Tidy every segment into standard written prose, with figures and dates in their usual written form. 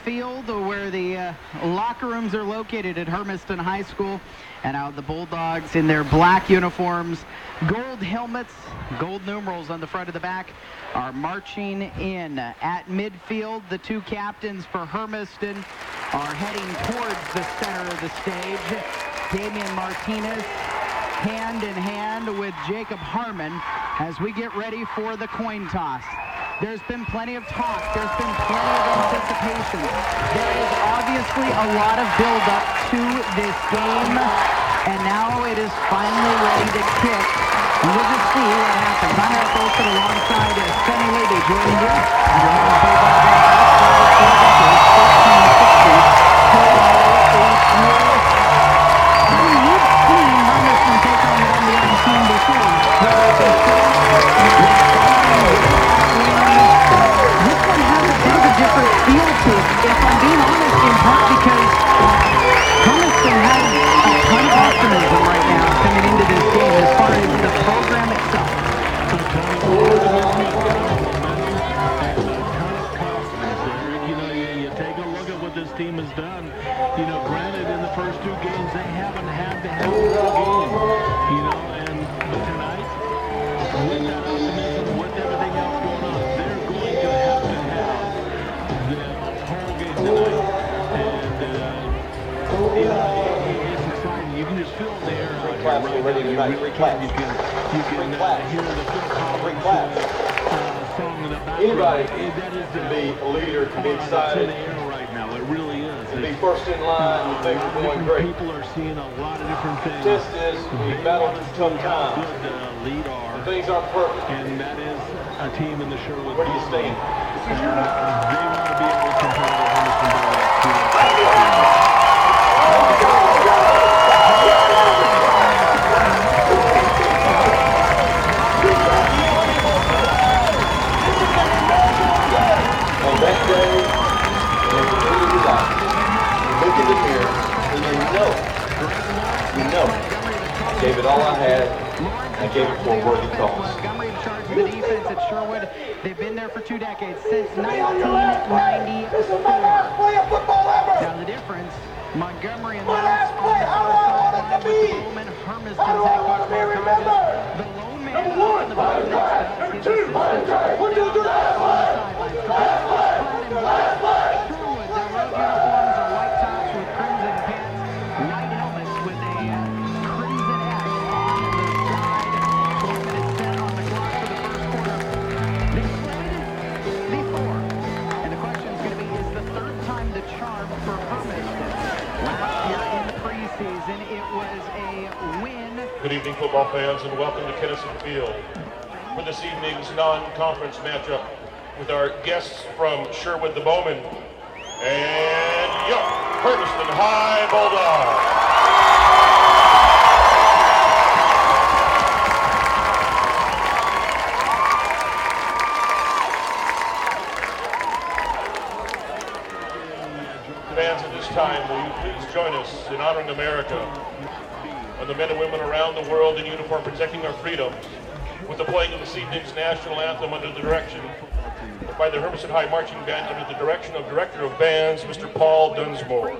field where the locker rooms are located at Hermiston High School. And now the Bulldogs in their black uniforms, gold helmets, gold numerals on the front of the back, are marching in. At midfield, the two captains for Hermiston are heading towards the center of the stage. Damian Martinez, hand in hand with Jacob Harmon, as we get ready for the coin toss. There's been plenty of talk. There's been plenty of anticipation. There is obviously a lot of build-up to this game, and now it is finally ready to kick. And we'll just see what happens. I'm Eric Olson alongside Sunny Lee. They join here. If I'm being honest, in part because Hermiston has a ton of optimism right now coming into this game as far as the program itself. You take a look at what this team has done. Granted, in the first two games, they haven't had to have a game. But tonight, with that optimism, with everything else going on, they're going to have tonight. And it's exciting. You can just feel the air out here right now. You really can. You can hear the Phil Collins song in the background. Anybody That is can be a leader, can be excited. In the air right now. It really is. To be first in line when things are going great. People are seeing a lot of different things. Test is we battle through tough times. Good lead are. Things aren't perfect. And that is a team in the Sherman. Where do you stand? They want to be able to compare the Hermiston Bulldogs to on that day, when you really like, look in the mirror, and you know, I gave it all I had, and I gave it for a worthy cause. Montgomery in charge of the defense at Sherwood. They've been there for 2 decades, since 1994. Now the difference, Montgomery and the last play how I want it to be. Hermiston's head coach, the lone man on the bottom next to his assistant. What do you do that? Good evening, football fans, and welcome to Kennison Field for this evening's non-conference matchup with our guests from Sherwood the Bowmen and Hermiston High Bulldogs. Fans, at this time, will you please join us in honoring America and the men and women around the world in uniform protecting our freedoms with the playing of this evening's national anthem under the direction by the Hermiston High Marching Band under the direction of Director of Bands, Mr. Paul Dunsmore.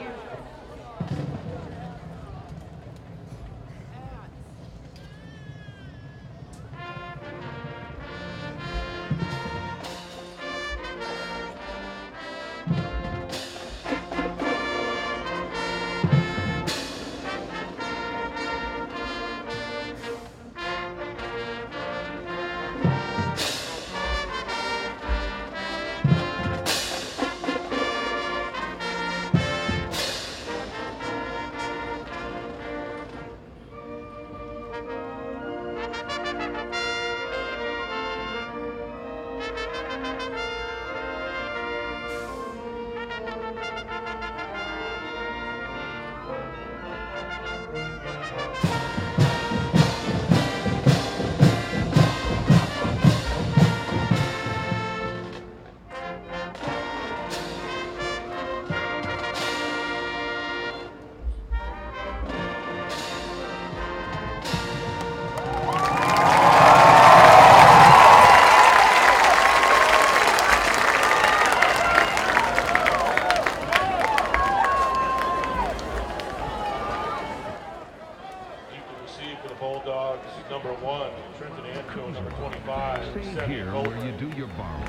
number 1, Trenton Anco, number 25. Save here where you do your borrowing.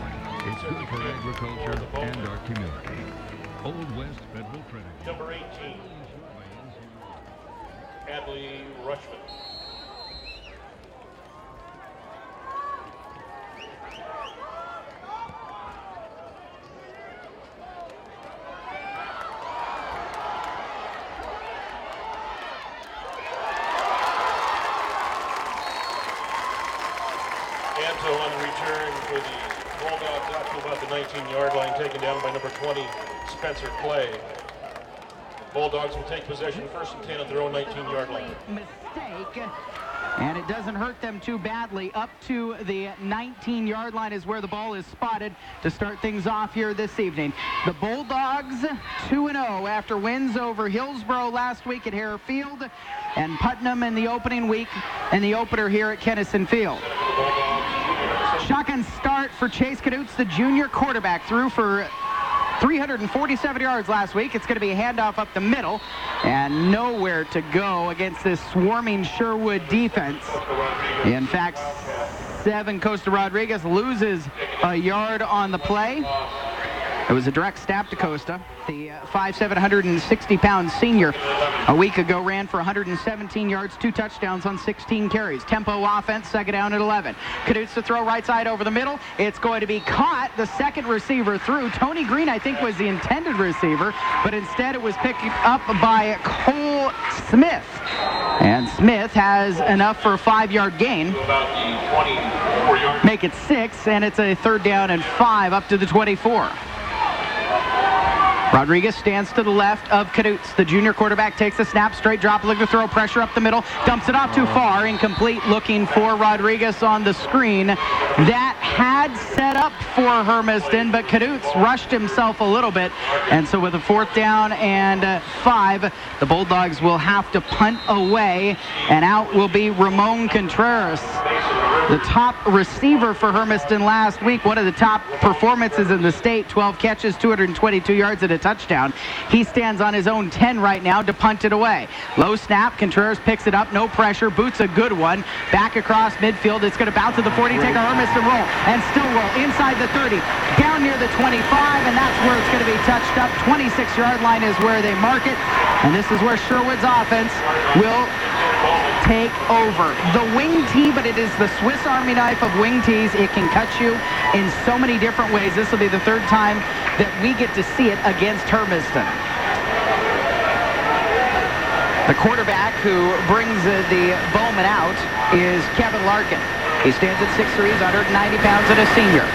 It's good for agriculture and our community. Old West Federal Credit. Number 18, Adley Rushman. Anto on the return for the Bulldogs out to about the 19-yard line, taken down by number 20, Spencer Clay. Bulldogs will take possession first and 10 at their own 19-yard line. Mistake, and it doesn't hurt them too badly. Up to the 19-yard line is where the ball is spotted to start things off here this evening. The Bulldogs 2-0 after wins over Hillsborough last week at Hare Field and Putnam in the opening week and the opener here at Kennison Field. Shotgun start for Chase Knutz, the junior quarterback, threw for 347 yards last week. It's going to be a handoff up the middle and nowhere to go against this swarming Sherwood defense. In fact, 7 Costa Rodriguez loses a yard on the play. It was a direct snap to Costa. The 5'7", 160-pound senior a week ago ran for 117 yards, 2 touchdowns on 16 carries. Tempo offense, second down at 11. Knutz to throw right side over the middle. It's going to be caught. The second receiver threw. Tony Green, I think, was the intended receiver, but instead it was picked up by Cole Smith. And Smith has enough for a 5-yard gain. Make it 6, and it's a 3rd down and 5 up to the 24. Rodriguez stands to the left of Knutz. The junior quarterback takes a snap, straight drop, looking to throw, pressure up the middle, dumps it off too far, incomplete, looking for Rodriguez on the screen. That had set up for Hermiston, but Knutz rushed himself a little bit, and so with a 4th down and 5, the Bulldogs will have to punt away, and out will be Ramon Contreras, the top receiver for Hermiston last week, one of the top performances in the state, 12 catches, 222 yards and a touchdown. He stands on his own 10 right now to punt it away. Low snap, Contreras picks it up, no pressure, boots a good one, back across midfield. It's going to bounce to the 40, take a Hermiston roll, and still roll inside the 30, down near the 25, and that's where it's going to be touched up. 26-yard line is where they mark it, and this is where Sherwood's offense will take over. The wing tee, but it is the Swiss Army knife of wing tees. It can cut you in so many different ways. This will be the 3rd time that we get to see it against Hermiston. The quarterback who brings the Bowman out is Kevin Larkin. He stands at 6'3", 190 pounds, and a senior.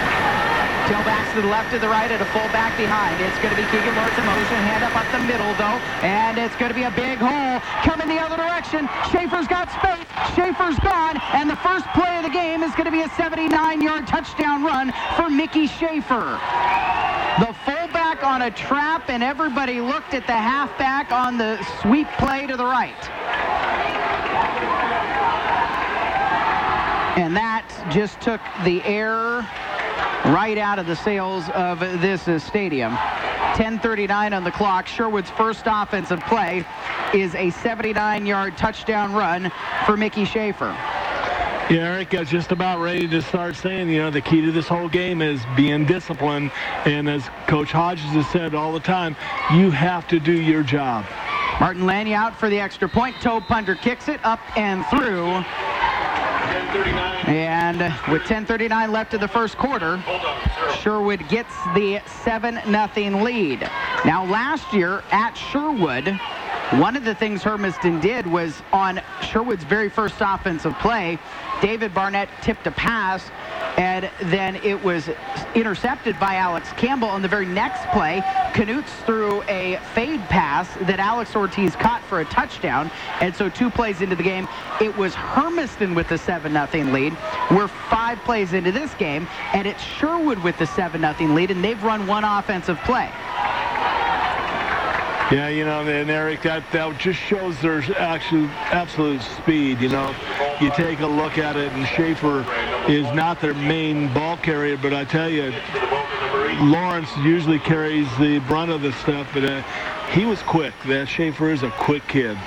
Tailbacks to the left, to the right, and a fullback behind. It's going to be Keegan Lawrence in motion. Hand up the middle, though. And it's going to be a big hole. Coming the other direction. Schaefer's got space. Schaefer's gone. And the first play of the game is going to be a 79-yard touchdown run for Mickey Schaefer. The fullback on a trap, and everybody looked at the halfback on the sweep play to the right. And that just took the air right out of the sails of this stadium. 10:39 on the clock. Sherwood's first offensive play is a 79-yard touchdown run for Mickey Schaefer. Yeah, Eric, I was just about ready to start saying, you know, the key to this whole game is being disciplined. And as Coach Hodges has said all the time, you have to do your job. Martin Lanny out for the extra point. Toe punter kicks it up and through. And with 10:39 left in the first quarter, Sherwood gets the 7-0 lead. Now last year at Sherwood, one of the things Hermiston did was on Sherwood's very first offensive play, David Barnett tipped a pass, and then it was intercepted by Alex Campbell. On the very next play, Knutz threw a fade pass that Alex Ortiz caught for a touchdown. And so 2 plays into the game, it was Hermiston with the 7-0 lead. We're 5 plays into this game, and it's Sherwood with the 7-0 lead, and they've run 1 offensive play. Yeah, you know, and Eric, that just shows their absolute speed. You know, you take a look at it, and Schaefer is not their main ball carrier, but I tell you, Lawrence usually carries the brunt of the stuff, but he was quick. That Schaefer is a quick kid.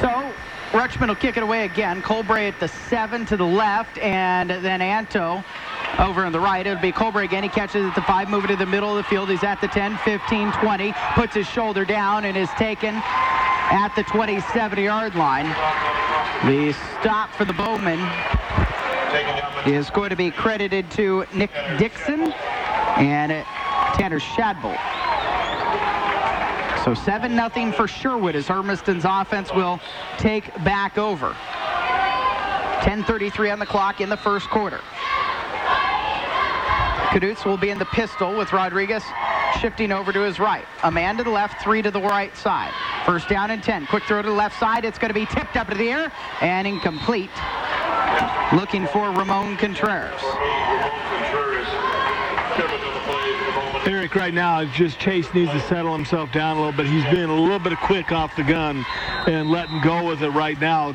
So, retro Richmond will kick it away again. Colbray at the 7 to the left, and then Anto over on the right. It'll be Colbray again. He catches at the 5, moving to the middle of the field. He's at the 10, 15, 20, puts his shoulder down and is taken at the 27-yard line. The stop for the Bowmen is going to be credited to Nick Dixon and Tanner Shadbolt. So 7-0 for Sherwood as Hermiston's offense will take back over. 10:33 on the clock in the first quarter. Cadutes will be in the pistol with Rodriguez shifting over to his right. A man to the left, 3 to the right side. First down and 10. Quick throw to the left side. It's going to be tipped up into the air and incomplete. Looking for Ramon Contreras. Eric, right now, just Chase needs to settle himself down a little bit. He's being a little bit quick off the gun and letting go with it right now.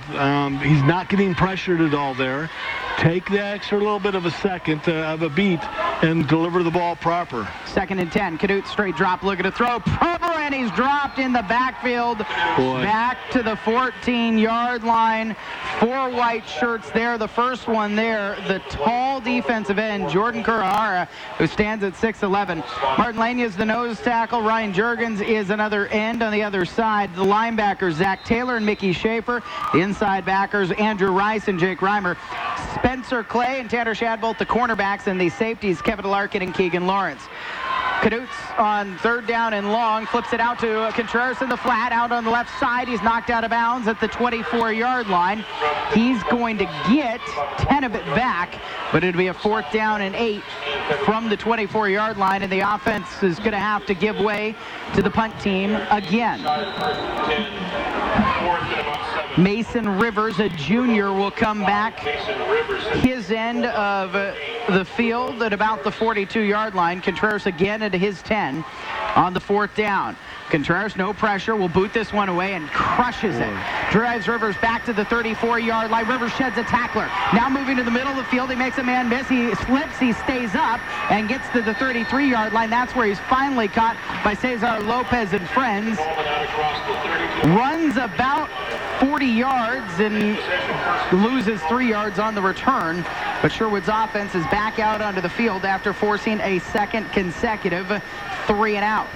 He's not getting pressured at all there. Take the extra little bit of a second of a beat and deliver the ball proper. 2nd and 10. Cadute straight drop, looking to throw. Proper, and he's dropped in the backfield. Boy. Back to the 14-yard line. 4 white shirts there. The first one there, the tall defensive end, Jordan Kurahara, who stands at 6'11". Martin Lania is the nose tackle. Ryan Juergens is another end on the other side. The linebackers, Zach Taylor and Mickey Schaefer. The inside backers, Andrew Rice and Jake Reimer. Spencer Clay and Tanner Shadbolt, the cornerbacks, and the safeties, Kevin Larkin and Keegan Lawrence. Cadutes on 3rd down and long, flips it out to Contreras in the flat, out on the left side. He's knocked out of bounds at the 24-yard line. He's going to get 10 of it back, but it'll be a 4th down and 8 from the 24-yard line, and the offense is going to have to give way to the punt team again. Mason Rivers, a junior, will come back his end of the field at about the 42-yard line. Contreras again at his 10 on the 4th down. Contreras, no pressure, will boot this one away and crushes it. Drives Rivers back to the 34-yard line. Rivers sheds a tackler. Now moving to the middle of the field. He makes a man miss. He slips. He stays up and gets to the 33-yard line. That's where he's finally caught by Cesar Lopez and friends. Runs about 40 yards and loses 3 yards on the return. But Sherwood's offense is back out onto the field after forcing a second consecutive 3 and out.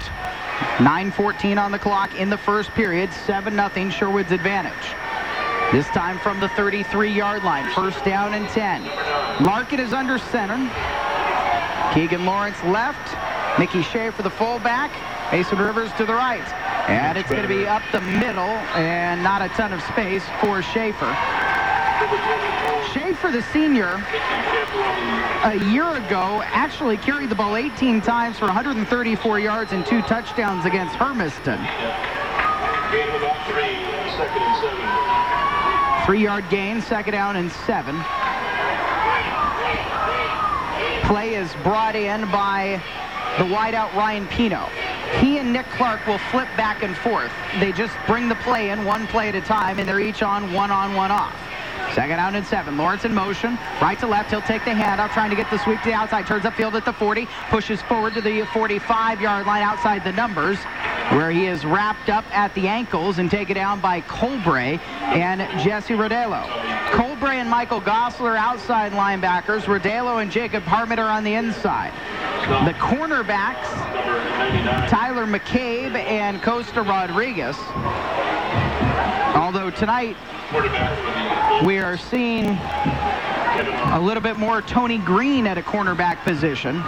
9:14 on the clock in the first period. 7-0 Sherwood's advantage. This time from the 33-yard line. First down and 10. Larkin is under center. Keegan Lawrence left. Mickey Schaefer the fullback. Mason Rivers to the right. And it's going to be up the middle and not a ton of space for Schaefer. Schaefer, the senior, a year ago actually carried the ball 18 times for 134 yards and 2 touchdowns against Hermiston. 3-yard gain, 2nd down and 7. Play is brought in by the wideout Ryan Pino. He and Nick Clark will flip back and forth. They just bring the play in one play at a time, and they're each on, one off. 2nd down and 7. Lawrence in motion. Right to left. He'll take the handoff, trying to get the sweep to the outside. Turns upfield at the 40. Pushes forward to the 45-yard line outside the numbers, where he is wrapped up at the ankles and taken down by Colbray and Jesse Rodelo. Colbray and Michael Gosler outside linebackers. Rodelo and Jacob Harmon are on the inside. The cornerbacks, Tyler McCabe and Costa Rodriguez. Although tonight we are seeing a little bit more Tony Green at a cornerback position.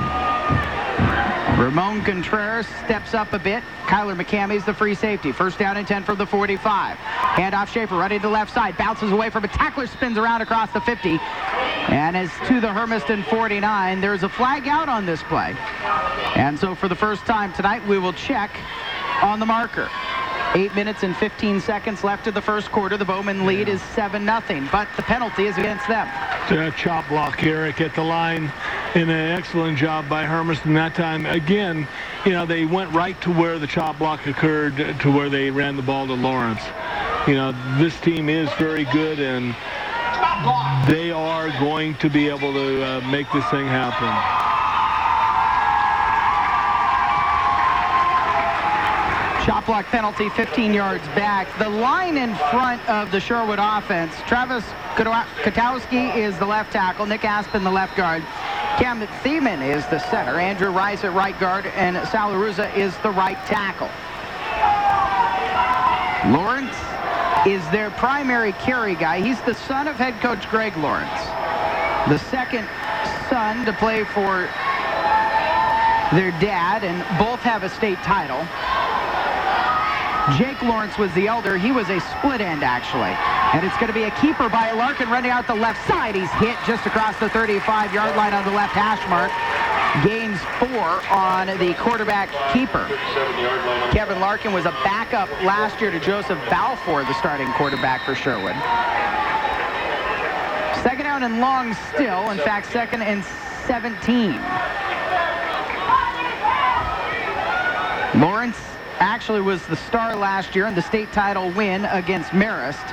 Ramon Contreras steps up a bit. Kyler McCammy's the free safety. First down and 10 from the 45. Handoff Schaefer right into the left side. Bounces away from a tackler, spins around across the 50. And is to the Hermiston 49. There's a flag out on this play. And so for the first time tonight, we will check on the marker. 8 minutes and 15 seconds left of the first quarter. The Bowman lead is 7-0, but the penalty is against them. Chop block, Eric, at the line, and an excellent job by Hermiston that time. Again, you know, they went right to where the chop block occurred, to where they ran the ball to Lawrence. You know, this team is very good, and they are going to be able to make this thing happen. Shot block penalty, 15 yards back. The line in front of the Sherwood offense, Travis Katowski is the left tackle, Nick Aspen the left guard, Cam Thiemann is the center, Andrew Rice at right guard, and Sal LaRuza is the right tackle. Lawrence is their primary carry guy. He's the son of head coach Greg Lawrence, the second son to play for their dad, and both have a state title. Jake Lawrence was the elder. He was a split end, actually. And it's going to be a keeper by Larkin running out the left side. He's hit just across the 35-yard line on the left hash mark. Gains 4 on the quarterback keeper. Kevin Larkin was a backup last year to Joseph Balfour, the starting quarterback for Sherwood. Second down and long still. In fact, 2nd and 17. Lawrence actually was the star last year in the state title win against Marist.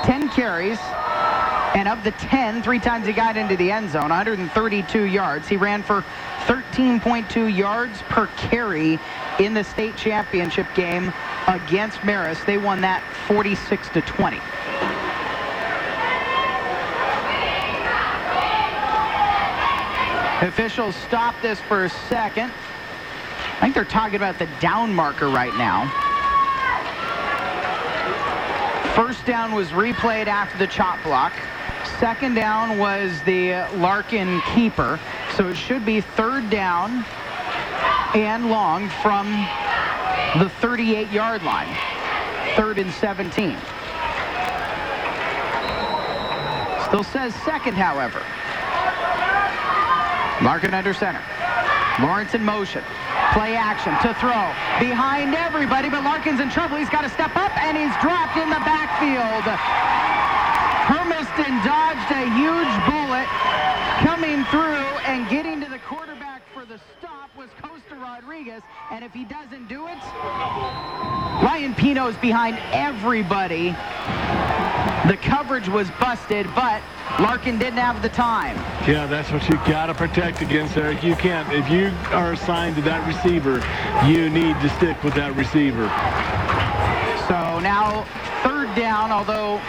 10 carries, and of the 10, 3 times he got into the end zone, 132 yards. He ran for 13.2 yards per carry in the state championship game against Marist. They won that 46-20. Officials stop this for a second. I think they're talking about the down marker right now. First down was replayed after the chop block. Second down was the Larkin keeper. So it should be 3rd down and long from the 38-yard line. 3rd and 17. Still says 2nd, however. Larkin under center. Lawrence in motion. Play action to throw behind everybody, but Larkin's in trouble. He's got to step up, and he's dropped in the backfield. Hermiston dodged a huge bullet. Coming through and getting to the quarterback for the stop was Costa Rodriguez, and if he doesn't do it, Ryan Pino's behind everybody. The coverage was busted, but Larkin didn't have the time. Yeah, that's what you got to protect against, Eric. You can't. If you are assigned to that receiver, you need to stick with that receiver. So now 3rd down, although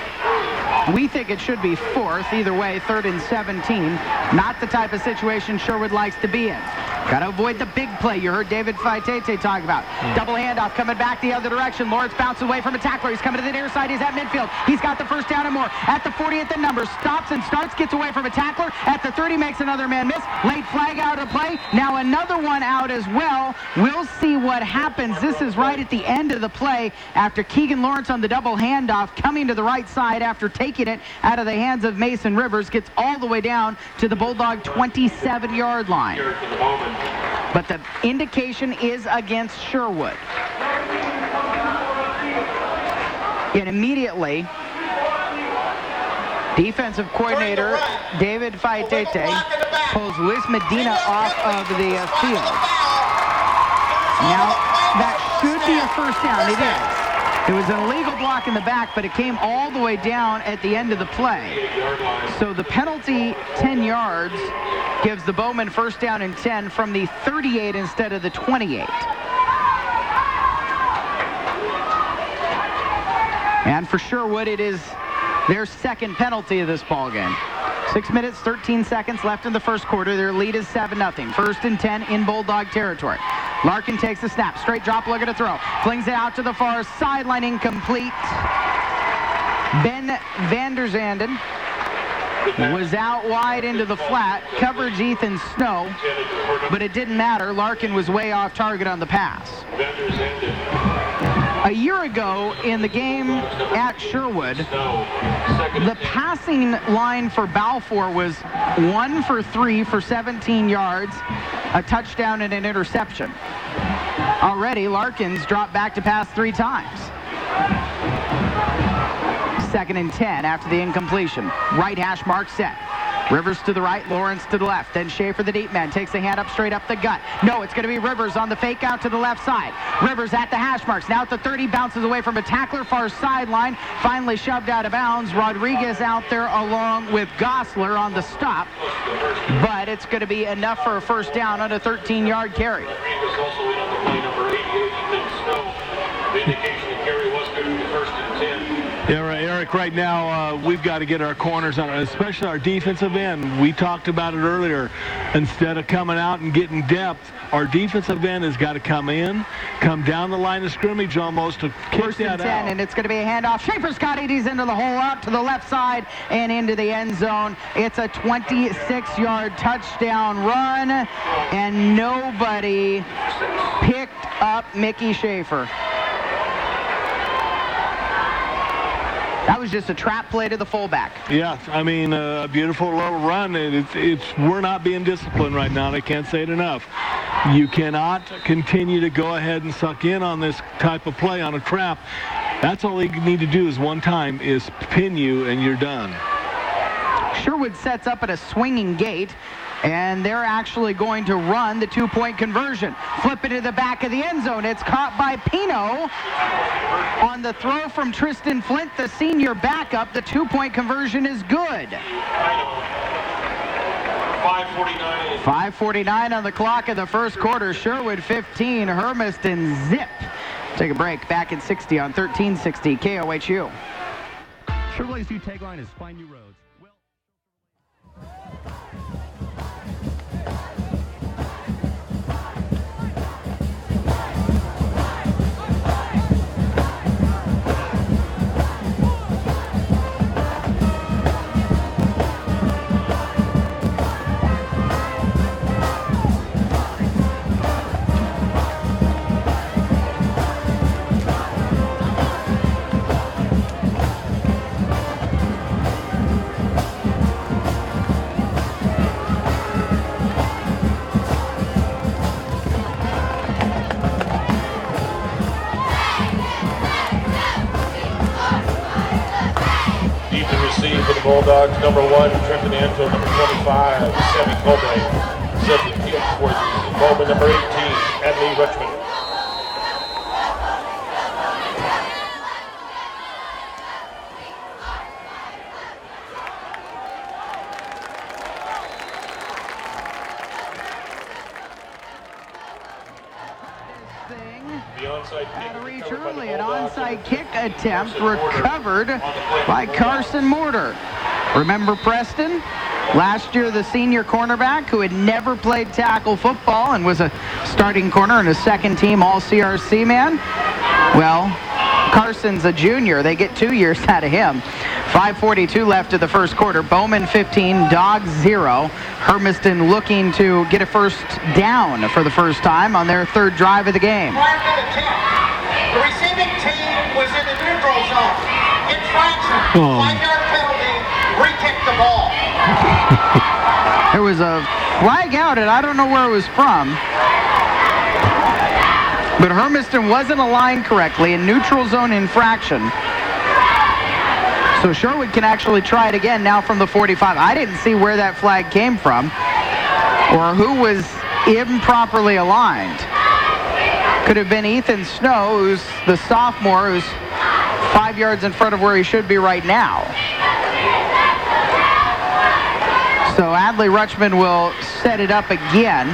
we think it should be 4th. Either way, 3rd and 17. Not the type of situation Sherwood likes to be in. Got to avoid the big play you heard David Faitete talk about. Double handoff coming back the other direction. Lawrence bounces away from a tackler. He's coming to the near side. He's at midfield. He's got the first down and more. At the 40 at the number. Stops and starts. Gets away from a tackler. At the 30 makes another man miss. Late flag out of play. Now another one out as well. We'll see what happens. This is right at the end of the play after Keegan Lawrence on the double handoff coming to the right side after taking it out of the hands of Mason Rivers. Gets all the way down to the Bulldog 27-yard line. But the indication is against Sherwood. And immediately, defensive coordinator David Faitete pulls Luis Medina off of the field. Now, that should be a first down. It is. It was an illegal block in the back, but it came all the way down at the end of the play. So the penalty, 10 yards, gives the Bowmen first down and 10 from the 38 instead of the 28. And for Sherwood, it is their 2nd penalty of this ballgame. 6 minutes, 13 seconds left in the first quarter. Their lead is 7-0. 1st and 10 in Bulldog territory. Larkin takes the snap. Straight drop, looking to throw. Flings it out to the far sideline, incomplete. Ben Vanderzanden was out wide into the flat. Coverage Ethan Snow, but it didn't matter. Larkin was way off target on the pass. A year ago in the game at Sherwood, the passing line for Balfour was 1 for 3 for 17 yards, a touchdown and an interception. Already, Larkin's dropped back to pass 3 times. 2nd and 10 after the incompletion. Right hash mark set. Rivers to the right, Lawrence to the left. Then Schaefer, the deep man, takes the hand up straight up the gut. No, it's going to be Rivers on the fake out to the left side. Rivers at the hash marks. Now at the 30, bounces away from a tackler, far sideline. Finally shoved out of bounds. Rodriguez out there along with Gosler on the stop. But it's going to be enough for a first down on a 13-yard carry. Rick, right now we've got to get our corners on, especially our defensive end. We talked about it earlier. Instead of coming out and getting depth, our defensive end has got to come in, come down the line of scrimmage almost to kick that out. And it's going to be a handoff. Schaefer Scott Eady's into the hole, out to the left side and into the end zone. It's a 26-yard touchdown run, and nobody picked up Mickey Schaefer. That was just a trap play to the fullback. Yeah, I mean, a beautiful little run. We're not being disciplined right now. I can't say it enough. You cannot continue to go ahead and suck in on this type of play on a trap. That's all you need to do is one time is pin you, and you're done. Sherwood sets up at a swinging gate, and they're actually going to run the two-point conversion. Flip it to the back of the end zone. It's caught by Pino. On the throw from Tristan Flint, the senior backup, the two-point conversion is good. 5:49 on the clock in the first quarter. Sherwood 15, Hermiston zip. Take a break. Back at 60 on 1360 KOHU. Chevrolet's new tagline is Find New Roads. For the Bulldogs, number 1, Trenton Anto, number 25, Sammy Colbray, setting the field for the Bowman, number 18, Adley Rutschman. Had to reach early, an onside kick attempt recovered by Carson Mortar. Remember Preston? Last year, the senior cornerback who had never played tackle football and was a starting corner and a second-team All-CRC man. Well, Carson's a junior. They get 2 years out of him. 5:42 left of the first quarter. Bowman 15, Dogs 0. Hermiston looking to get a first down for the first time on their third drive of the game. Prior to the tip, the receiving team was in the neutral zone. Infraction, 5-yard penalty, re-kick the ball. There was a flag out, and I don't know where it was from. But Hermiston wasn't aligned correctly in neutral zone infraction. So Sherwood can actually try it again now from the 45. I didn't see where that flag came from or who was improperly aligned. Could have been Ethan Snow, who's the sophomore, who's 5 yards in front of where he should be right now. So Adley Rutschman will set it up again.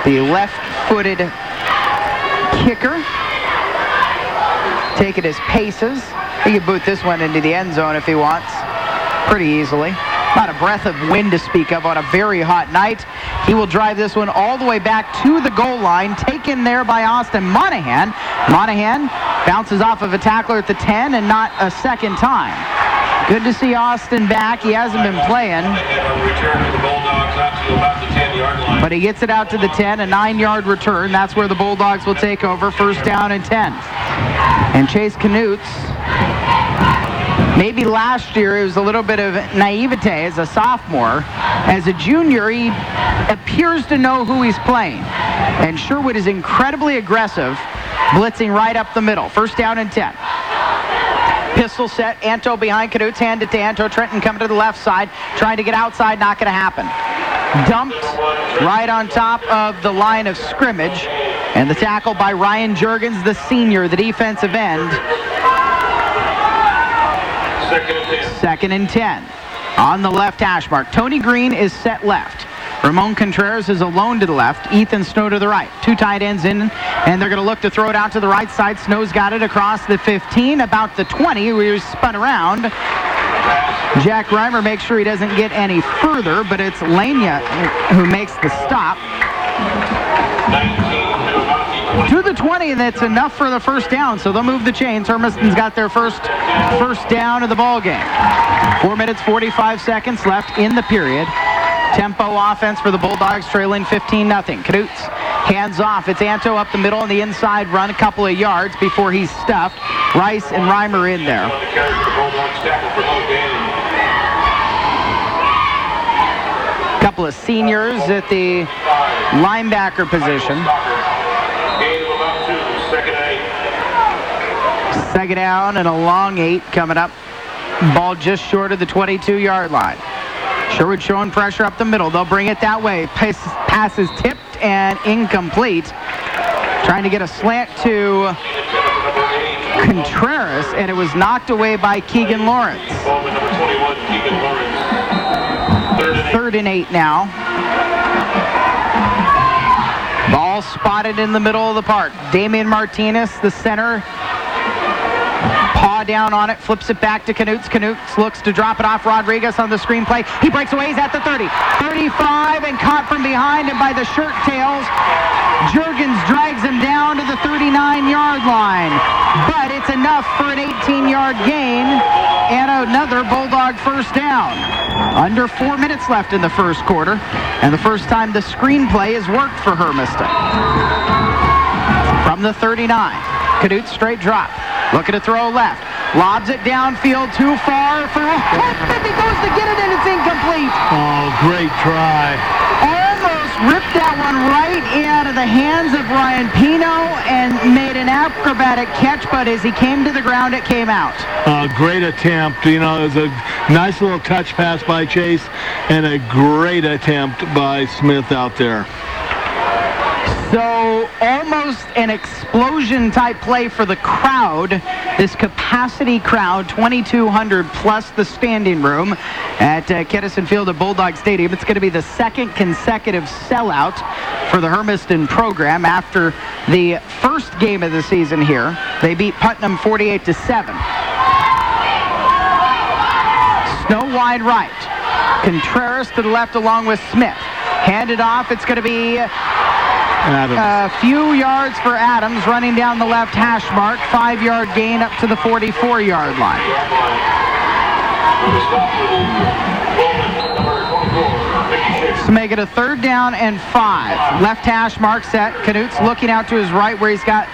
The left-footed kicker. Taking his paces. He can boot this one into the end zone if he wants. Pretty easily. Not a breath of wind to speak of on a very hot night. He will drive this one all the way back to the goal line. Taken there by Austin Monahan. Monahan bounces off of a tackler at the 10 and not a second time. Good to see Austin back. He hasn't been playing. But he gets it out to the 10, a 9-yard return. That's where the Bulldogs will take over, first down and 10. And Chase Knutz, maybe last year it was a little bit of naivete as a sophomore. As a junior, he appears to know who he's playing. And Sherwood is incredibly aggressive, blitzing right up the middle. First down and 10. Pistol set, Anto behind Knutz, hand it to Anto. Trenton coming to the left side, trying to get outside, not going to happen. Dumped right on top of the line of scrimmage. And the tackle by Ryan Juergens, the senior, the defensive end. Second and 10. On the left hash mark. Tony Green is set left. Ramon Contreras is alone to the left. Ethan Snow to the right. Two tight ends in And they're going to look to throw it out to the right side. Snow's got it across the 15, about the 20. We spun around. Jack Reimer makes sure he doesn't get any further, but it's Lania who makes the stop. To the 20, and that's enough for the first down, so they'll move the chains. Hermiston's got their first down of the ball game. 4 minutes, 45 seconds left in the period. Tempo offense for the Bulldogs, trailing 15-0. Knutz hands off. It's Anto up the middle on the inside run, a couple of yards before he's stuffed. Rice and Reimer in there. Couple of seniors at the linebacker position. Second down and a long 8 coming up. Ball just short of the 22-yard line. Sherwood showing pressure up the middle. They'll bring it that way. Pass is tipped and incomplete. Trying to get a slant to Contreras, and it was knocked away by Keegan Lawrence. 3rd and 8 now. Ball spotted in the middle of the park. Damian Martinez, the center. Paw down on it, flips it back to Knutz. Knutz looks to drop it off. Rodriguez on the screen play. He breaks away. He's at the 30. 35 and caught from behind and by the shirt tails. Juergens drags him down to the 39-yard line. But it's enough for an 18-yard gain and another Bulldog first down. Under 4 minutes left in the first quarter, and the first time the screenplay has worked for Hermiston. From the 39, Knutz straight drop. Looking to throw left. Lobs it downfield too far for he goes to get it and it's incomplete. Oh, great try. Almost ripped that one right out of the hands of Ryan Pino and made an acrobatic catch, but as he came to the ground, it came out. Great attempt. You know, it was a nice little touch pass by Chase and a great attempt by Smith out there. So almost an explosion type play for the crowd. This capacity crowd, 2,200 plus the standing room at Kettison Field at Bulldog Stadium. It's going to be the second consecutive sellout for the Hermiston program after the first game of the season here. They beat Putnam 48-7. Snow wide right. Contreras to the left along with Smith. Handed off. It's going to be Adams. A few yards for Adams running down the left hash mark. 5-yard gain up to the 44-yard line. To make it a 3rd down and 5. Left hash mark set. Knutz looking out to his right where he's got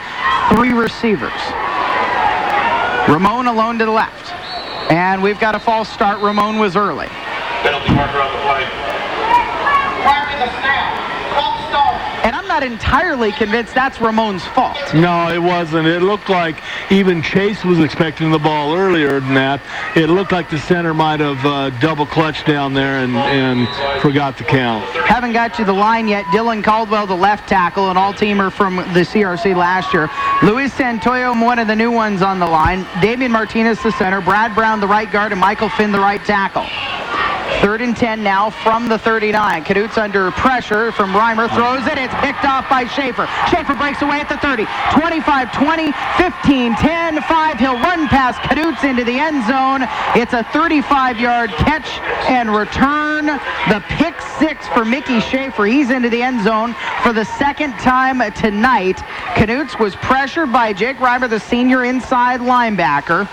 3 receivers. Ramon alone to the left. And we've got a false start. Ramon was early. Penalty marker on the play. Prior to the snap, false start. And I'm not entirely convinced that's Ramon's fault. No, it wasn't. It looked like even Chase was expecting the ball earlier than that. It looked like the center might have double clutched down there and forgot to count. Haven't got you the line yet. Dylan Caldwell, the left tackle, an all-teamer from the CRC last year. Luis Santoyo, one of the new ones on the line. Damian Martinez, the center. Brad Brown, the right guard, and Michael Finn, the right tackle. 3rd and 10 now from the 39. Knutz under pressure from Reimer. Throws it. It's picked off by Schaefer. Schaefer breaks away at the 30. 25-20, 15-10, 5. He'll run past Knutz into the end zone. It's a 35-yard catch and return. The pick 6 for Mickey Schaefer. He's into the end zone for the second time tonight. Knutz was pressured by Jake Reimer, the senior inside linebacker.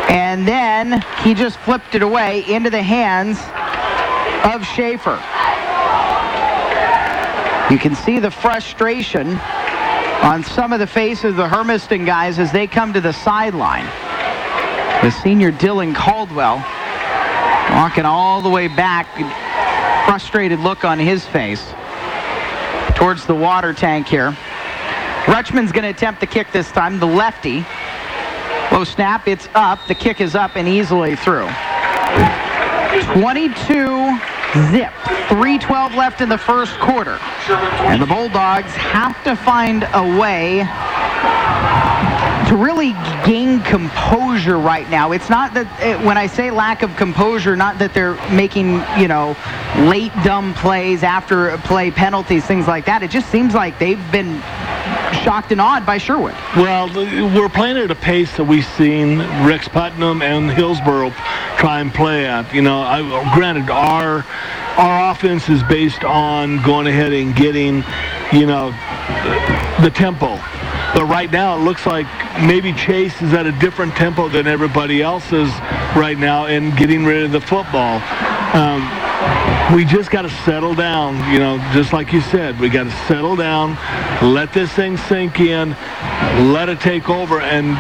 And then he just flipped it away into the hands of Schaefer. You can see the frustration on some of the faces of the Hermiston guys as they come to the sideline. The senior Dylan Caldwell walking all the way back, frustrated look on his face towards the water tank here. Rutschman's going to attempt the kick this time, the lefty. Low snap, it's up. The kick is up and easily through. 22-zip. 3:12 left in the first quarter. And the Bulldogs have to find a way to to really gain composure right now. It's not that, when I say lack of composure, not that they're making, late dumb plays after play penalties, things like that. It just seems like they've been shocked and awed by Sherwood. Well, we're playing at a pace that we've seen Rex Putnam and Hillsboro try and play at. Granted, our offense is based on going ahead and getting, the tempo. But right now, it looks like maybe Chase is at a different tempo than everybody else is right now in getting rid of the football. We just got to settle down, just like you said. We got to settle down, let this thing sink in, let it take over. And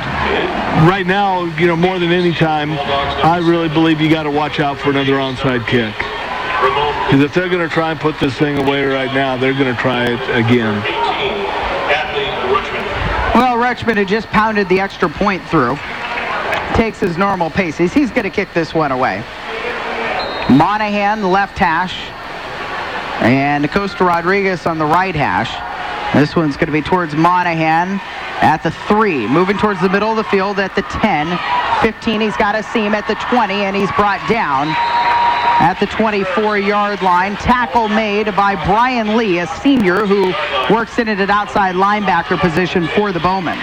right now, more than any time, I really believe you got to watch out for another onside kick. Because if they're going to try and put this thing away right now, they're going to try it again. Well, Richmond had just pounded the extra point through. Takes his normal pace. He's going to kick this one away. Monahan, left hash. And Acosta Rodriguez on the right hash. This one's going to be towards Monahan at the 3. Moving towards the middle of the field at the 10. 15, he's got a seam at the 20, and he's brought down at the 24-yard line. Tackle made by Brian Lee, a senior who works in at an outside linebacker position for the Bowmen.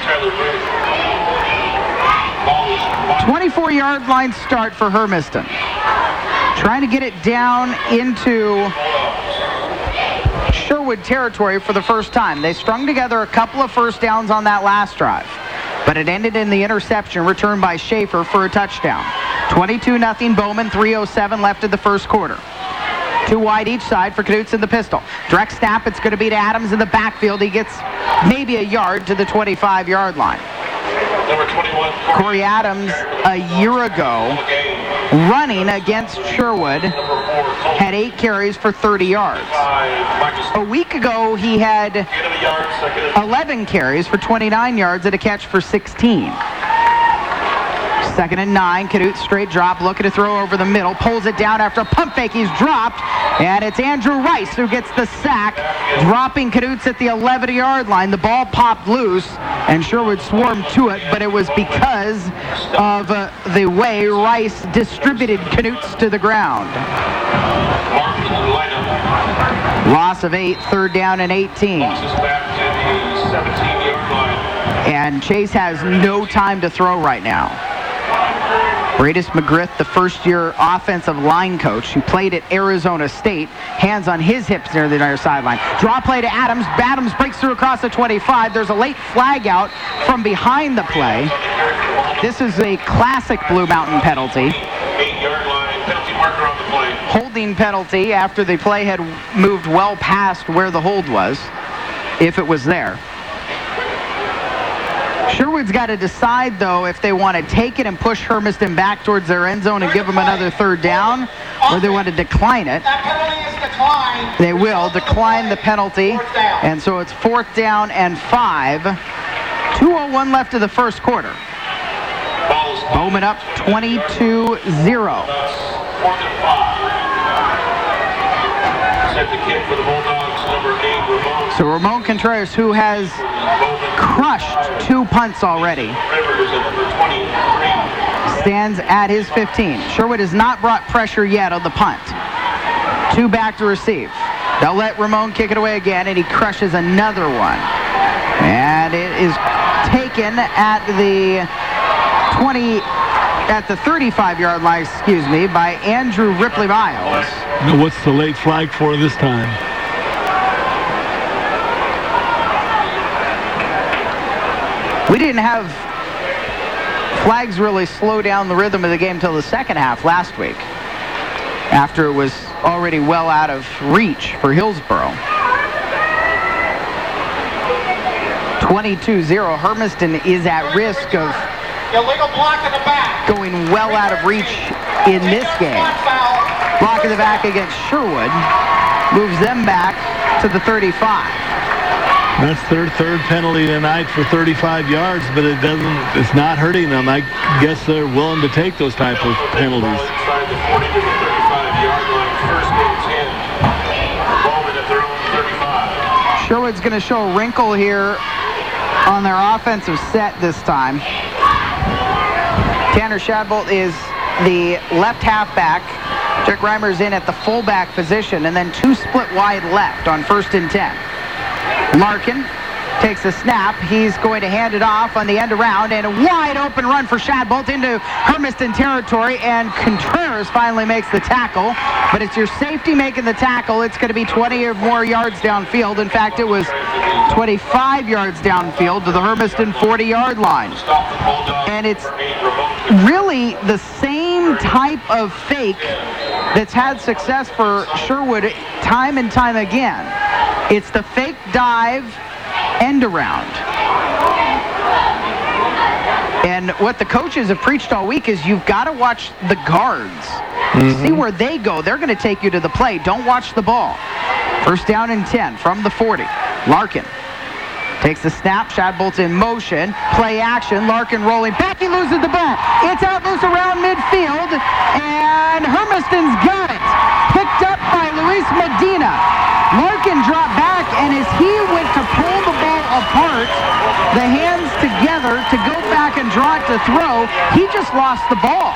24-yard line start for Hermiston. Trying to get it down into Sherwood territory for the first time. They strung together a couple of first downs on that last drive, but it ended in the interception returned by Schaefer for a touchdown. 22-0 Bowman, 3:07 left in the first quarter. 2 wide each side for Knutz in the pistol. Direct snap, it's going to be to Adams in the backfield. He gets maybe a yard to the 25-yard line. Number 21, Corey Adams, a year ago, running against Sherwood, had 8 carries for 30 yards. A week ago, he had 11 carries for 29 yards and a catch for 16. 2nd and 9, Knutz straight drop, looking to throw over the middle, pulls it down after a pump fake. He's dropped, and it's Andrew Rice who gets the sack, dropping Knutz at the 11-yard line. The ball popped loose, and Sherwood swarmed to it, but it was because of the way Rice distributed Knutz to the ground. Loss of 8, 3rd down and 18. And Chase has no time to throw right now. Bradis McGriff, the first-year offensive line coach who played at Arizona State, hands on his hips near the near sideline. Draw play to Adams. Adams breaks through across the 25. There's a late flag out from behind the play. This is a classic Blue Mountain penalty. 8-yard line, penalty marker on the play. Holding penalty after the play had moved well past where the hold was, if it was there. Sherwood's got to decide, though, if they want to take it and push Hermiston back towards their end zone and give them another 3rd down, or they want to decline it. They will decline the penalty, and so it's 4th down and 5. 2:01 left of the first quarter. Bowman up 22-0. 4th and 5. Set the kick for the Bulldogs, number 8, Ramon. So Ramon Contreras, who has crushed 2 punts already, stands at his 15. Sherwood has not brought pressure yet on the punt. 2 back to receive. They'll let Ramon kick it away again, and he crushes another one. And it is taken at the 35-yard line, by Andrew Ripley Miles. What's the late flag for this time? We didn't have flags really slow down the rhythm of the game until the second half last week, after it was already well out of reach for Hillsboro. 22-0. Hermiston is at risk of illegal block in the back. Going well out of reach in this game. Block in the back against Sherwood moves them back to the 35. That's their 3rd penalty tonight for 35 yards, but it's not hurting them. I guess they're willing to take those type of penalties. Inside the 40 to the 35-yard line, first and 10. Bowman at their own 35. Sherwood's going to show a wrinkle here on their offensive set this time. Tanner Shadbolt is the left halfback. Jack Reimer's in at the fullback position, and then 2 split wide left on 1st and 10. Larkin takes a snap. He's going to hand it off on the end around, and a wide open run for Shadbolt into Hermiston territory, and Contreras finally makes the tackle. But it's your safety making the tackle. It's going to be 20 or more yards downfield. In fact, it was 25 yards downfield to the Hermiston 40-yard line. And it's really the same type of fake that's had success for Sherwood time and time again. It's the fake dive end around. And what the coaches have preached all week is you've got to watch the guards. See where they go. They're going to take you to the play. Don't watch the ball. 1st down and 10 from the 40. Larkin takes the snap. Shadbolt's in motion. Play action. Larkin rolling back. He loses the ball. It's out loose around midfield. And Hermiston's got it. Picked up by Luis Medina. Larkin dropped back, and as he went to pull the ball apart, the hands together to go back and draw it to throw, he just lost the ball.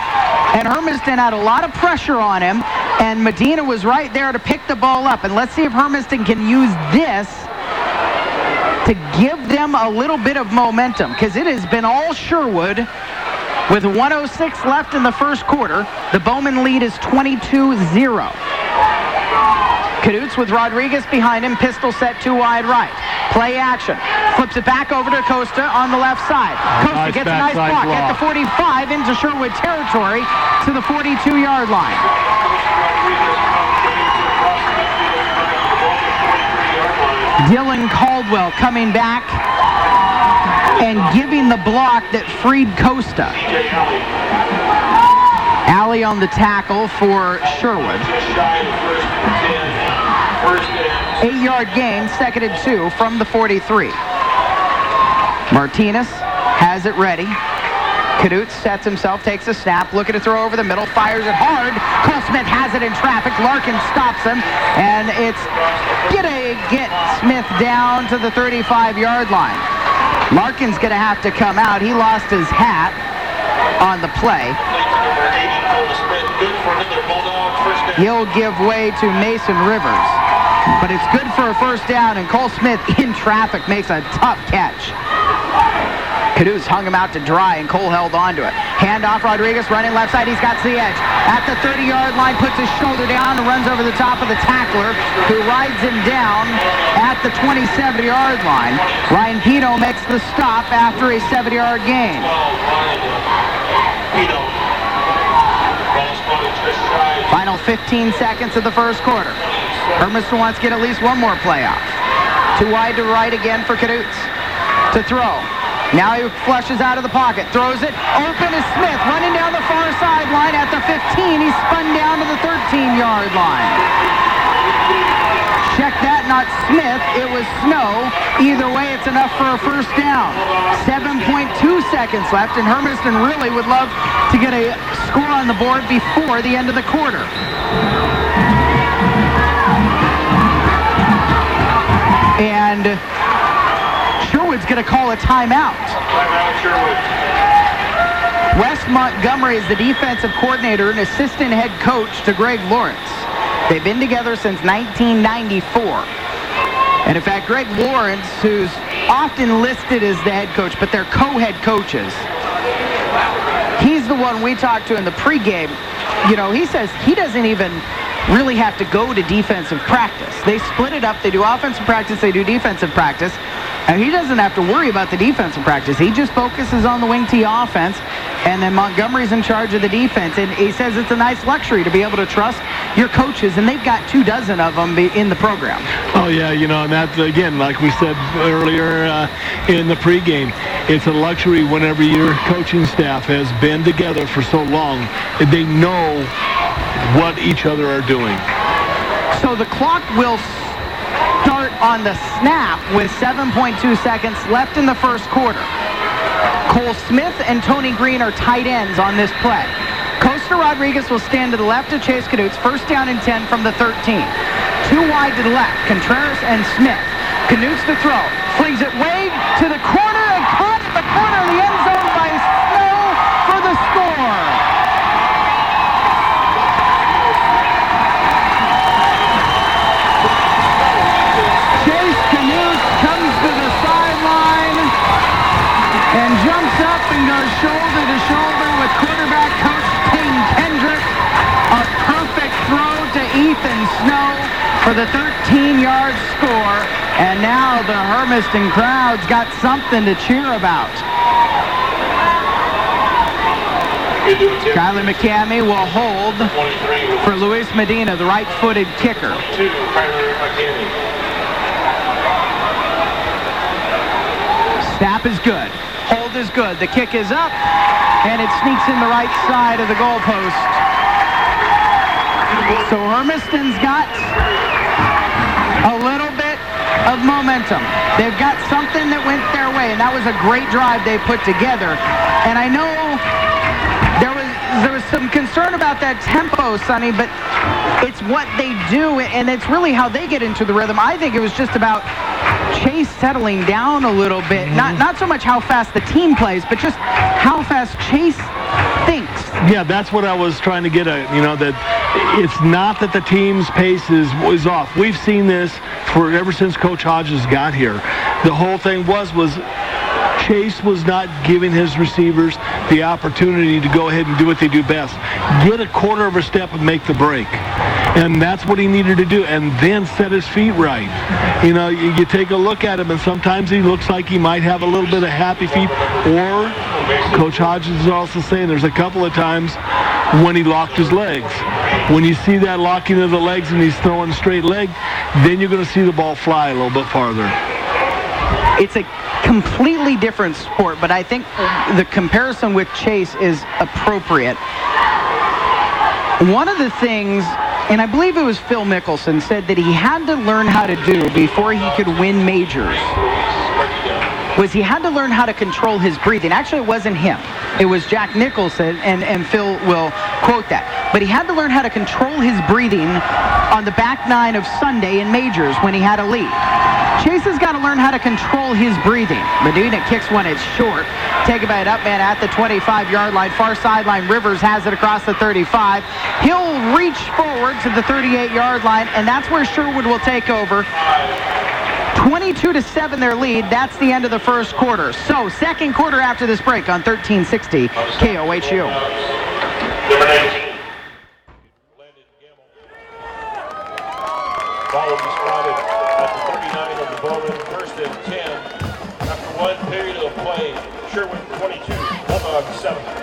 And Hermiston had a lot of pressure on him, and Medina was right there to pick the ball up. And let's see if Hermiston can use this to give them a little bit of momentum, because it has been all Sherwood. With 1:06 left in the first quarter, the Bowman lead is 22-0. Cadutes with Rodriguez behind him, pistol set 2 wide right. Play action. Flips it back over to Costa on the left side. Costa gets a nice block at the 45 into Sherwood territory to the 42-yard line. Dylan Caldwell coming back and giving the block that freed Costa. Alley on the tackle for Sherwood. 8-yard gain, 2nd and 2 from the 43. Martinez has it ready. Cadute sets himself, takes a snap, looking to throw over the middle, fires it hard. Cole Smith has it in traffic. Larkin stops him, and it's gonna get Smith down to the 35-yard line. Larkin's gonna have to come out. He lost his hat on the play. He'll give way to Mason Rivers. But it's good for a 1st down, and Cole Smith in traffic makes a tough catch. Caduce hung him out to dry, and Cole held on to it. Hand off, Rodriguez running left side. He's got the edge. At the 30-yard line, puts his shoulder down and runs over the top of the tackler, who rides him down at the 27-yard line. Ryan Pino makes the stop after a 7-yard gain. Final 15 seconds of the first quarter. Hermiston wants to get at least one more play off. 2 wide to right again for Cadutes to throw. Now he flushes out of the pocket, throws it. Open is Smith, running down the far sideline at the 15. He's spun down to the 13-yard line. Check that, not Smith. It was Snow. Either way, it's enough for a 1st down. 7.2 seconds left, and Hermiston really would love to get a score on the board before the end of the quarter. And Sherwood's going to call a timeout. Timeout, Sherwood. Wes Montgomery is the defensive coordinator and assistant head coach to Greg Lawrence. They've been together since 1994. And in fact, Greg Lawrence, who's often listed as the head coach, but they're co-head coaches, he's the one we talked to in the pregame. You know, he says he doesn't even really have to go to defensive practice. They split it up. They do offensive practice, they do defensive practice. And he doesn't have to worry about the defensive practice. He just focuses on the wing T offense, and then Montgomery's in charge of the defense. And he says it's a nice luxury to be able to trust your coaches, and they've got 24 of them in the program. Oh, yeah, you know, and that's, again, like we said earlier in the pregame, it's a luxury whenever your coaching staff has been together for so long. They know what each other are doing. So the clock will start on the snap with 7.2 seconds left in the first quarter. Cole Smith and Tony Green are tight ends on this play. Costa Rodriguez will stand to the left of Chase Cadutes. 1st down and 10 from the 13. 2 wide to the left, Contreras and Smith. Cadutes to throw. Flings it way to the corner. and jumps up and goes shoulder to shoulder with quarterback coach Peyton Kendrick. A perfect throw to Ethan Snow for the 13-yard score. And now the Hermiston crowd's got something to cheer about. Kylie McCamey will hold for Luis Medina, the right-footed kicker. Snap is good. Hold is good. The kick is up, and it sneaks in the right side of the goalpost. So Hermiston's got a little bit of momentum. They've got something that went their way, and that was a great drive they put together. And I know there was some concern about that tempo, Sonny, but it's what they do, and it's really how they get into the rhythm. I think it was just about Chase settling down a little bit. Not so much how fast the team plays, but just how fast Chase thinks. Yeah, that's what I was trying to get at. You know, that it's not that the team's pace is off. We've seen this ever since Coach Hodges got here. The whole thing was Chase was not giving his receivers the opportunity to go ahead and do what they do best. Get a quarter of a step and make the break. And that's what he needed to do, and then set his feet right. You know, you take a look at him, and sometimes he looks like he might have a little bit of happy feet, or Coach Hodges is also saying there's a couple of times when he locked his legs. When you see that locking of the legs and he's throwing straight leg, then you're going to see the ball fly a little bit farther. It's a completely different sport, but I think the comparison with Chase is appropriate. One of the things, and I believe it was Phil Mickelson, said that he had to learn how to do before he could win majors was he had to learn how to control his breathing. Actually, it wasn't him. It was Jack Nicholson, and Phil will quote that. But he had to learn how to control his breathing on the back nine of Sunday in majors when he had a lead. Chase has got to learn how to control his breathing. Medina kicks one, it's short. Take it by an up man at the 25-yard line. Far sideline, Rivers has it across the 35. He'll reach forward to the 38-yard line, and that's where Sherwood will take over. 22-7 their lead. That's the end of the first quarter. So, second quarter after this break on 1360 KOHU. Number 19. Landon Gamble. Ball will be spotted at the 39 of the Bowman. First and 10. After one period of play, Sherwood 22, Bulldogs 7.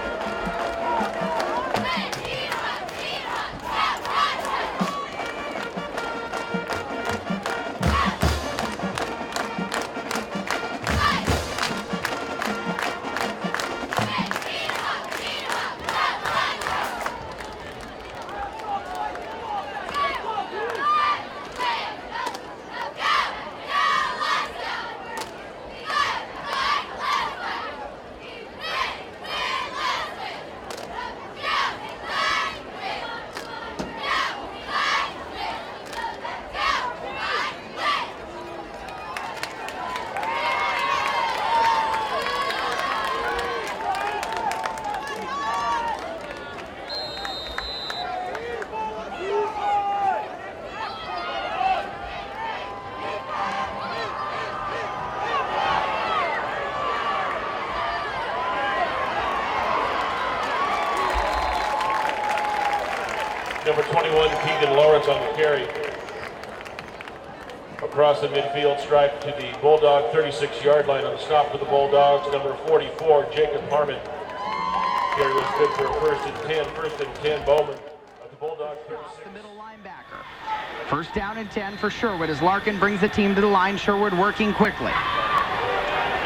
Number 21, Keegan Lawrence on the carry. Across the midfield stripe to the Bulldog 36-yard line on the stop for the Bulldogs. Number 44, Jacob Harmon. Carry was good for a first and 10, Bowman. The Bulldog 36. The middle linebacker. First down and 10 for Sherwood as Larkin brings the team to the line. Sherwood working quickly.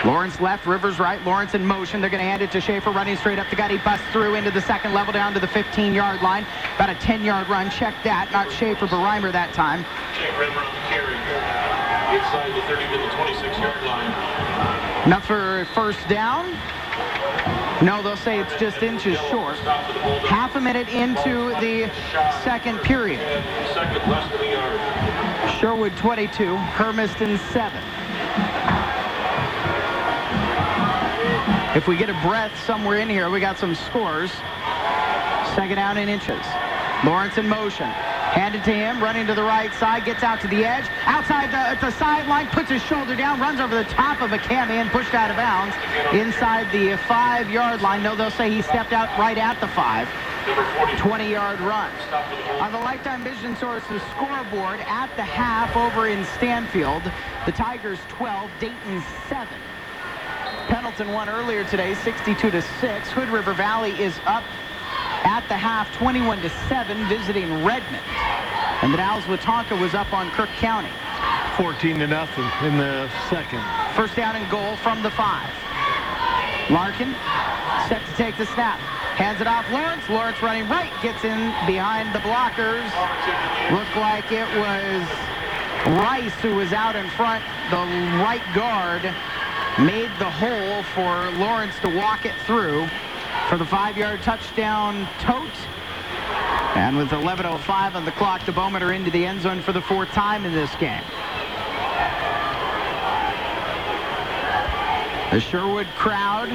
Lawrence left, Rivers right, Lawrence in motion. They're going to hand it to Schaefer, running straight up the gut. He busts through into the second level down to the 15-yard line. About a 10-yard run. Check that. Not Schaefer, but Reimer that time. Check Reimer on the carry. Inside the 30 to the 26-yard line. Enough for a first down. No, they'll say it's just inches short. Half a minute into the second period. Second, less than a yard. Sherwood 22, Hermiston 7. If we get a breath somewhere in here, we got some scores. Second down in inches. Lawrence in motion. Handed to him, running to the right side, gets out to the edge. Outside the sideline, puts his shoulder down, runs over the top of a and pushed out of bounds inside the 5-yard line. No, they'll say he stepped out right at the 5. 20-yard run. On the Lifetime Vision Sources scoreboard at the half over in Stanfield, the Tigers 12, Dayton 7. Pendleton won earlier today, 62-6. Hood River Valley is up at the half, 21-7, visiting Redmond. And the Dalles Wetumpka was up on Kirk County. 14-0 in the second. First down and goal from the 5. Larkin set to take the snap. Hands it off Lawrence. Lawrence running right, gets in behind the blockers. Looked like it was Rice who was out in front. The right guard made the hole for Lawrence to walk it through for the 5-yard touchdown tote. And with 11:05 on the clock, the Bowmen are into the end zone for the 4th time in this game. The Sherwood crowd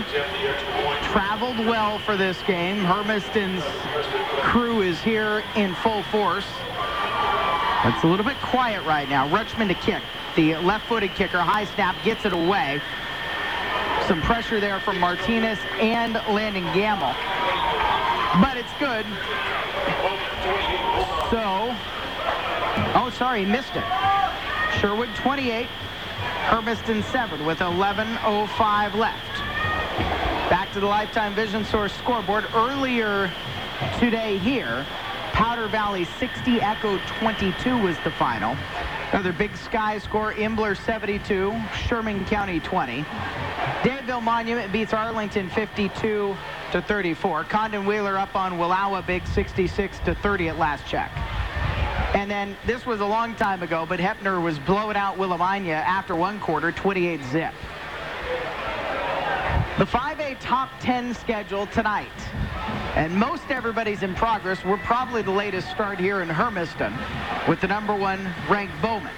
traveled well for this game. Hermiston's crew is here in full force. It's a little bit quiet right now. Rutschman to kick. The left-footed kicker, high snap, gets it away. Some pressure there from Martinez and Landon Gamble. But it's good. So, oh, sorry, he missed it. Sherwood 28, Hermiston 7 with 11:05 left. Back to the Lifetime Vision Source scoreboard. Earlier today here, Powder Valley 60, Echo 22 was the final. Another Big Sky score, Imbler 72, Sherman County 20. Danville Monument beats Arlington 52-34. Condon Wheeler up on Wallowa Big 66-30 at last check. And then this was a long time ago, but Hepner was blowing out Willamina after one quarter, 28-zip. The 5A top 10 schedule tonight. And most everybody's in progress. We're probably the latest start here in Hermiston with the #1 ranked Bowman.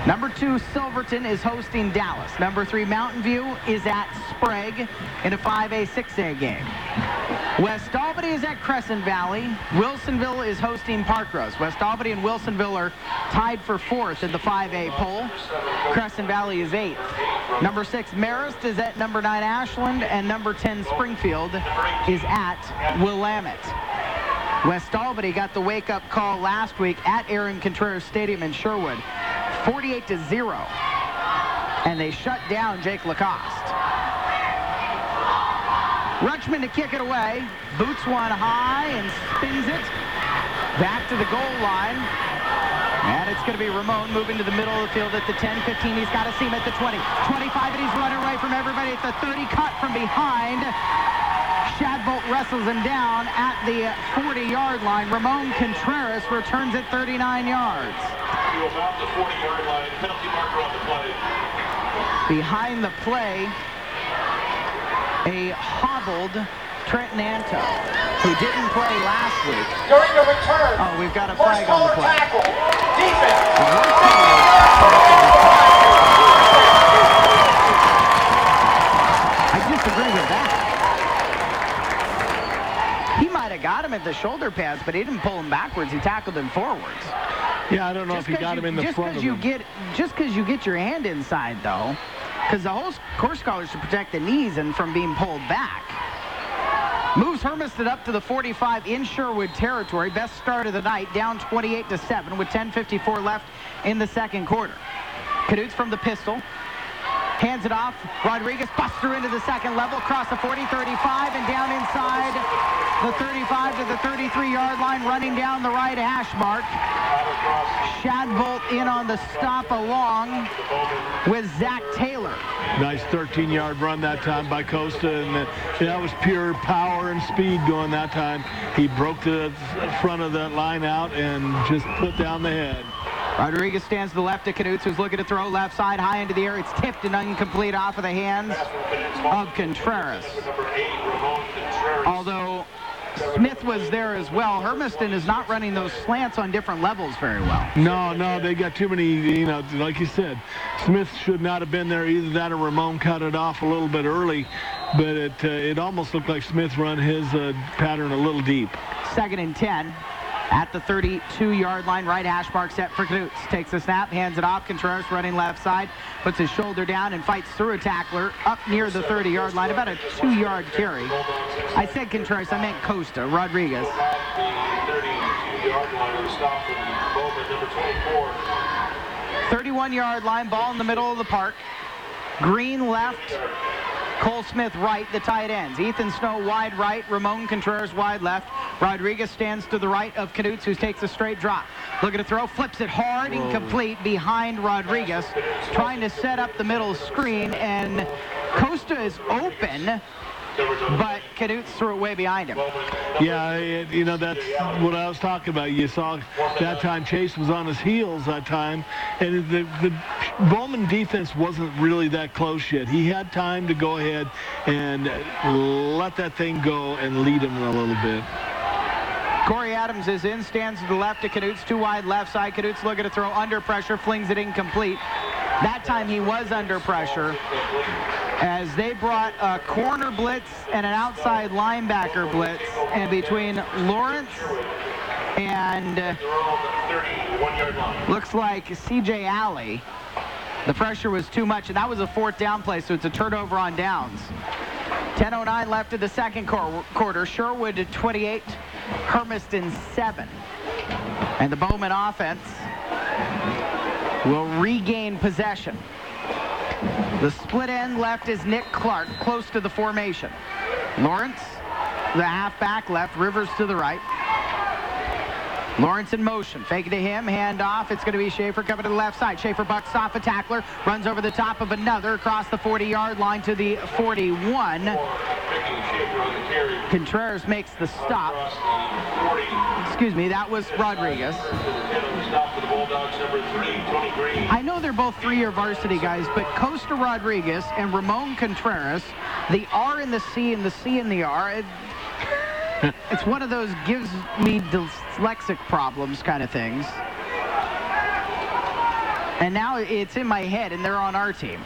#2 Silverton is hosting Dallas. #3 Mountain View is at Sprague in a 5A 6A game. West Albany is at Crescent Valley. Wilsonville is hosting Parkrose. West Albany and Wilsonville are tied for 4th in the 5A poll. Crescent Valley is 8th. #6 Marist is at #9 Ashland, and #10 Springfield is at Willamette. West Albany got the wake-up call last week at Aaron Contreras Stadium in Sherwood, 48-0, and they shut down Jake Lacoste. Rutschman to kick it away, boots one high and spins it back to the goal line. And it's going to be Ramon moving to the middle of the field at the 10, 15. He's got to see him at the 20, 25, and he's running away from everybody at the 30. Cut from behind. Shadbolt wrestles him down at the 40-yard line. Ramon Contreras returns at 39 yards. About the 40-yard line, penalty marker on the play. Behind the play, a hobbled Trenton Anto, who didn't play last week. During the return, Oh, we've got a flag on the play. tackle, defense. I disagree with that. He might have got him at the shoulder pads, but he didn't pull him backwards. He tackled him forwards. Yeah, I don't know if he got him in the front of him. Just because you get your hand inside, though, because the whole course collar should protect the knees and from being pulled back. Moves Hermiston up to the 45 in Sherwood territory. Best start of the night, down 28-7 with 10:54 left in the second quarter. Canute's from the pistol. Hands it off. Rodriguez busts through into the second level, across the 40, 35, and down inside the 35 to the 33-yard line, running down the right hash mark. Shadbolt in on the stop along with Zach Taylor. Nice 13-yard run that time by Costa, and that was pure power and speed going that time. He broke the front of that line out and just put down the head. Rodriguez stands to the left of Canute's, who's looking to throw left side, high into the air. It's tipped and incomplete off of the hands of Contreras. Although Smith was there as well, Hermiston is not running those slants on different levels very well. No, they got too many, like you said. Smith should not have been there. Either that or Ramon cut it off a little bit early, but it almost looked like Smith run his pattern a little deep. 2nd and 10. At the 32-yard line, right hash mark set for Knutz. Takes the snap, hands it off. Contreras running left side, puts his shoulder down and fights through a tackler up near the 30-yard line, about a 2-yard carry. I said Contreras, I meant Costa, Rodriguez. 31-yard line, ball in the middle of the park. Green left, Cole Smith right, the tight ends. Ethan Snow wide right, Ramon Contreras wide left. Rodriguez stands to the right of Knutz, who takes a straight drop. Looking to throw, flips it hard, incomplete behind Rodriguez, trying to set up the middle screen, and Costa is open, but Knutz threw it way behind him. Yeah, you know, that's what I was talking about. You saw that time Chase was on his heels that time, and the Bowman defense wasn't really that close yet. He had time to go ahead and let that thing go and lead him a little bit. Corey Adams is in, stands to the left of Knutz, too wide left side. Knutz looking to throw under pressure, flings it incomplete. That time he was under pressure as they brought a corner blitz and an outside linebacker blitz, and between Lawrence and looks like C.J. Alley, the pressure was too much, and that was a 4th down play, so it's a turnover on downs. 10:09 left of the second quarter. Sherwood 28, Hermiston 7. And the Bowman offense will regain possession. The split end left is Nick Clark, close to the formation. Lawrence, the halfback left, Rivers to the right. Lawrence in motion, fake it to him, hand off. It's going to be Schaefer coming to the left side. Schaefer bucks off a tackler, runs over the top of another across the 40-yard line to the 41. Contreras makes the stop. Excuse me, that was Rodriguez. I know they're both 3-year varsity guys, but Costa Rodriguez and Ramon Contreras, the R in the C and the C in the R, it's one of those gives me dyslexic problems kind of things. And now it's in my head, and they're on our team.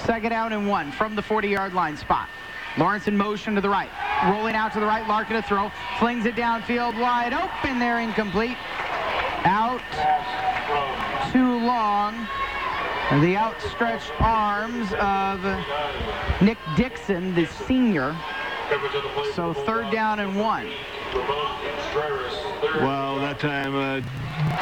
2nd down and 1 from the 40-yard line spot. Lawrence in motion to the right. Rolling out to the right, Larkin to throw. Flings it downfield wide open there, incomplete. Out too long. The outstretched arms of Nick Dixon, the senior. So 3rd down and 1. Well, that time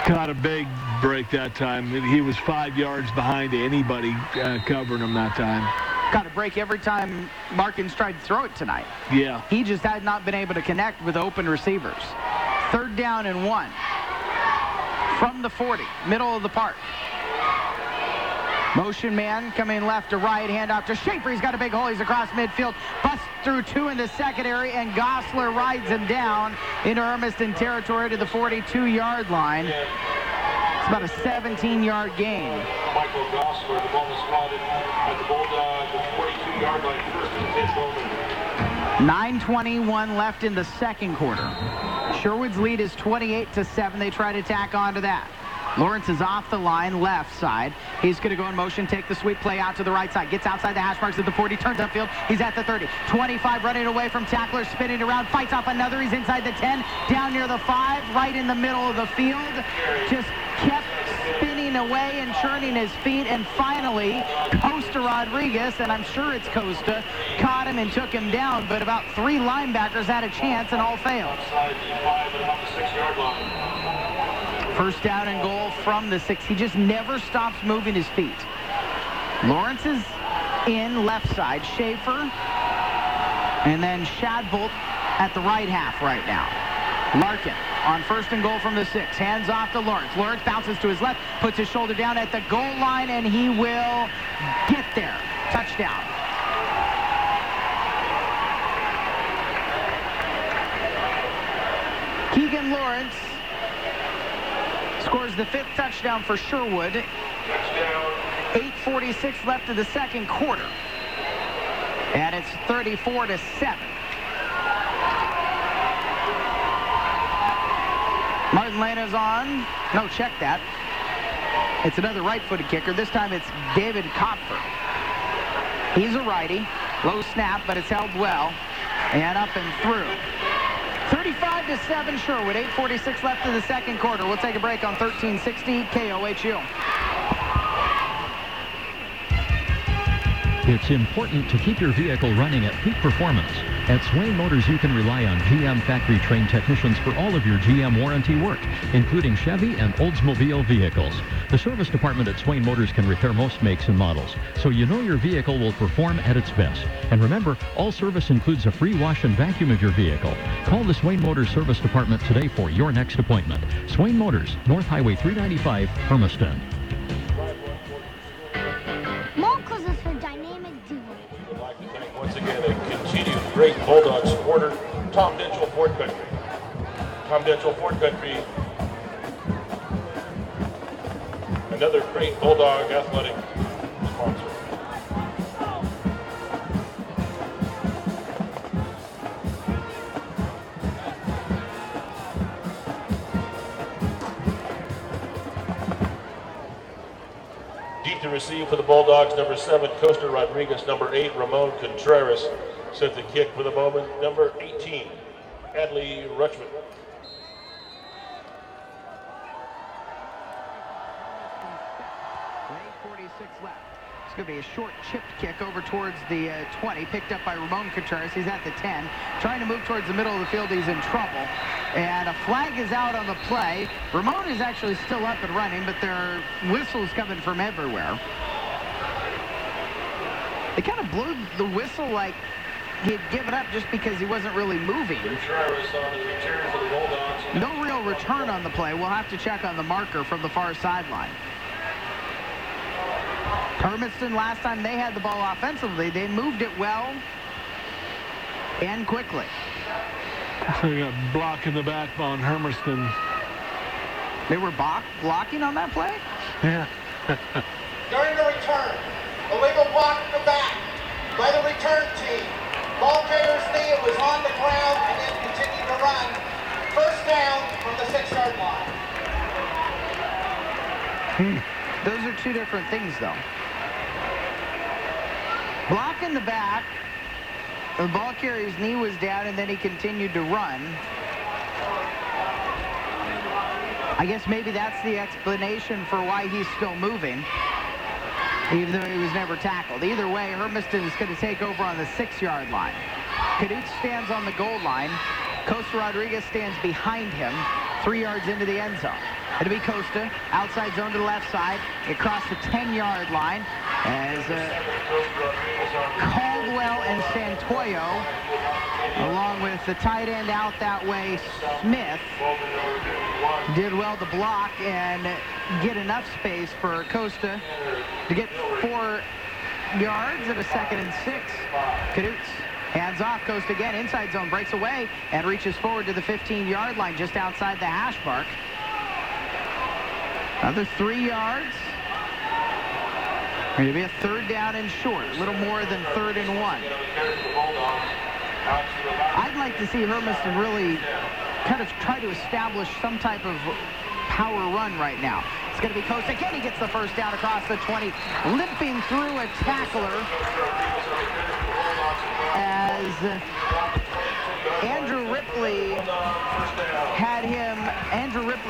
caught a big break that time. He was 5 yards behind anybody covering him that time. Got a break every time Larkins tried to throw it tonight. Yeah. He just had not been able to connect with open receivers. 3rd down and 1. From the 40, middle of the park. Motion man coming left to right, hand off to Schaefer. He's got a big hole. He's across midfield. Busts through 2 in the secondary, and Gosler rides him down into Hermiston territory to the 42-yard line. It's about a 17-yard gain. Michael Gosler, the ball is spotted at the Bulldog, the 42-yard line, 1st and 10 Bowman. 9:21 left in the second quarter. Sherwood's lead is 28-7. They try to tack onto that. Lawrence is off the line, left side. He's going to go in motion, take the sweep play out to the right side. Gets outside the hash marks at the 40, turns upfield. He's at the 30. 25 running away from tackler, spinning around, fights off another. He's inside the 10, down near the 5, right in the middle of the field. Just kept spinning away and churning his feet, and finally Costa Rodriguez, and I'm sure it's Costa, caught him and took him down, but about 3 linebackers had a chance and all failed. 1st down and goal from the 6. He just never stops moving his feet. Lawrence is in left side. Schaefer and then Shadbolt at the right half right now. Larkin on 1st and goal from the 6. Hands off to Lawrence. Lawrence bounces to his left, puts his shoulder down at the goal line, and he will get there. Touchdown. Keegan Lawrence scores the 5th touchdown for Sherwood. 8:46 left of the second quarter. And it's 34-7. Martin Lena's on. No, check that. It's another right-footed kicker. This time it's David Kopfer. He's a righty. Low snap, but it's held well. And up and through. 35-7 Sherwood. 8:46 left in the second quarter. We'll take a break on 1360 KOHU. It's important to keep your vehicle running at peak performance. At Swain Motors, you can rely on GM factory-trained technicians for all of your GM warranty work, including Chevy and Oldsmobile vehicles. The service department at Swain Motors can repair most makes and models, so you know your vehicle will perform at its best. And remember, all service includes a free wash and vacuum of your vehicle. Call the Swain Motors service department today for your next appointment. Swain Motors, North Highway 395, Hermiston. Once again, a continued great Bulldog supporter, Tom Mitchell, Ford Country. Tom Mitchell, Ford Country. Another great Bulldog athletic sponsor. Deep to receive for the Bulldogs, number 7, Costa Rodriguez. Number 8, Ramon Contreras. Set the kick for the moment. Number 18, Adley Rutschman. Left. It's going to be a short chipped kick over towards the 20, picked up by Ramon Contreras. He's at the 10, trying to move towards the middle of the field. He's in trouble, and a flag is out on the play. Ramon is actually still up and running, but there are whistles coming from everywhere. They kind of blew the whistle like he had given up just because he wasn't really moving. No real return on the play. We'll have to check on the marker from the far sideline. Hermiston, last time they had the ball offensively, they moved it well and quickly. So you got block in the back on Hermiston. They were blocking on that play? Yeah. During the return, illegal block in the back by the return team. Ball carrier's knee, it was on the ground and then continued to run. First down from the 6-yard line. Those are two different things, though. Block in the back, the ball carrier's knee was down, and then he continued to run. I guess maybe that's the explanation for why he's still moving, even though he was never tackled. Either way, Hermiston is going to take over on the 6-yard line. Cadute stands on the goal line. Costa Rodriguez stands behind him, 3 yards into the end zone. It'll be Costa, outside zone to the left side, across the 10-yard line as Caldwell and Santoyo, along with the tight end out that way, Smith, did well to block and get enough space for Costa to get 4 yards at a 2nd and 6. Cadutes hands off. Costa again, inside zone, breaks away and reaches forward to the 15-yard line just outside the hash mark. Another 3 yards. It'll be a 3rd down and short, a little more than 3rd and 1. I'd like to see Hermiston really kind of try to establish some type of power run right now. It's going to be Costa again. He gets the first down across the 20, limping through a tackler as Andrew Ripley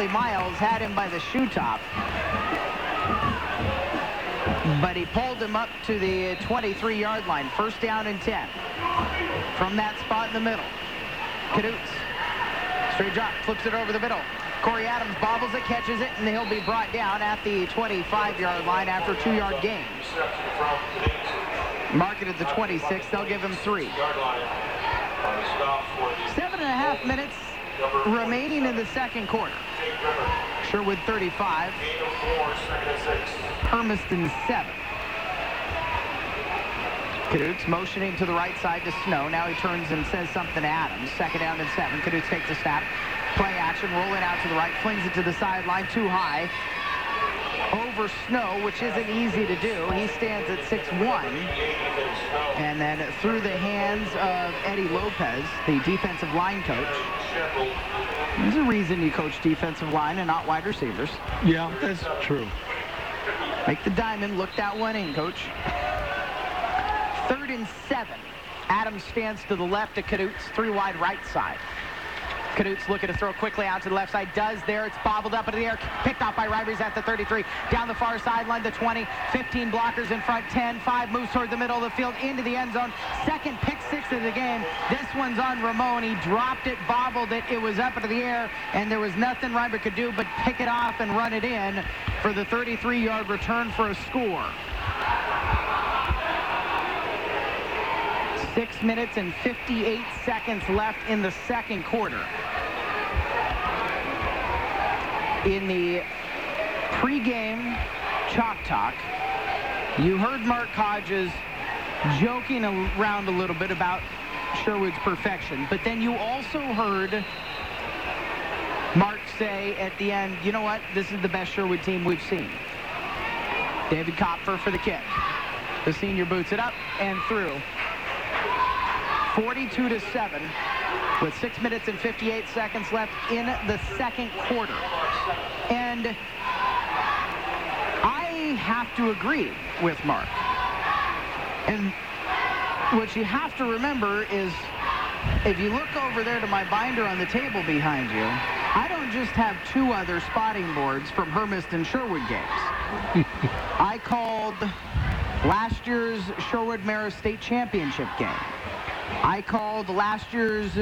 Miles had him by the shoe top, but he pulled him up to the 23-yard line. 1st down and 10 from that spot in the middle. Cadutes, straight drop, flips it over the middle. Corey Adams bobbles it, catches it, and he'll be brought down at the 25-yard line after 2-yard gain. Mark it at the 26. They'll give him 3. 7.5 minutes remaining in the second quarter. Sherwood 35. Hermiston 7. Cadutes motioning to the right side to Snow. Now he turns and says something to Adams. 2nd down and 7. Cadutes takes a snap. Play action, rolling out to the right, flings it to the sideline, too high. Over Snow, which isn't easy to do. He stands at 6'1". And then through the hands of Eddie Lopez, the defensive line coach. There's a reason you coach defensive line and not wide receivers. Yeah, that's true. Make the diamond, look that one in, coach. 3rd and 7. Adams stands to the left of Cadutes, 3 wide right side. Canute's looking to throw quickly out to the left side. Does there. It's bobbled up into the air. Picked off by Rivers at the 33. Down the far sideline, the 20. 15 blockers in front. 10. 5 moves toward the middle of the field into the end zone. Second pick six of the game. This one's on Ramon. He dropped it, bobbled it. It was up into the air, and there was nothing Reimer could do but pick it off and run it in for the 33-yard return for a score. 6 minutes and 58 seconds left in the second quarter. In the pregame Chalk Talk, you heard Mark Hodges joking around a little bit about Sherwood's perfection, but then you also heard Mark say at the end, you know what, this is the best Sherwood team we've seen. David Kopfer for the kick. The senior boots it up and through. 42-7 with 6 minutes and 58 seconds left in the second quarter. And I have to agree with Mark. And what you have to remember is, if you look over there to my binder on the table behind you, I don't just have 2 other spotting boards from Hermiston Sherwood games. I called last year's Sherwood-Marist State Championship game. I called last year's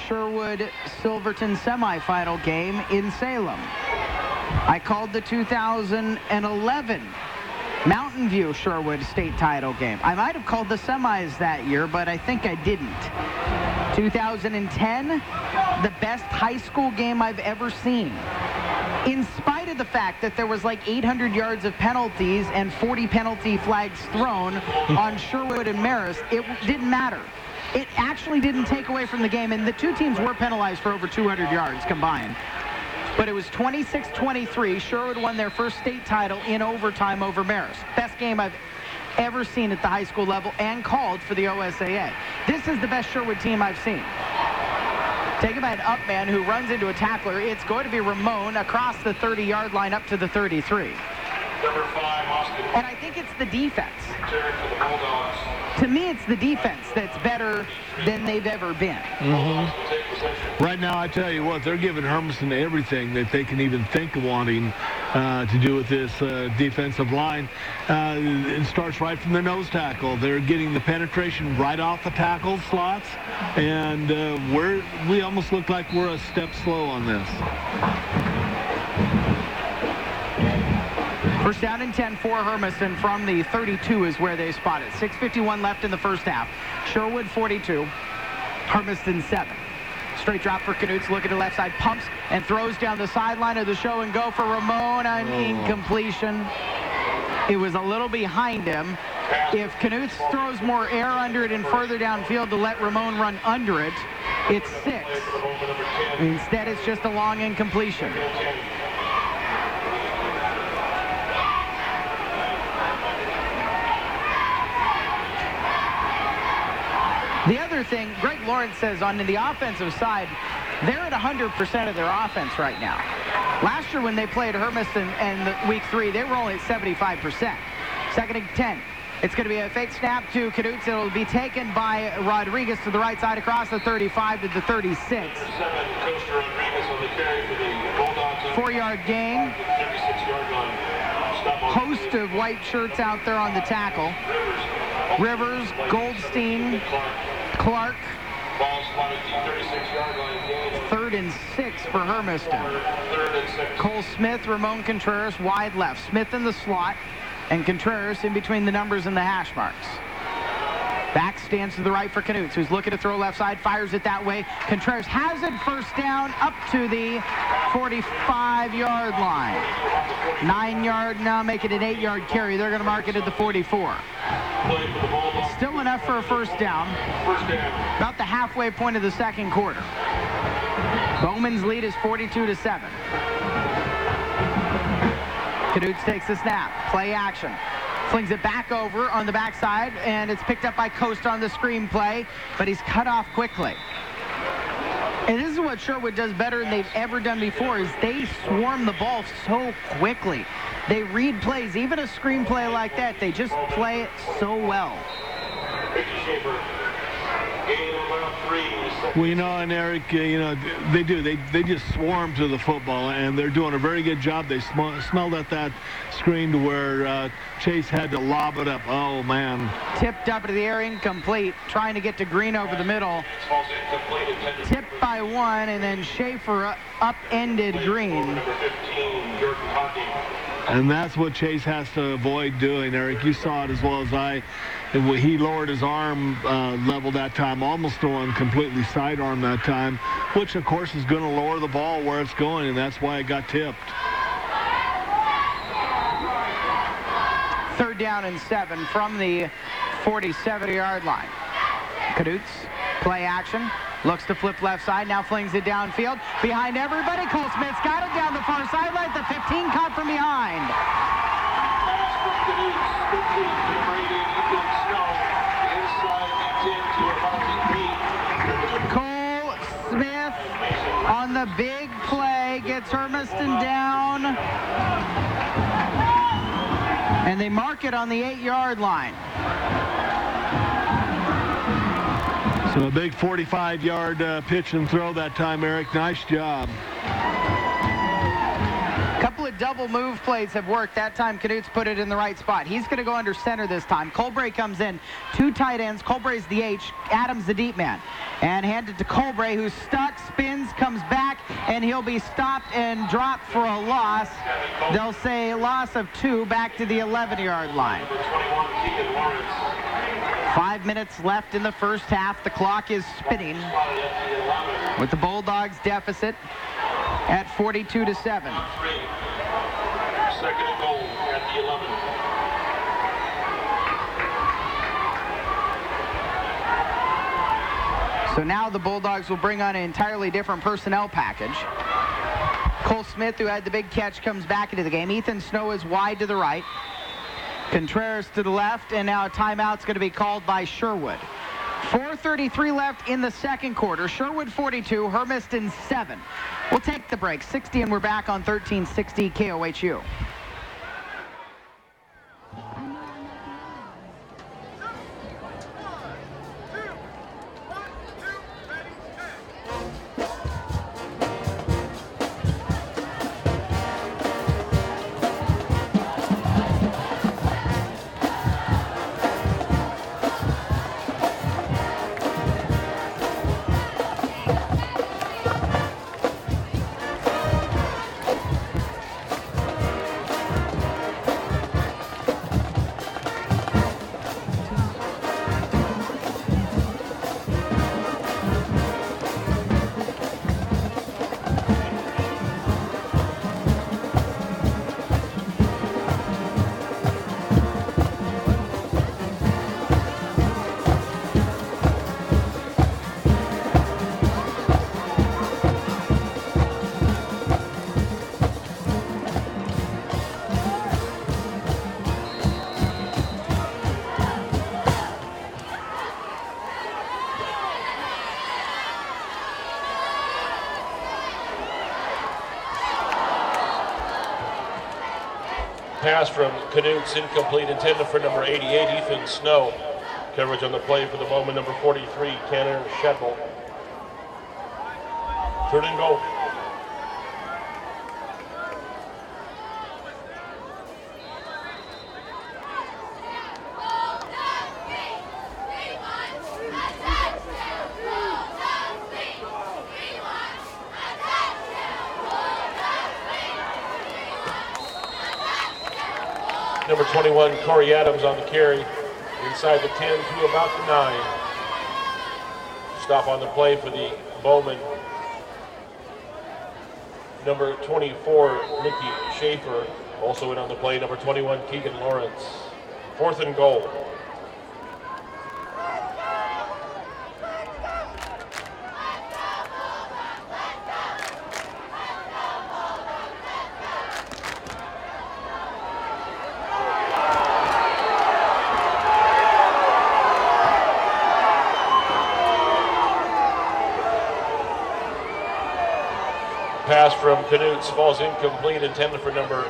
Sherwood-Silverton semifinal game in Salem. I called the 2011 Mountain View Sherwood state title game. I might have called the semis that year, but I think I didn't. 2010, the best high school game I've ever seen. In spite of the fact that there was like 800 yards of penalties and 40 penalty flags thrown on Sherwood and Marist, it didn't matter. It actually didn't take away from the game, and the 2 teams were penalized for over 200 yards combined. But it was 26-23. Sherwood won their first state title in overtime over Marist. Best game I've ever seen at the high school level and called for the OSAA. This is the best Sherwood team I've seen. Taken by an up man who runs into a tackler. It's going to be Ramon across the 30-yard line up to the 33. Number 5, Austin. And I think it's the defense. Return for the Bulldogs. To me, it's the defense that's better than they've ever been. Right now, I tell you what, they're giving Hermiston everything that they can even think of wanting to do with this defensive line. It starts right from the nose tackle. They're getting the penetration right off the tackle slots, and we almost look like we're a step slow on this. First down and 10 for Hermiston from the 32 is where they spot it. 6:51 left in the first half. Sherwood 42, Hermiston 7. Straight drop for Canute's, looking to the left side, pumps and throws down the sideline of the show and go for Ramon. Incompletion. It was a little behind him. If Canute's throws more air under it and further downfield to let Ramon run under it, it's 6. Instead, it's just a long incompletion. The other thing, Greg Lawrence says on the offensive side, they're at 100% of their offense right now. Last year when they played Hermiston in week 3, they were only at 75%. Second and 10. It's going to be a fake snap to Canute's. It'll be taken by Rodriguez to the right side across the 35 to the 36. 4-yard gain. Host of white shirts out there on the tackle. Rivers, Goldstein, Clark. 3rd and 6 for Hermiston. Cole Smith, Ramon Contreras, wide left. Smith in the slot, and Contreras in between the numbers and the hash marks. Back stands to the right for Canute's, who's looking to throw left side, fires it that way. Contreras has it, first down, up to the 45-yard line. 9-yard now, make it an 8-yard carry. They're going to mark it at the 44. Still enough for a first down. About the halfway point of the second quarter. Bowman's lead is 42-7. Canute's takes the snap. Play action. Flings it back over on the backside, and it's picked up by Coast on the screen play, but he's cut off quickly. And this is what Sherwood does better than they've ever done before, is they swarm the ball so quickly. They read plays. Even a screen play like that, they just play it so well. Well, and Eric, they do. They just swarm to the football, and they're doing a very good job. They smelled at that screen to where Chase had to lob it up. Oh, man. Tipped up into the air, incomplete. Trying to get to Green over the middle. Tipped by one, and then Schaefer upended Green. And that's what Chase has to avoid doing, Eric. You saw it as well as I. He lowered his arm level that time, almost throwing completely sidearm that time, which, of course, is going to lower the ball where it's going, and that's why it got tipped. 3rd down and 7 from the 47-yard line. Knudts, play action. Looks to flip left side, now flings it downfield. Behind everybody, Cole Smith's got it down the far sideline. The 15 caught from behind. Cole Smith on the big play gets Hermiston down. And they mark it on the 8-yard line. So a big 45-yard pitch and throw that time, Eric. Nice job. A couple of double move plays have worked. That time, Knudts put it in the right spot. He's going to go under center this time. Colbray comes in. 2 tight ends. Colbray's the H. Adams the deep man. And handed to Colbray, who's stuck, spins, comes back, and he'll be stopped and dropped for a loss. They'll say loss of 2 back to the 11-yard line. 5 minutes left in the first half. The clock is spinning with the Bulldogs deficit at 42-7. 2nd and goal at the 11. So now the Bulldogs will bring on an entirely different personnel package. Cole Smith, who had the big catch, comes back into the game. Ethan Snow is wide to the right. Contreras to the left, and now a timeout's going to be called by Sherwood. 4:33 left in the second quarter. Sherwood 42, Hermiston 7. We'll take the break. 60, and we're back on 1360 KOHU. Pass from Knudts, incomplete, intended for number 88, Ethan Snow. Coverage on the play for the moment, number 43, Tanner Shedble. 3rd and goal. Number 21, Corey Adams on the carry. Inside the 10 to about the 9. Stop on the play for the Bowman. Number 24, Mickey Schaefer. Also in on the play, number 21, Keegan Lawrence. 4th and goal. Pass from Knudts falls incomplete, intended for number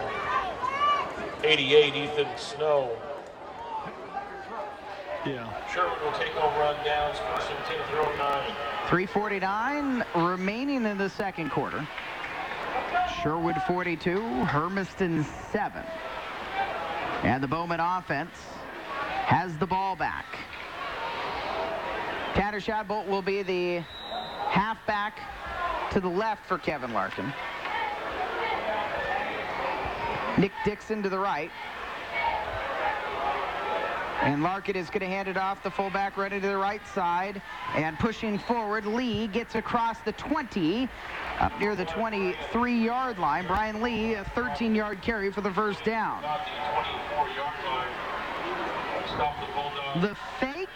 88, Ethan Snow. Yeah. Sherman will take over on downs, first and 10 through 9. 3:49 remaining in the second quarter. Sherwood 42, Hermiston 7. And the Bowman offense has the ball back. Tanner Shadbolt will be the halfback to the left for Kevin Larkin. Nick Dixon to the right. And Larkin is going to hand it off. The fullback ready to the right side. And pushing forward, Lee gets across the 20, up near the 23-yard line. Brian Lee, a 13-yard carry for the first down. The fake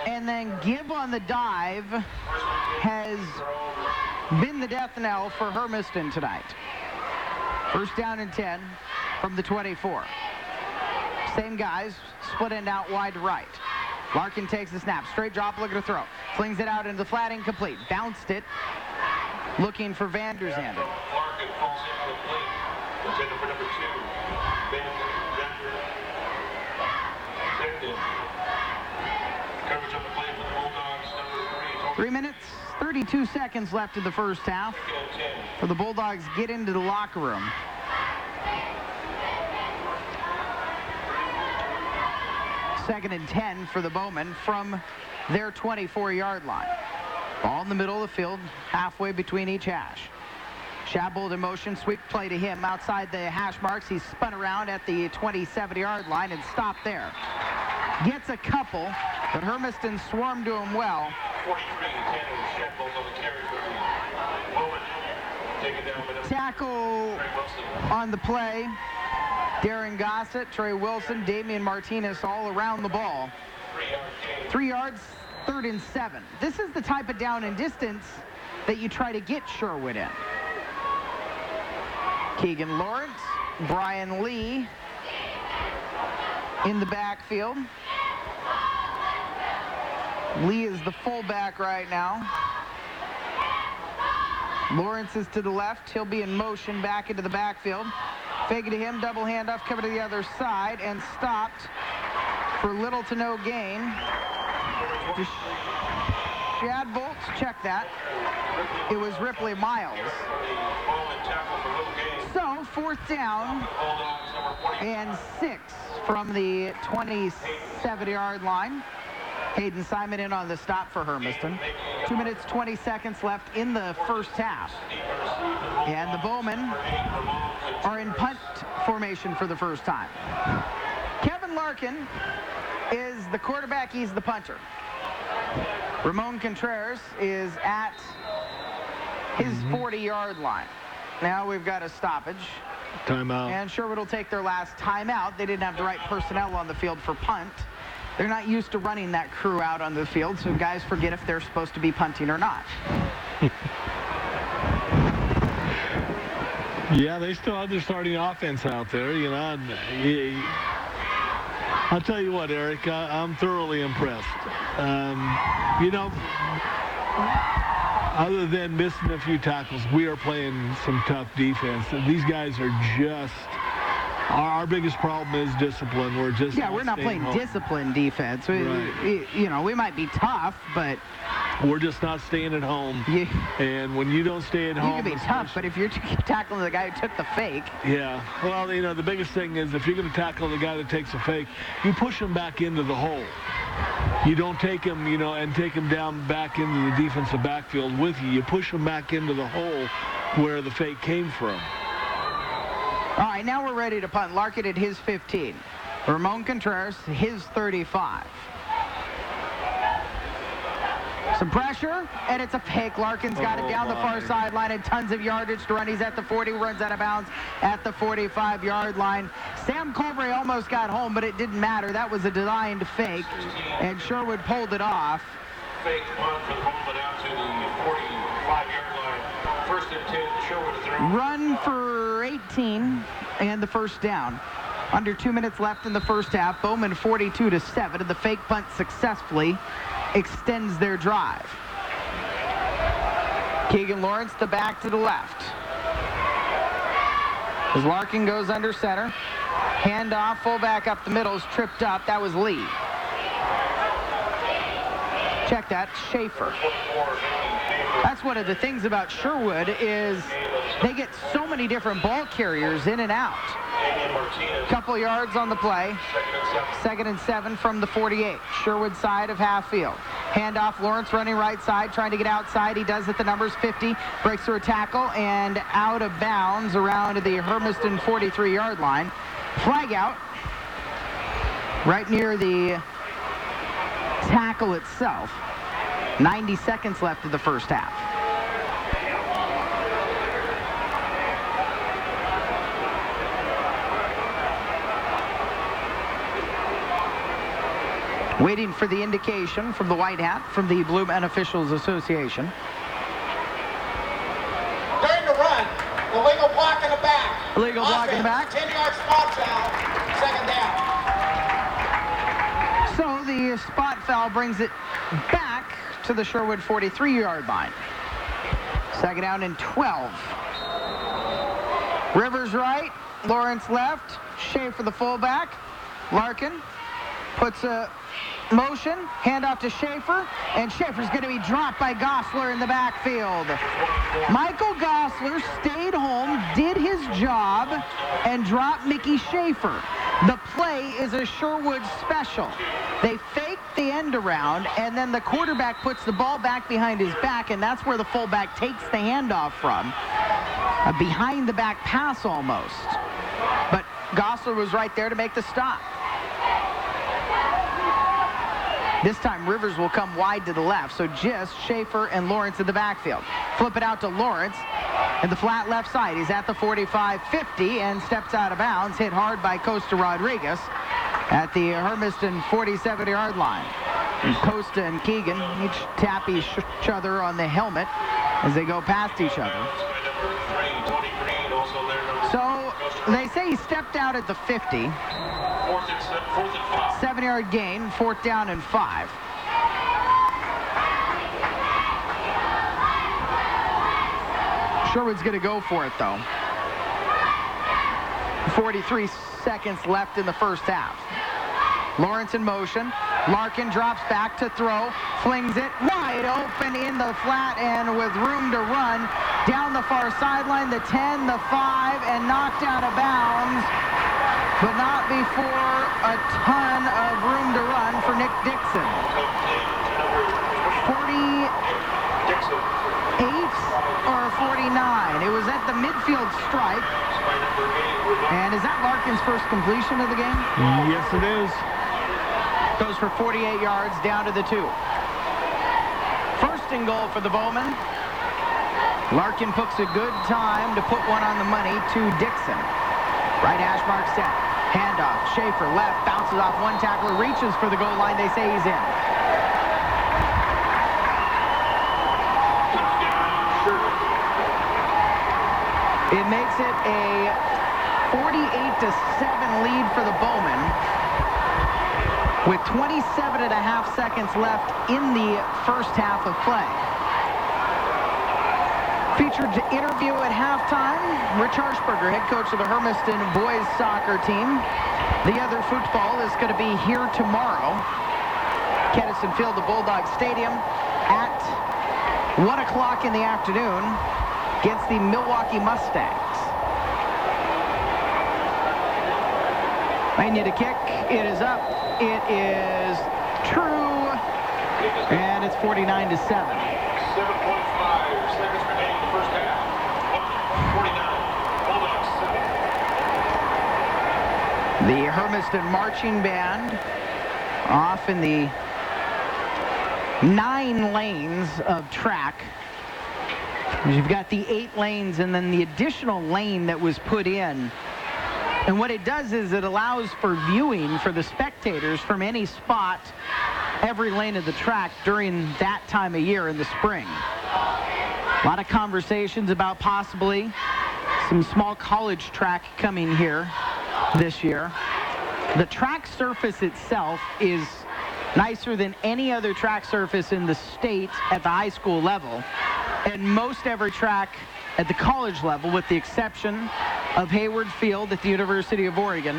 and then give on the dive has been the death knell for Hermiston tonight. First down and 10 from the 24. Same guys, split end out wide to right. Larkin takes the snap, straight drop, looking to throw. Flings it out into the flat, incomplete. Bounced it, looking for Vanderzanden. Larkin falls incomplete. Intended for number 2. Coverage on the play for the Bulldogs, number 3. 3 minutes, 32 seconds left in the first half for the Bulldogs get into the locker room. Second and 10 for the Bowmen from their 24-yard line. Ball in the middle of the field, halfway between each hash. Shadbolt in motion, sweep play to him outside the hash marks. He's spun around at the 27-yard line and stopped there. Gets a couple, but Hermiston swarmed to him well. 43, Shadbolt on the carry for the Bowmen. Taken down by number Tackle on the play. Darren Gossett, Trey Wilson, Damian Martinez all around the ball. 3 yards, 3rd and 7. This is the type of down and distance that you try to get Sherwood in. Keegan Lawrence, Brian Lee in the backfield. Lee is the fullback right now. Lawrence is to the left. He'll be in motion back into the backfield. Fake it to him, double handoff, cover to the other side, and stopped for little to no gain. Shadbolt, check that. It was Ripley Miles. So, 4th down and 6 from the 27-yard line. Hayden Simon in on the stop for Hermiston. 2 minutes, 20 seconds left in the first half. And the Bowmen are in punt formation for the first time. Kevin Larkin is the quarterback. He's the punter. Ramon Contreras is at his 40-yard line. Now we've got a stoppage. Timeout. And Sherwood will take their last timeout. They didn't have the right personnel on the field for punt. They're not used to running that crew out on the field, so guys forget if they're supposed to be punting or not. Yeah, they still have their starting offense out there, you know. I'll tell you what, Eric, I'm thoroughly impressed. You know, other than missing a few tackles, we are playing some tough defense. These guys are just... Our biggest problem is discipline. We're just we're not playing disciplined defense. Right. You know, we might be tough, but we're just not staying at home. And when you don't stay at home, you can be tough, but if you're tackling the guy who took the fake. Yeah. Well, you know, the biggest thing is if you're going to tackle the guy that takes a fake, you push him back into the hole. You don't take him, you know, and take him down back into the defensive backfield with you. You push him back into the hole where the fake came from. All right, now we're ready to punt. Larkin at his 15. Ramon Contreras, his 35. Some pressure, and it's a fake. Larkin's got it down the far sideline and tons of yardage to run. He's at the 40, runs out of bounds at the 45-yard line. Sam Colbray almost got home, but it didn't matter. That was a designed fake, and Sherwood pulled it off. Fake punt for the moment out to the 45-yard line. 1st and 10, Sherwood at the Run for 18 and the first down. Under 2 minutes left in the first half. Bowman 42-7, and the fake punt successfully extends their drive. Keegan Lawrence, the back to the left. As Larkin goes under center. Handoff, fullback up the middle is tripped up. That was Lee. Check that, Schaefer. That's one of the things about Sherwood is they get so many different ball carriers in and out. Couple yards on the play. 2nd and 7 from the 48. Sherwood side of half field. Handoff, Lawrence running right side, trying to get outside. He does at the numbers 50. Breaks through a tackle and out of bounds around the Hermiston 43-yard line. Flag out right near the tackle itself. 90 seconds left of the first half. Waiting for the indication from the white hat from the Blue Men Officials Association. During the run, illegal block in the back. Illegal block in the back. 10-yard spot foul, 2nd down. So the spot foul brings it back to the Sherwood 43-yard line. 2nd down and 12. Rivers right, Lawrence left, Schaefer the fullback. Larkin puts a motion, handoff to Schaefer, and Schaefer's going to be dropped by Gosler in the backfield. Michael Gosler stayed home, did his job, and dropped Mickey Schaefer. The play is a Sherwood special. They fake the end around, and then the quarterback puts the ball back behind his back, and that's where the fullback takes the handoff from. A behind-the-back pass almost. But Gosler was right there to make the stop. This time, Rivers will come wide to the left, so just Schaefer and Lawrence in the backfield. Flip it out to Lawrence in the flat left side. He's at the 45-50 and steps out of bounds, hit hard by Costa Rodriguez at the Hermiston 47-yard line. And Costa and Keegan each tap each other on the helmet as they go past each other. So they say he stepped out at the 50. 7-yard gain, 4th down and 5. Sherwood's going to go for it, though. 43 seconds left in the first half. Lawrence in motion. Larkin drops back to throw, flings it wide open in the flat and with room to run down the far sideline, the 10, the 5, and knocked out of bounds, but not before a ton of room to run for Nick Dixon. 48 or 49. It was at the midfield stripe. And is that Larkin's first completion of the game? Yes, it is. Goes for 48 yards down to the 2. First and goal for the Bowmen. Larkin puts a good time to put one on the money to Dixon. Right hash mark set. Handoff. Schaefer left. Bounces off one tackler. Reaches for the goal line. They say he's in. It makes it a 48-7 lead for the Bowmen, with 27 and a half seconds left in the first half of play. Featured interview at halftime, Rich Harshberger, head coach of the Hermiston boys soccer team. The other football is going to be here tomorrow. Kennison Field, the Bulldog Stadium, at 1 o'clock in the afternoon against the Milwaukee Mustangs. They need a kick. It is up. It is true. And it's 49-7. 7.5 seconds remaining in the first half. 49. Bulldogs 7. The Hermiston marching band off in the 9 lanes of track. You've got the 8 lanes and then the additional lane that was put in. And what it does is it allows for viewing for the spectators from any spot, every lane of the track during that time of year in the spring. A lot of conversations about possibly some small college track coming here this year. The track surface itself is nicer than any other track surface in the state at the high school level. And most every track at the college level, with the exception of Hayward Field at the University of Oregon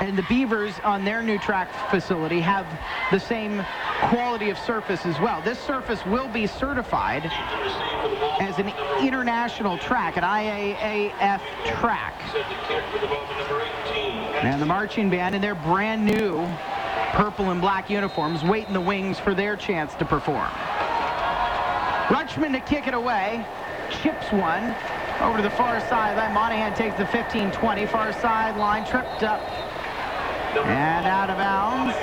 And the Beavers on their new track facility have the same quality of surface as well. This surface will be certified as an international track, an IAAF track. And the marching band in their brand new purple and black uniforms wait in the wings for their chance to perform. Rutschman to kick it away. Chips one over to the far sideline. Monahan takes the 15-20 far sideline, tripped up and out of bounds.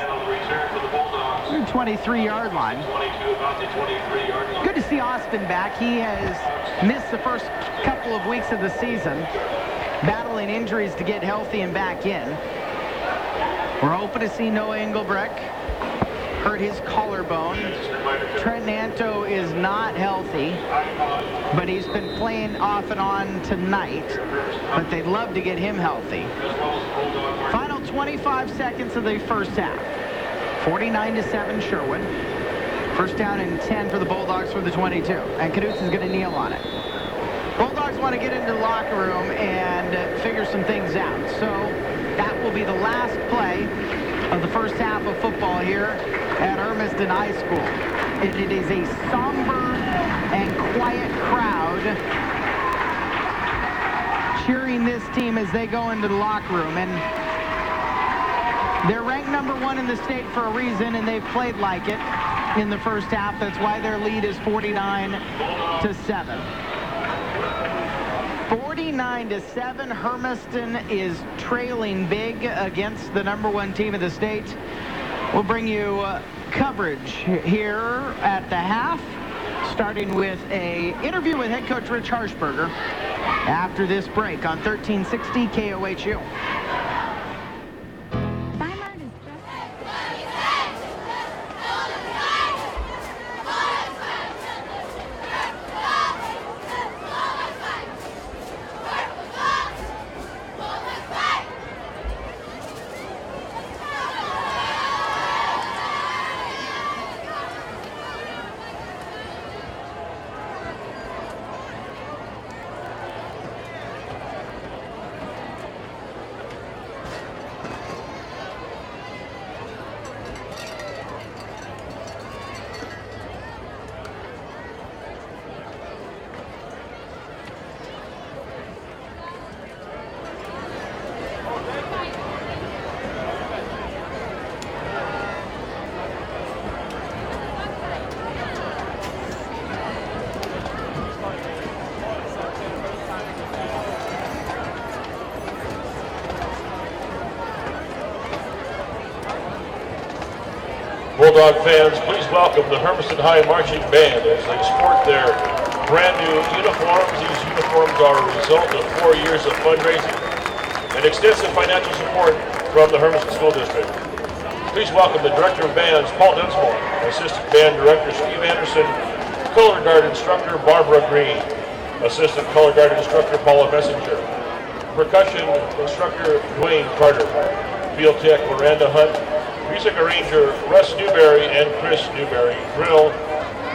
23-yard line. Good to see Austin back. He has missed the first couple of weeks of the season, battling injuries to get healthy and back in. We're hoping to see Noah Engelbrecht. Hurt his collarbone. Trent Nanto is not healthy, but he's been playing off and on tonight, but they'd love to get him healthy. Final 25 seconds of the first half. 49-7 Sherwood. First down and 10 for the Bulldogs from the 22, and Knudsen's is going to kneel on it. Bulldogs want to get into the locker room and figure some things out, so that will be the last play of the first half of football here at Hermiston High School. And it is a somber and quiet crowd cheering this team as they go into the locker room. And they're ranked ¡1 in the state for a reason, and they've played like it in the first half. That's why their lead is 49-7. 49-7, Hermiston is trailing big against the #1 team of the state. We'll bring you coverage here at the half, starting with an interview with head coach Rich Harshberger after this break on 1360 KOHU. Bulldog fans, please welcome the Hermiston High Marching Band as they sport their brand new uniforms. These uniforms are a result of 4 years of fundraising and extensive financial support from the Hermiston School District. Please welcome the Director of Bands, Paul Dunsmore, Assistant Band Director, Steve Anderson, Color Guard Instructor, Barbara Green, Assistant Color Guard Instructor, Paula Messenger, Percussion Instructor, Dwayne Carter, Field Tech, Miranda Hunt, Music Arranger, Russ Newberry and Chris Newberry, Drill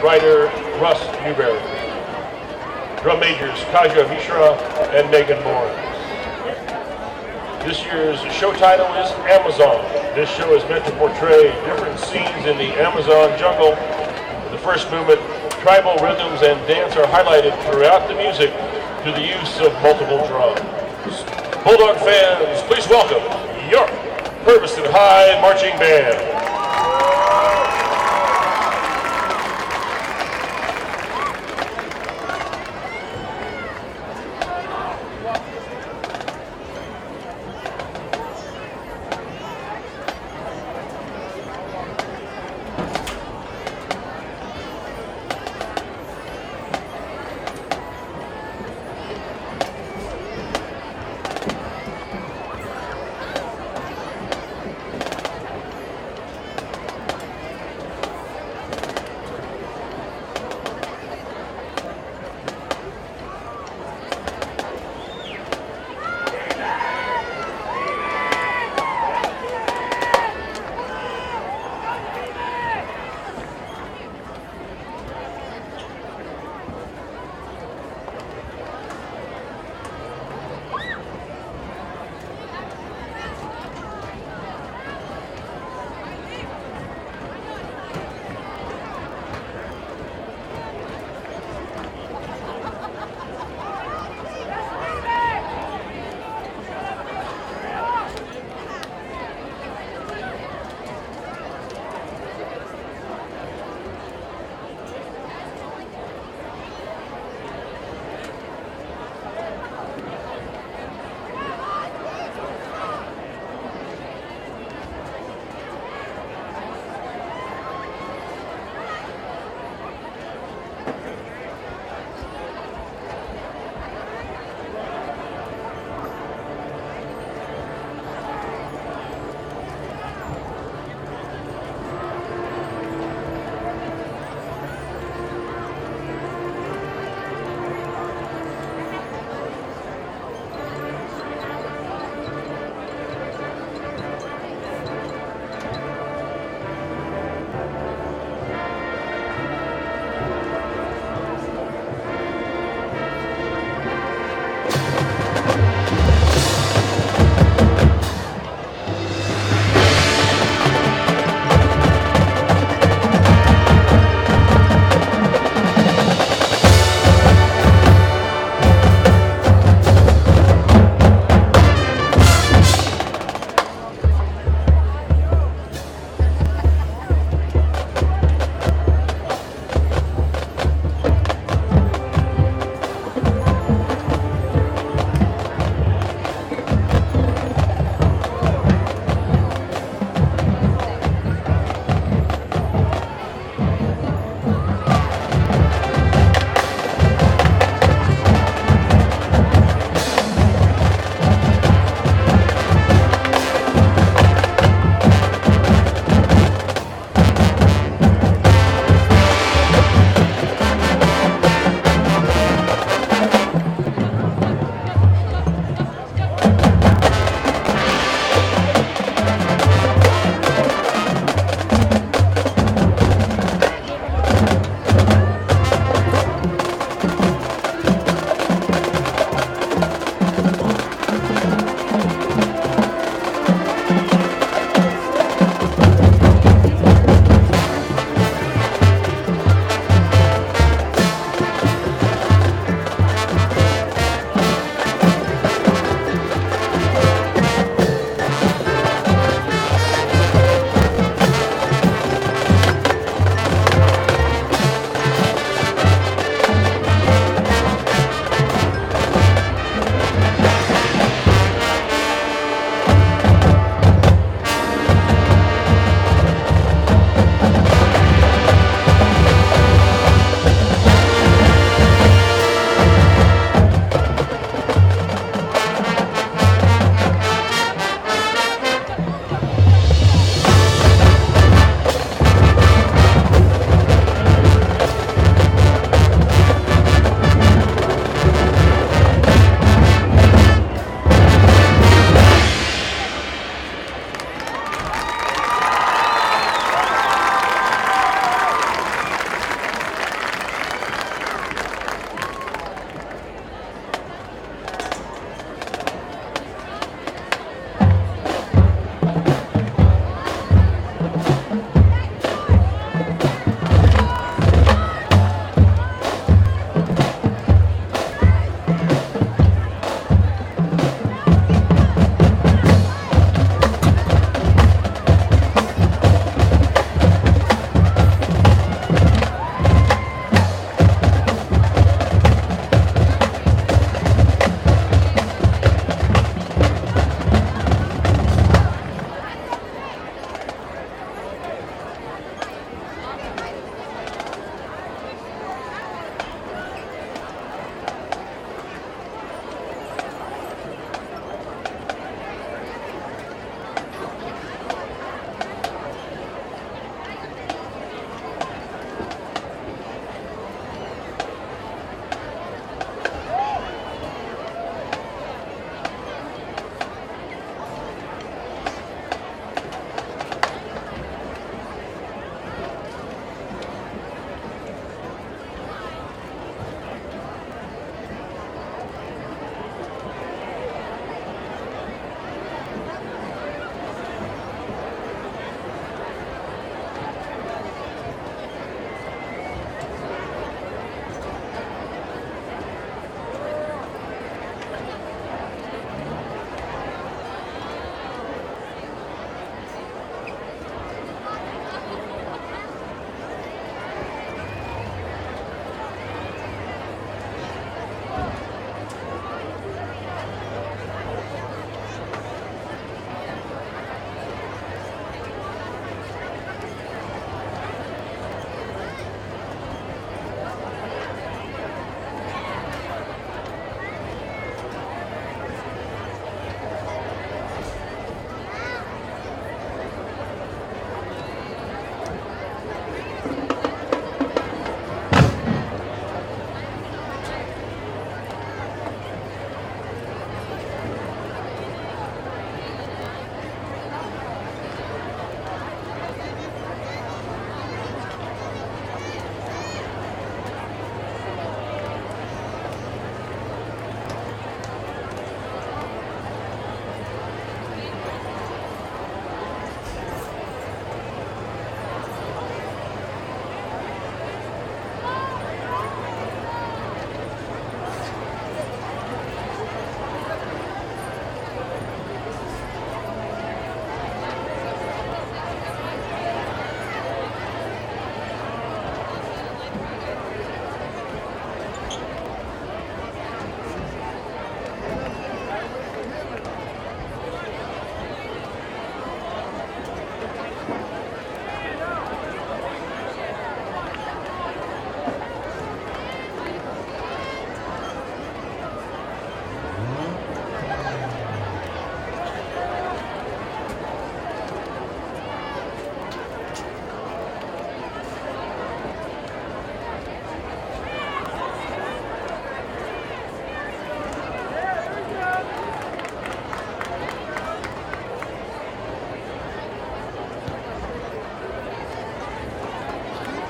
Writer, Russ Newberry, Drum Majors, Kaja Mishra and Megan Moore. This year's show title is Amazon. This show is meant to portray different scenes in the Amazon jungle. In the first movement, tribal rhythms and dance are highlighted throughout the music through the use of multiple drums. Bulldog fans, please welcome your Hermiston High Marching Band.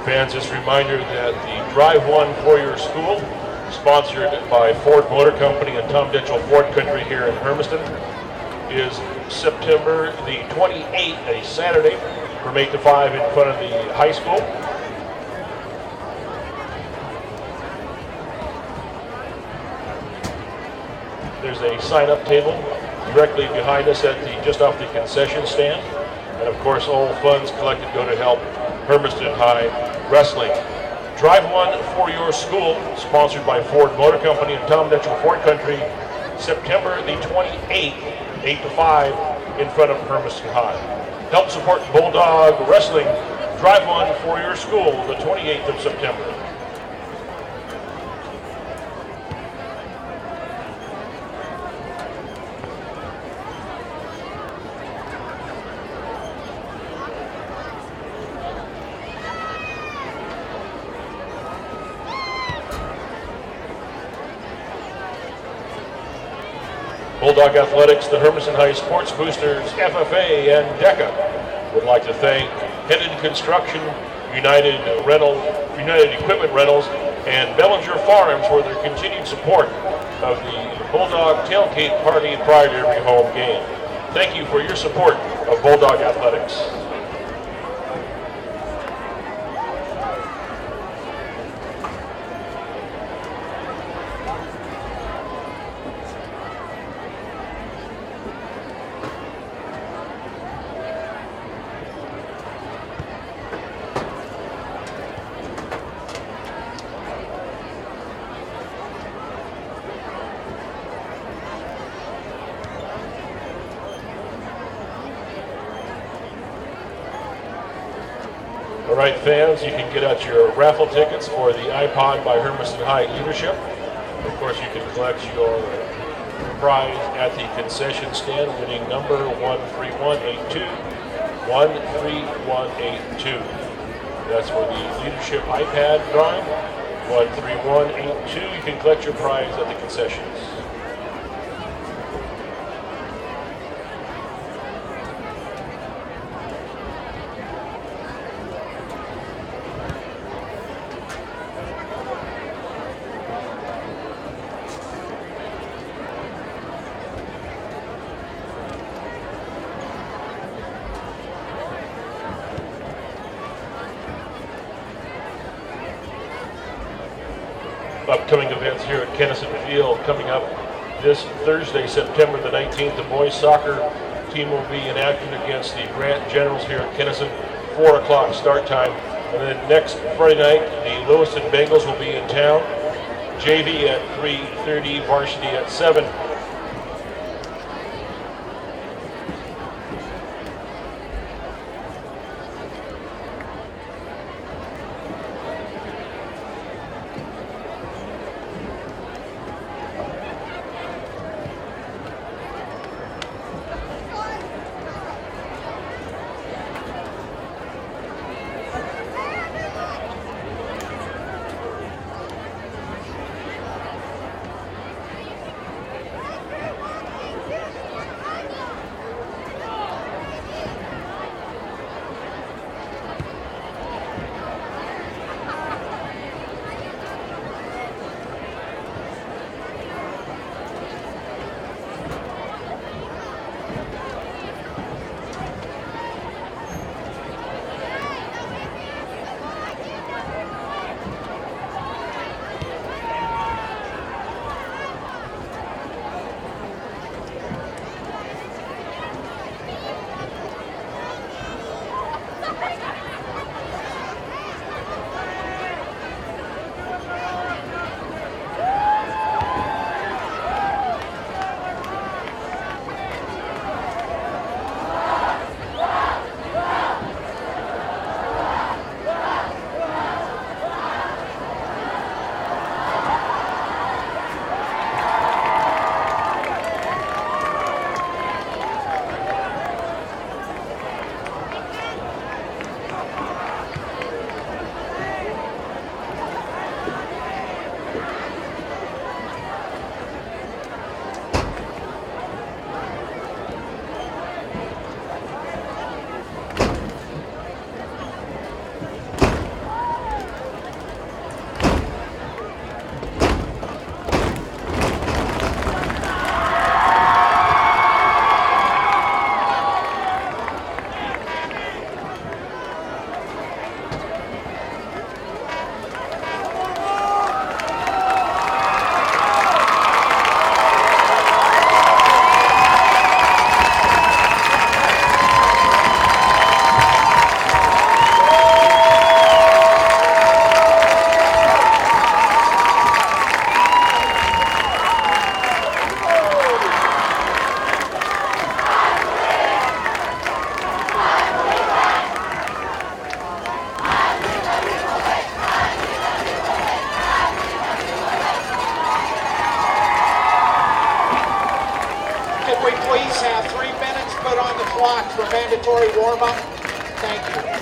Fans, just a reminder that the Drive One four-year school, sponsored by Ford Motor Company and Tom Ditchell Ford Country here in Hermiston, is September the 28th, a Saturday, from 8 to 5 in front of the high school. There's a sign-up table directly behind us just off the concession stand. And of course, all funds collected go to help Hermiston High Wrestling. Drive One for Your School, sponsored by Ford Motor Company and Tom Ditchell Ford Country, September the 28th, 8 to 5 in front of Hermiston High. Help support Bulldog Wrestling. Drive One for Your School, the 28th of September. Bulldog Athletics, the Hermiston High Sports Boosters, FFA, and DECA would like to thank Hendon Construction, United Equipment Rentals, and Bellinger Farms for their continued support of the Bulldog Tailgate Party prior to every home game. Thank you for your support of Bulldog Athletics. All right, fans, you can get out your raffle tickets for the iPod by Hermiston High Leadership. Of course, you can collect your prize at the concession stand, winning number 13182. 13182. That's for the Leadership iPad drawing. 13182. You can collect your prize at the concessions. Upcoming events here at Kennison Field coming up this Thursday, September the 19th. The boys soccer team will be in action against the Grant Generals here at Kennison, 4 o'clock start time. And then next Friday night, the Lewiston Bengals will be in town. JV at 3:30, varsity at 7. mandatory warm-up. Thank you.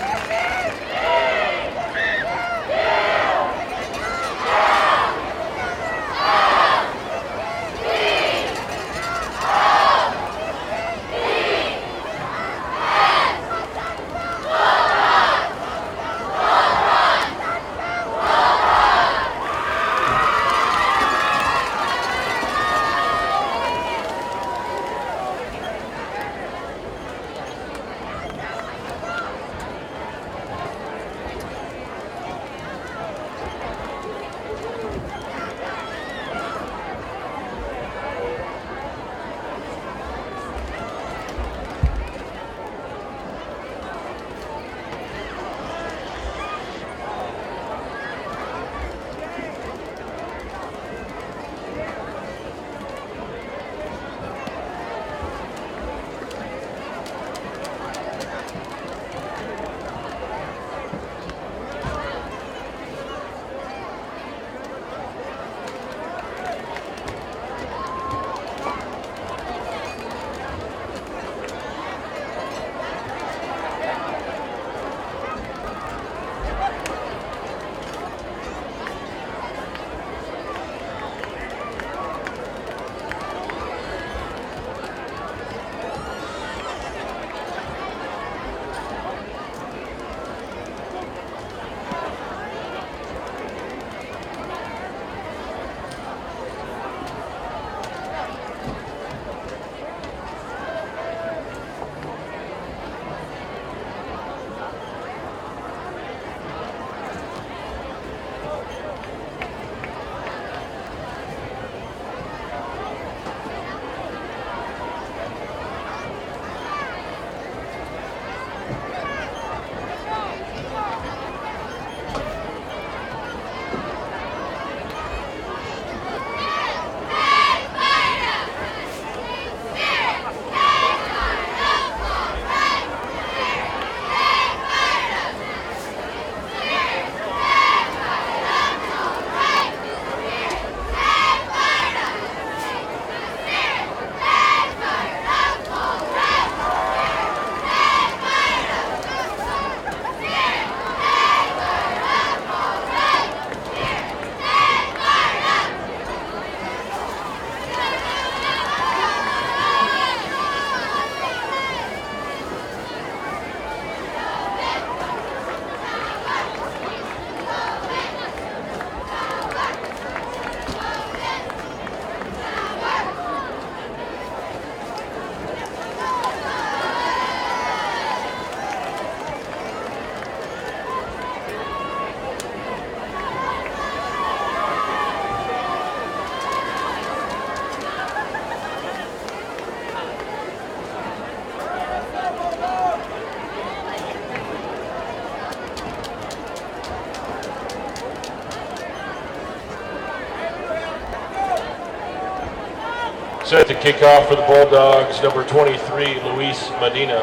Set to kick off for the Bulldogs, number 23, Luis Medina.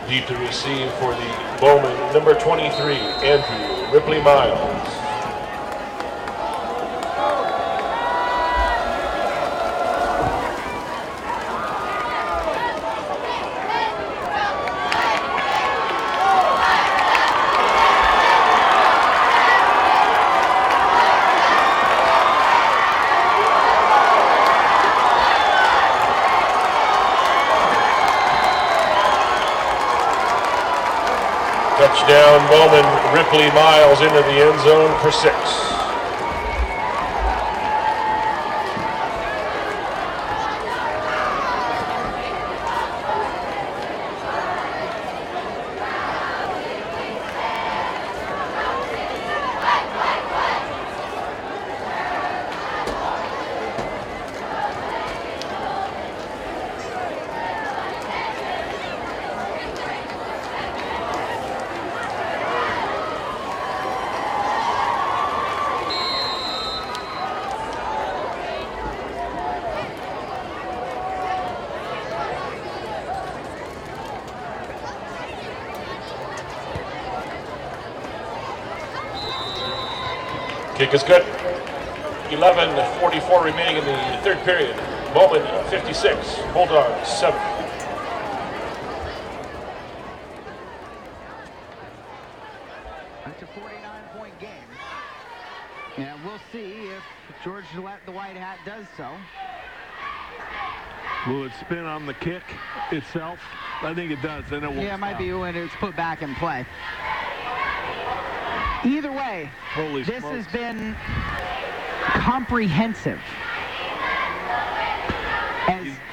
Deep to receive for the Bowman, number 23, Andrew Ripley Miles. Touchdown, Bowman, Ripley Miles into the end zone for 6. Kick is good. 11:44 remaining in the third period. Bowman 56, Bulldogs 7. It's a 49-point game. And we'll see if George Gillette, the White Hat, does so. Will it spin on the kick itself? I think it does. Then it will. Yeah, it might be when it's put back in play. Either way, this has been comprehensive.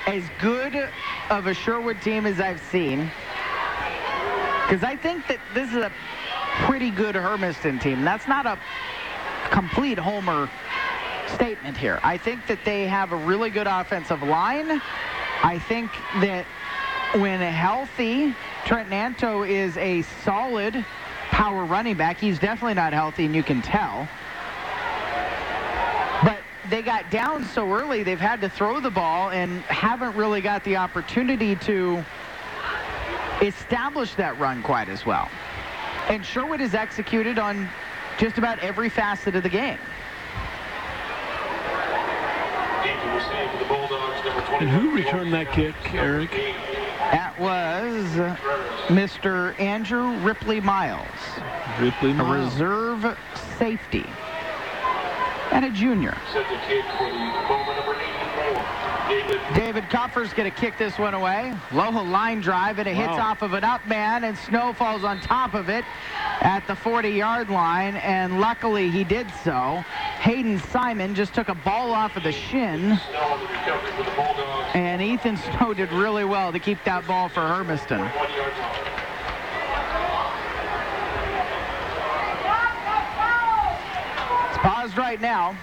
As good of a Sherwood team as I've seen, because I think that this is a pretty good Hermiston team. That's not a complete homer statement here. I think that they have a really good offensive line. I think that when healthy, Trent Nanto is a solid power running back. He's definitely not healthy, and you can tell. But they got down so early, they've had to throw the ball and haven't really got the opportunity to establish that run quite as well. And Sherwood has executed on just about every facet of the game. And who returned that kick, Eric? That was Mr. Andrew Ripley-Miles. Ripley-Miles. A reserve safety. And a junior. Set the kick for the Bowman number 84. David Kupfer's going to kick this one away. Loha line drive, and it hits off of an up man, and Snow falls on top of it at the 40-yard line, and luckily he did so. Hayden Simon just took a ball off of the shin, and Ethan Snow did really well to keep that ball for Hermiston. It's paused right now,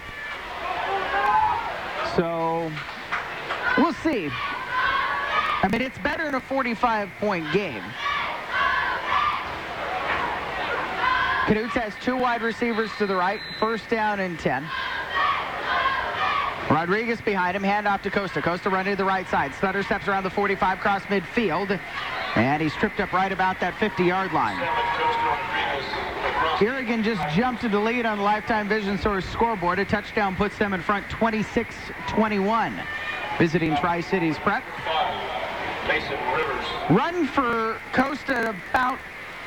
so we'll see. I mean, it's better than a 45-point game. Knutz has two wide receivers to the right, first down and 10. Rodriguez behind him, handoff to Costa. Costa running to the right side. Stutter steps around the 45, cross midfield, and he's tripped up right about that 50-yard line. Irrigan just jumped to the lead on the Lifetime Vision Source scoreboard. A touchdown puts them in front 26-21. Visiting Tri-Cities Prep. Run for Costa at about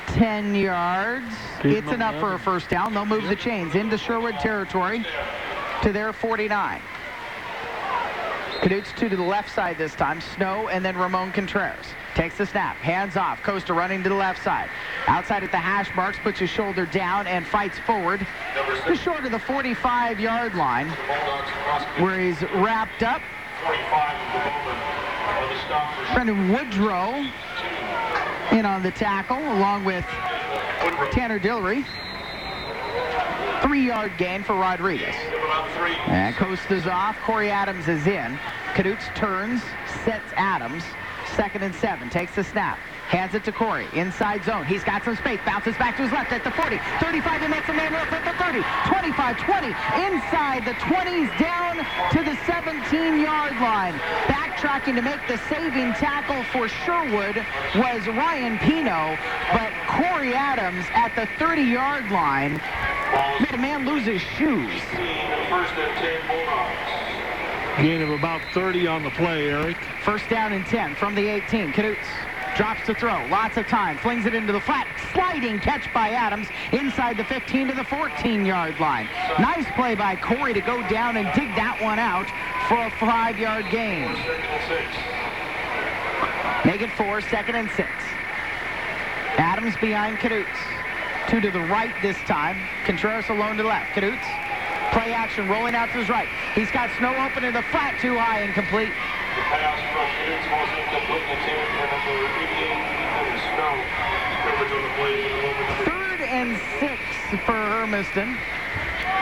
10 yards. It's enough for a first down. They'll move the chains into Sherwood territory to their 49. Knutz two to the left side this time. Snow and then Ramon Contreras. Takes the snap. Hands off. Costa running to the left side. Outside at the hash marks. Puts his shoulder down and fights forward. Just short of the 45-yard line where he's wrapped up. Brendan Woodrow in on the tackle along with Tanner Dillery. 3-yard gain for Rodriguez. And Costa's off. Corey Adams is in. Knutz turns, sets Adams. 2nd and 7. Takes the snap. Hands it to Corey. Inside zone. He's got some space. Bounces back to his left at the 40. 35, and that's a man left at the 30. 25, 20. Inside the 20s down to the 17-yard line. Backtracking to make the saving tackle for Sherwood was Ryan Pino, but Corey Adams at the 30-yard line made a man lose his shoes. Gain of about 30 on the play, Eric. First down and 10 from the 18. Knutz drops to throw. Lots of time. Flings it into the flat. Sliding catch by Adams inside the 15 to the 14-yard line. Nice play by Corey to go down and dig that one out for a 5-yard gain. Make it 4, 2nd and 6. Adams behind Knutz. Two to the right this time. Contreras alone to the left. Knutz. Play action, rolling out to his right. He's got Snow open in the flat, too high and complete. The pass from Knutz was incomplete. Intended for number 88, Snow. 3rd and 6 for Hermiston.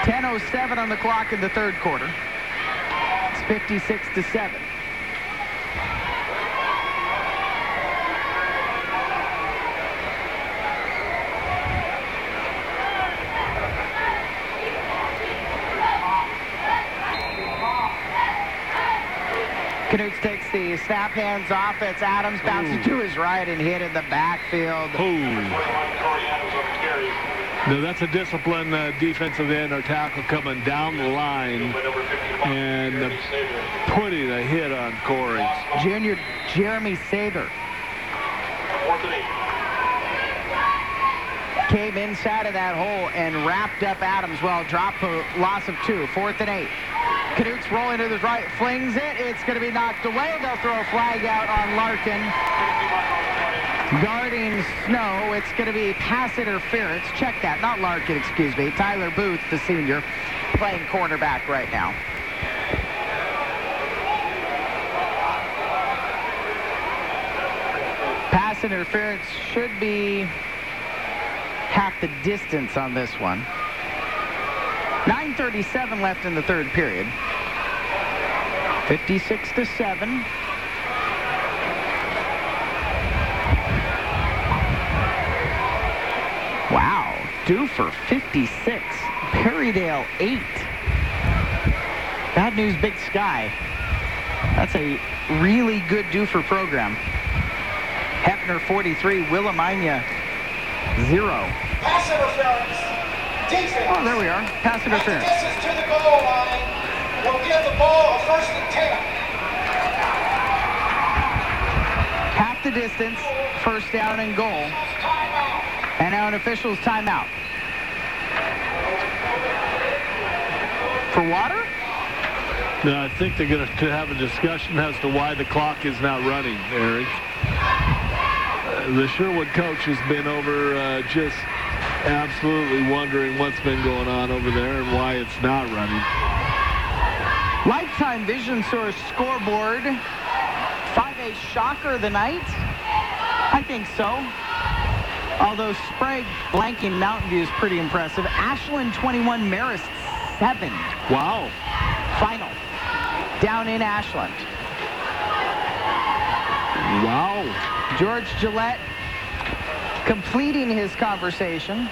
10:07 on the clock in the third quarter. It's 56-7. Knutz takes the snap, hands off. It's Adams, bounces to his right and hit in the backfield. No, that's a disciplined defensive end or tackle coming down the line and putting a hit on Corey. Junior Jeremy Sather came inside of that hole and wrapped up Adams. Well, dropped a loss of 2. 4th and 8. Knut's rolling to the right, flings it. It's going to be knocked away. They'll throw a flag out on Larkin. Guarding Snow, it's going to be pass interference. Check that, not Larkin, excuse me. Tyler Booth, the senior, playing cornerback right now. Pass interference should be half the distance on this one. 9:37 left in the third period. 56-7. Wow, due for 56. Perrydale 8. Bad news, Big Sky. That's a really good due for program. Hefner 43, Willamina 0. Pass interference. Defense. Oh, there we are. Pass interference. This is to the goal line. We'll give the ball a 1st and 10. Half the distance, 1st down and goal. And now an official's timeout. For water? No, I think they're going to have a discussion as to why the clock is not running, Eric. The Sherwood coach has been over just absolutely wondering what's been going on over there and why it's not running. Lifetime Vision Source scoreboard. 5A shocker of the night? I think so. Although Sprague blanking Mountain View is pretty impressive. Ashland 21, Marist 7. Wow. Final. Down in Ashland. Wow. George Gillette completing his conversation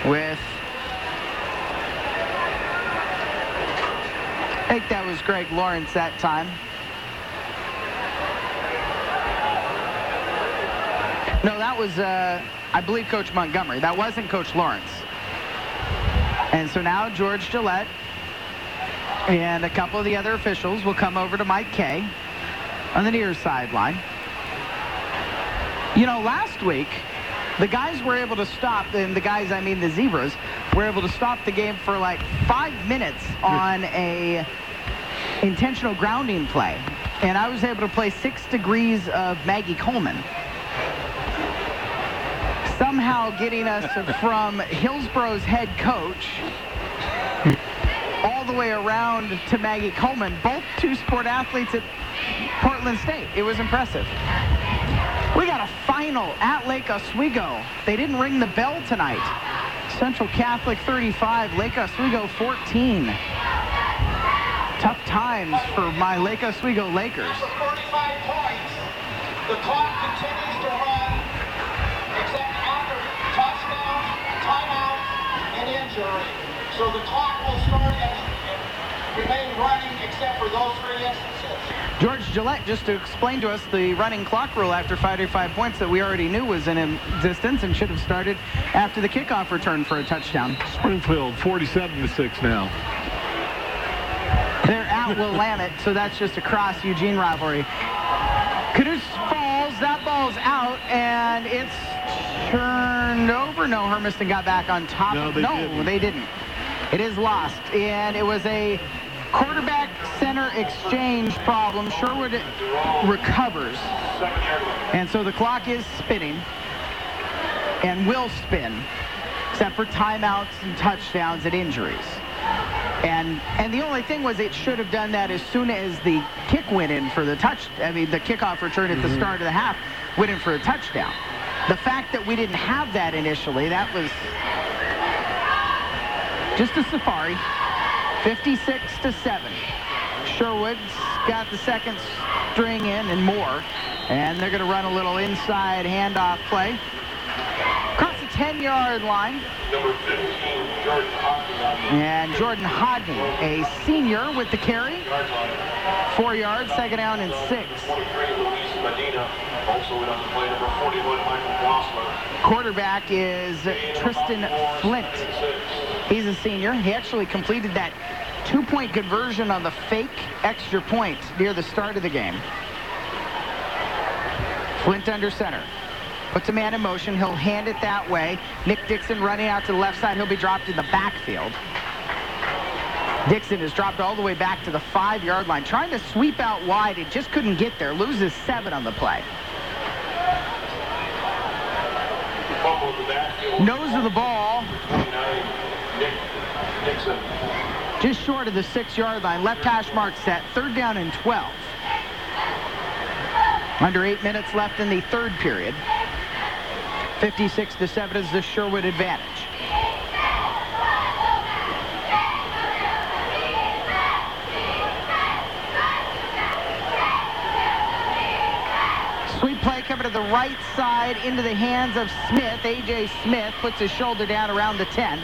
with, I think that was Greg Lawrence that time. No, that was, I believe, Coach Montgomery. That wasn't Coach Lawrence. And so now George Gillette and a couple of the other officials will come over to Mike Kay on the near sideline. You know, last week, the guys were able to stop, and the guys, I mean the Zebras, were able to stop the game for like 5 minutes on a intentional grounding play. And I was able to play 6 degrees of Maggie Coleman. Somehow getting us from Hillsboro's head coach all the way around to Maggie Coleman, both 2 sport athletes at Portland State. It was impressive. We got a final at Lake Oswego. They didn't ring the bell tonight. Central Catholic 35, Lake Oswego 14. Tough times for my Lake Oswego Lakers. 45 points. The clock continues to run, except after touchdowns, timeouts, and injury. So the clock will start and remain running except for those 3 instances. George Gillette just to explain to us the running clock rule after 5 points that we already knew was in existence and should have started after the kickoff return for a touchdown. Springfield 47-6 now. They're at Willamette, so that's just a cross Eugene rivalry. Caduce falls, that ball's out, and it's turned over. No, Hermiston got back on top. No, they didn't. It is lost, and it was a quarterback center exchange problem. Sherwood recovers, and so the clock is spinning and will spin, except for timeouts and touchdowns and injuries. And the only thing was it should have done that as soon as the kick went in for the the kickoff return at the start of the half went in for a touchdown. The fact that we didn't have that initially, that was just a safari. 56-7. Sherwood's got the second string in and more. And they're going to run a little inside handoff play. Across the 10-yard line. Number 15, Jordan Hodney. And Jordan Hodney, a senior with the carry. 4 yards, 2nd down and 6. 23, Luis Medina. Also in on the play, number 41, Michael Gosler. Quarterback is Tristan Flint. He's a senior. He actually completed that 2-point conversion on the fake extra point near the start of the game. Flint under center. Puts a man in motion. He'll hand it that way. Nick Dixon running out to the left side. He'll be dropped in the backfield. Dixon is dropped all the way back to the 5-yard line. Trying to sweep out wide. It just couldn't get there. Loses 7 on the play. Nose of the ball. Just short of the 6-yard line. Left hash mark set. 3rd down and 12. Under 8 minutes left in the 3rd period. 56-7 is the Sherwood advantage. Sweep play coming to the right side into the hands of Smith. A.J. Smith puts his shoulder down around the 10.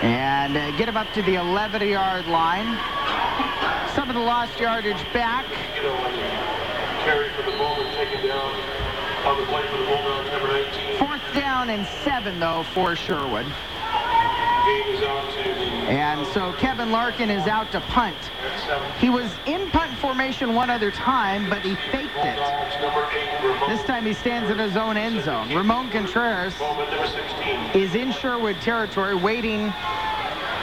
And get him up to the 11-yard line. Some of the lost yardage back. Carry for the Bulldogs, taken down on the play for the Bulldogs, number 19. 4th down and 7, though, for Sherwood. Game is out to the... And so Kevin Larkin is out to punt. He was in punt formation one other time, but he faked it. This time he stands in his own end zone. Ramon Contreras is in Sherwood territory, waiting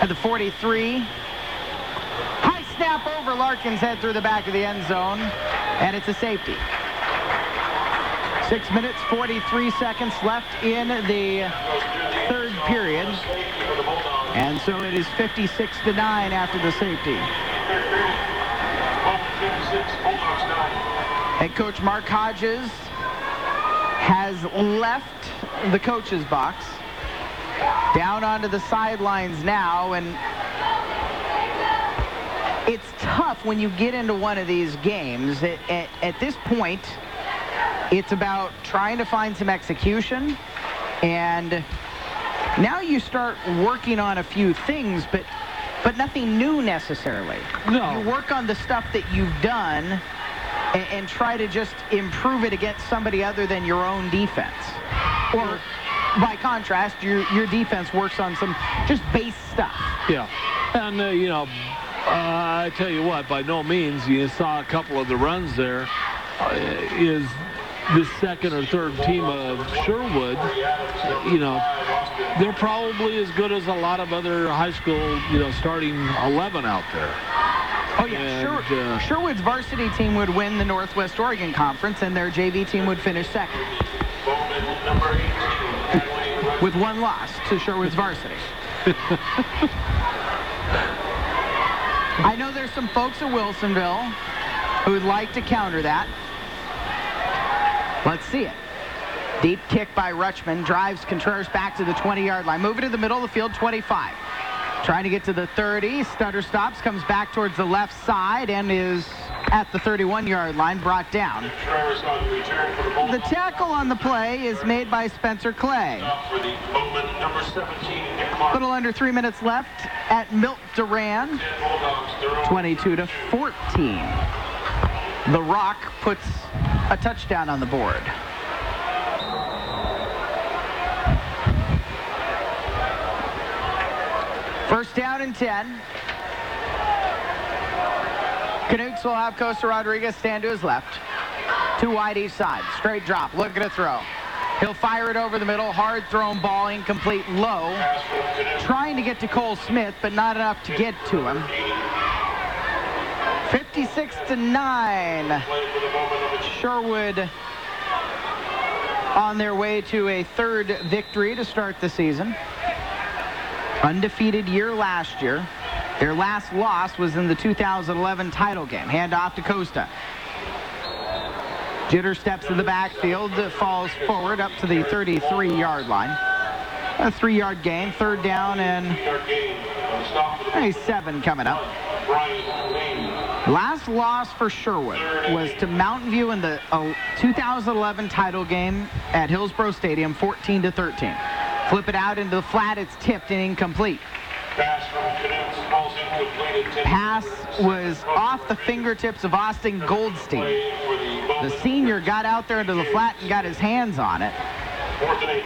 at the 43. High snap over Larkin's head through the back of the end zone, and it's a safety. 6 minutes, 43 seconds left in the 3rd period. And so it is 56-9 after the safety. Head coach Mark Hodges has left the coach's box. Down onto the sidelines now, and it's tough when you get into one of these games. At this point, it's about trying to find some execution, and now you start working on a few things, but nothing new necessarily. No. You work on the stuff that you've done and try to just improve it against somebody other than your own defense. Or, by contrast, your defense works on some just base stuff. Yeah. And, I tell you what, by no means, you saw a couple of the runs there, is the 2nd or 3rd team of Sherwood, they're probably as good as a lot of other high school, starting 11 out there. Oh, yeah. Sherwood's varsity team would win the Northwest Oregon Conference, and their JV team would finish 2nd. With 1 loss to Sherwood's varsity. I know there's some folks at Wilsonville who would like to counter that. Let's see it. Deep kick by Rutschman. Drives Contreras back to the 20-yard line. Moving to the middle of the field, 25. Trying to get to the 30. Stutter stops, comes back towards the left side, and is at the 31-yard line, brought down. The tackle on the play is made by Spencer Clay. A little under 3 minutes left at Milt Duran. 22-14. The Rock puts a touchdown on the board. First down and 10. Canucks will have Costa Rodriguez stand to his left. 2 wide each side. Straight drop. Looking to throw. He'll fire it over the middle. Hard thrown ball, incomplete, low. Trying to get to Cole Smith, but not enough to get to him. 56-9. Sherwood on their way to a 3rd victory to start the season. Undefeated year last year. Their last loss was in the 2011 title game. Hand off to Costa. Jitter steps to the backfield, falls forward up to the 33-yard line. A 3-yard gain, 3rd down and a 7 coming up. Last loss for Sherwood was to Mountain View in the 2011 title game at Hillsborough Stadium, 14-13. Flip it out into the flat, it's tipped and incomplete. Pass from Canucks, falls Pass was off the fingertips of Austin Goldstein. The senior got out there into the flat and got his hands on it. 4th and 8.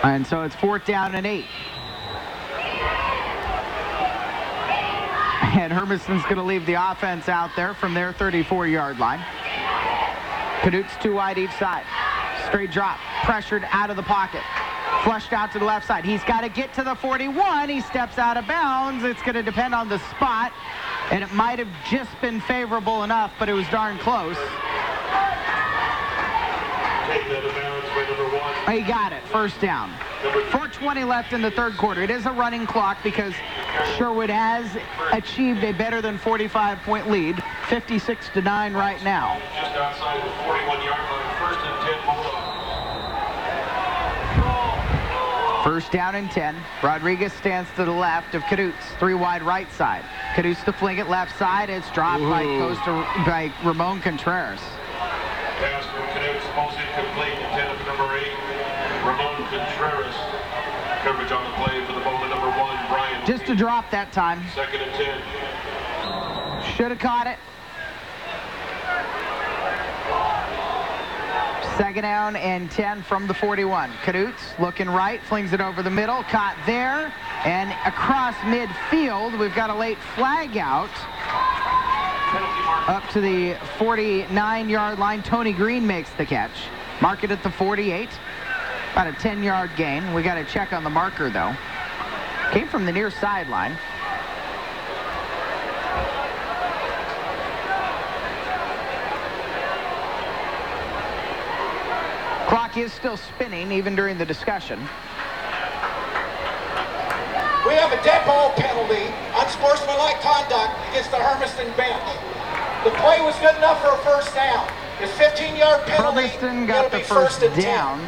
And so it's 4th down and 8. And Hermiston's going to leave the offense out there from their 34-yard line. Canute's 2 wide each side. Straight drop, pressured out of the pocket. Flushed out to the left side. He's got to get to the 41. He steps out of bounds. It's going to depend on the spot. And it might have just been favorable enough, but it was darn close. He got it. 1st down. 4:20 left in the 3rd quarter. It is a running clock because Sherwood has achieved a better than 45-point lead. 56-9 right now. Just outside the 41-yard line. 1st and 10. 1st down and 10. Rodriguez stands to the left of Canute's. 3 wide right side. Canute's to fling it left side. It's dropped by Ramon Contreras. Pass from Canute's, almost incomplete. Intended for number 8, Ramon Contreras. Coverage on the play for the Bowman number 1, Brian. Just a drop that time. 2nd and 10. Should have caught it. 2nd down and 10 from the 41. Canute's looking right, flings it over the middle, caught there, and across midfield, we've got a late flag out. Up to the 49-yard line, Tony Green makes the catch. Mark it at the 48. About a 10-yard gain. We got to check on the marker, though. Came from the near sideline. Clock is still spinning, even during the discussion. We have a dead ball penalty, unsportsmanlike conduct against the Hermiston bench. The play was good enough for a 1st down. It's 15-yard penalty. Hermiston got the 1st down.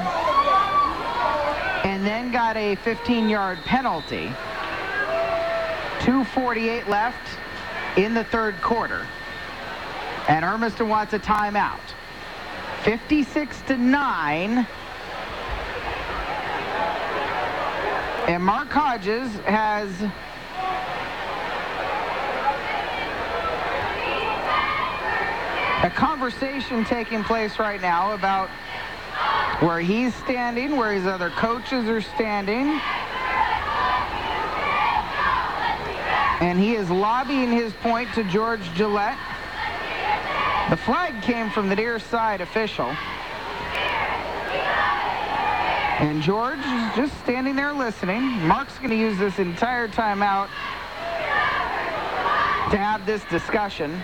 And then got a 15-yard penalty. 2:48 left in the 3rd quarter. And Hermiston wants a timeout. 56-9. And Mark Hodges has a conversation taking place right now about where he's standing, where his other coaches are standing. And he is lobbying his point to George Gillette. The flag came from the near side official. And George is just standing there listening. Mark's going to use this entire timeout to have this discussion.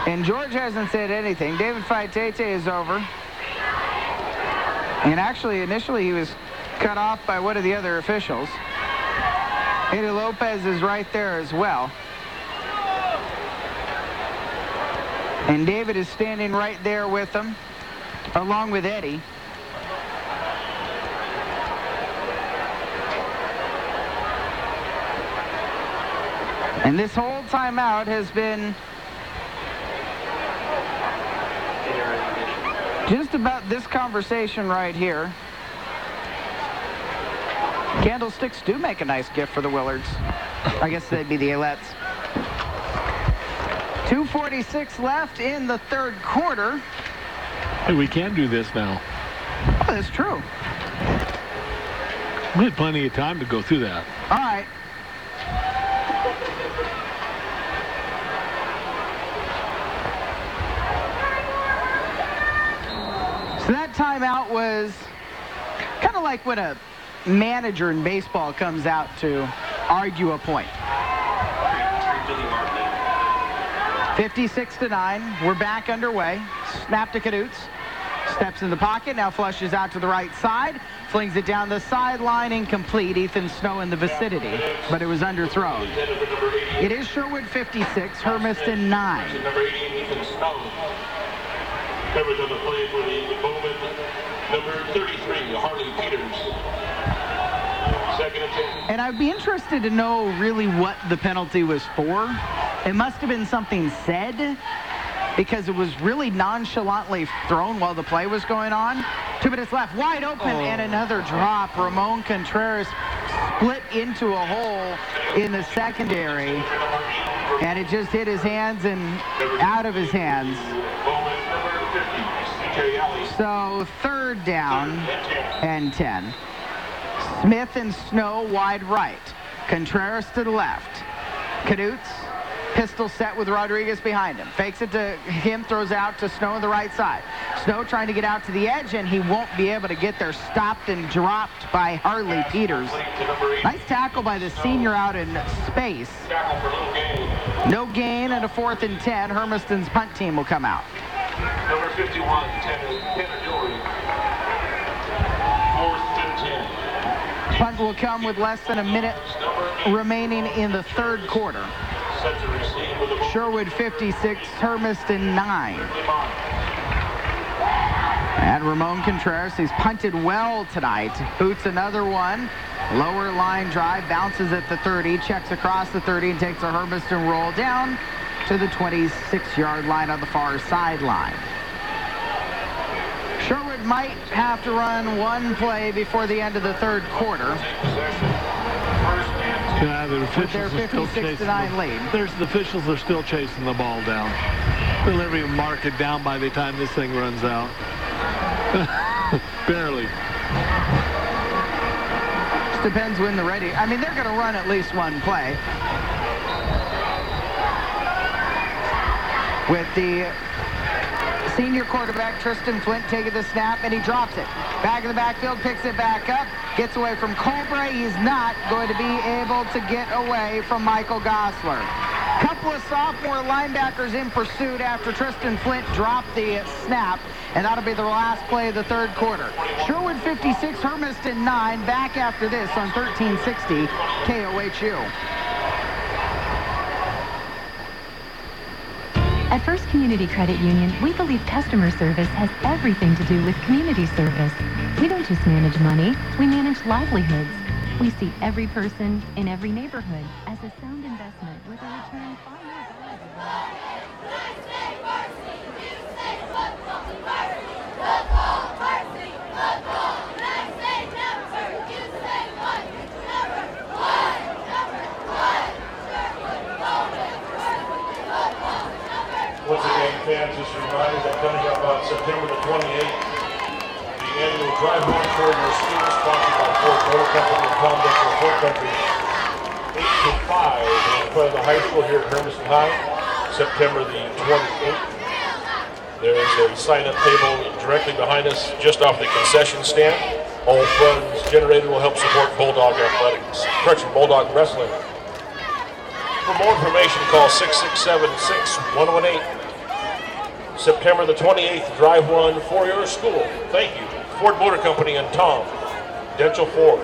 And George hasn't said anything. David Faitete is over. And actually, initially, he was cut off by one of the other officials. Eddie Lopez is right there as well. And David is standing right there with them, along with Eddie. And this whole timeout has been just about this conversation right here. Candlesticks do make a nice gift for the Willards. I guess they'd be the Alettes. 2:46 left in the 3rd quarter. Hey, we can do this now. Oh, that's true. We had plenty of time to go through that. All right. So that timeout was kind of like when a manager in baseball comes out to argue a point. 56-9. We're back underway. Snap to Canute's. Steps in the pocket. Now flushes out to the right side. Flings it down the sideline. Incomplete. Ethan Snow in the vicinity. But it was underthrown. It is Sherwood 56. Hermiston 9. Number 18, Ethan Snow. Coverage on the play for the Bowman. Number 33, Harley Peters. 2nd and 10. And I'd be interested to know really what the penalty was for. It must have been something said, because it was really nonchalantly thrown while the play was going on. 2 minutes left, wide open, and another drop. Ramon Contreras split into a hole in the secondary, and it just hit his hands and out of his hands. So 3rd down and 10. Smith and Snow wide right. Contreras to the left. Knutz, pistol set with Rodriguez behind him. Fakes it to him, throws out to Snow on the right side. Snow trying to get out to the edge, and he won't be able to get there. Stopped and dropped by Harley Peters. Nice tackle by the senior out in space. No gain, and a 4th and 10. Hermiston's punt team will come out. Number 51, Tanner Dory. 4th and 10. Punt will come with less than a minute remaining in the 3rd quarter. Sherwood 56, Hermiston 9. And Ramon Contreras, he's punted well tonight. Boots another one. Lower line drive, bounces at the 30, checks across the 30 and takes a Hermiston roll down to the 26-yard line on the far sideline. Sherwood might have to run one play before the end of the 3rd quarter. Yeah, the With their officials are still 56-9 lead. The officials are still chasing the ball down. They'll never even mark it down by the time this thing runs out. Barely. Just depends when they're ready. I mean, they're going to run at least one play. With the senior quarterback, Tristan Flint, taking the snap, and he drops it. Back in the backfield, picks it back up, gets away from Colbray. He's not going to be able to get away from Michael Gosler. Couple of sophomore linebackers in pursuit after Tristan Flint dropped the snap, and that'll be the last play of the 3rd quarter. Sherwood 56, Hermiston 9, back after this on 1360 KOHU. At First Community Credit Union, we believe customer service has everything to do with community service. We don't just manage money, we manage livelihoods. We see every person in every neighborhood as a sound investment with a return far more valuable. Once again, fans, just a reminder that coming up on September the 28th, the annual Drive One for Your School, sponsored by Ford Motor Company and Tom Decker Ford Country, 8 to 5 in front of the high school here at Hermiston High, September the 28th. There is a sign-up table directly behind us, just off the concession stand. All funds generated will help support Bulldog Athletics, Bulldog Wrestling. For more information, call 667-6118. September the 28th, Drive One for your school. Thank you, Ford Motor Company and Tom Dental Ford.